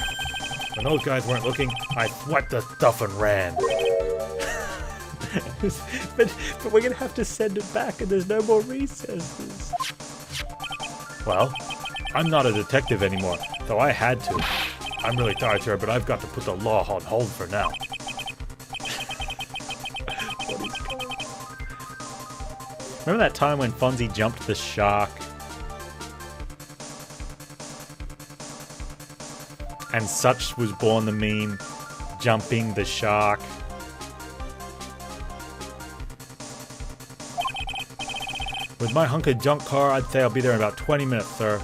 When those guys weren't looking, I swept the stuff and ran. but we're gonna have to send it back and there's no more recesses. Well, I'm not a detective anymore, though I had to. I'm really sorry, sir, but I've got to put the law on hold for now. Remember that time when Fonzie jumped the shark? And such was born the meme, jumping the shark. With my hunk of junk car, I'd say I'll be there in about 20 minutes, sir.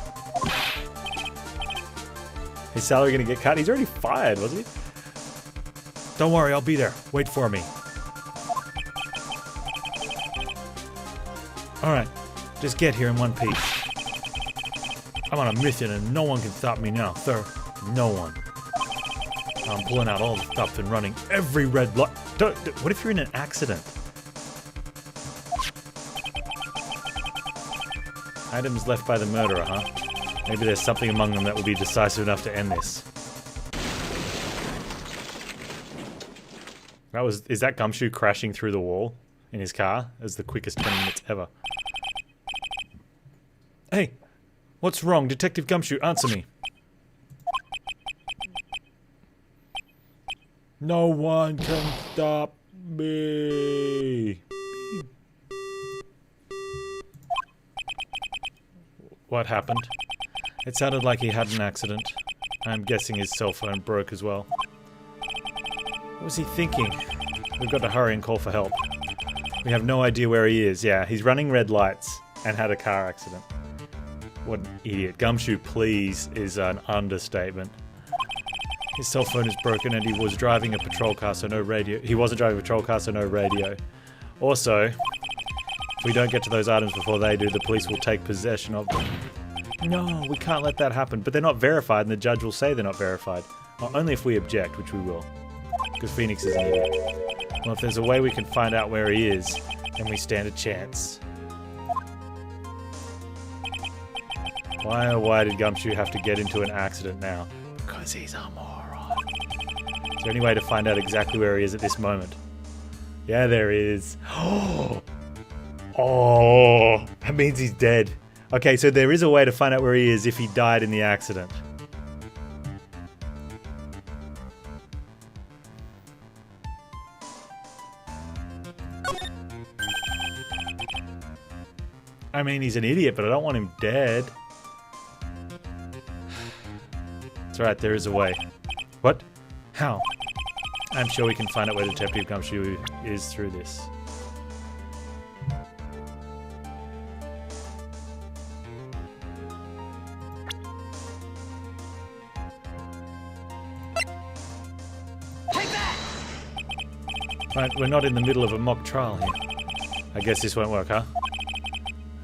His salary gonna get cut? He's already fired, wasn't he? Don't worry, I'll be there. Wait for me. Alright, just get here in one piece. I'm on a mission and no one can stop me now, sir. No one. I'm pulling out all the stops and running every red light. What if you're in an accident? Items left by the murderer, huh? Maybe there's something among them that will be decisive enough to end this. Is that Gumshoe crashing through the wall in his car as the quickest 20 minutes ever? Hey, what's wrong? Detective Gumshoe, answer me. No one can stop me. What happened? It sounded like he had an accident. I'm guessing his cell phone broke as well. What was he thinking? We've got to hurry and call for help. We have no idea where he is. Yeah, he's running red lights and had a car accident. What an idiot. Gumshoe, please, is an understatement. His cell phone is broken and he was driving a patrol car, so no radio. He wasn't driving a patrol car, so no radio. Also, if we don't get to those items before they do, the police will take possession of them. No, we can't let that happen. But they're not verified and the judge will say they're not verified. Well, only if we object, which we will. Because Phoenix is an idiot. Well, if there's a way we can find out where he is, then we stand a chance. Why did Gumshoe have to get into an accident now? Because he's a moron. Is there any way to find out exactly where he is at this moment? Yeah, there is. Oh, that means he's dead. Okay, so there is a way to find out where he is if he died in the accident. I mean, he's an idiot, but I don't want him dead. That's right, there is a way. What? How? I'm sure we can find out where Detective Gumshoe is through this. Right, we're not in the middle of a mock trial here. I guess this won't work, huh?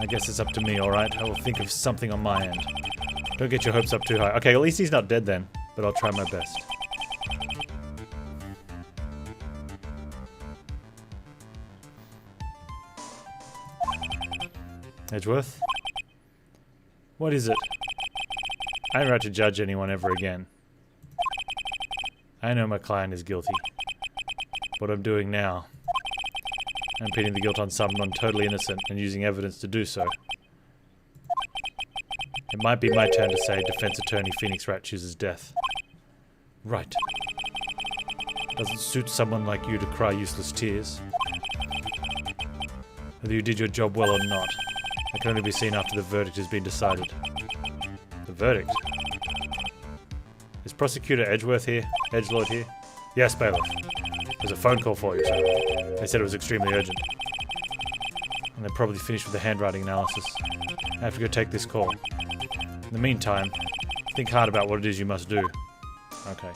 I guess it's up to me, alright? I will think of something on my end. Don't get your hopes up too high. Okay, at least he's not dead then, but I'll try my best. Edgeworth? What is it? I ain't right to judge anyone ever again. I know my client is guilty. What I'm doing now, I'm pinning the guilt on someone totally innocent and using evidence to do so. It might be my turn to say defense attorney Phoenix Wright chooses death. Right. Doesn't suit someone like you to cry useless tears. Whether you did your job well or not, that can only be seen after the verdict has been decided. The verdict? Is Prosecutor Edgeworth here? Edgelord here? Yes, Bailiff. There's a phone call for you, sir. They said it was extremely urgent. And they're probably finished with the handwriting analysis. I have to go take this call. In the meantime, think hard about what it is you must do. Okay.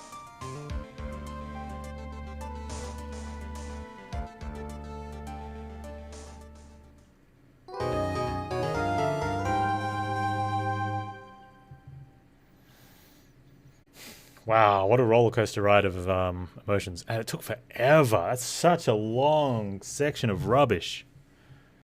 Wow, what a roller coaster ride of emotions. And it took forever. That's such a long section of rubbish.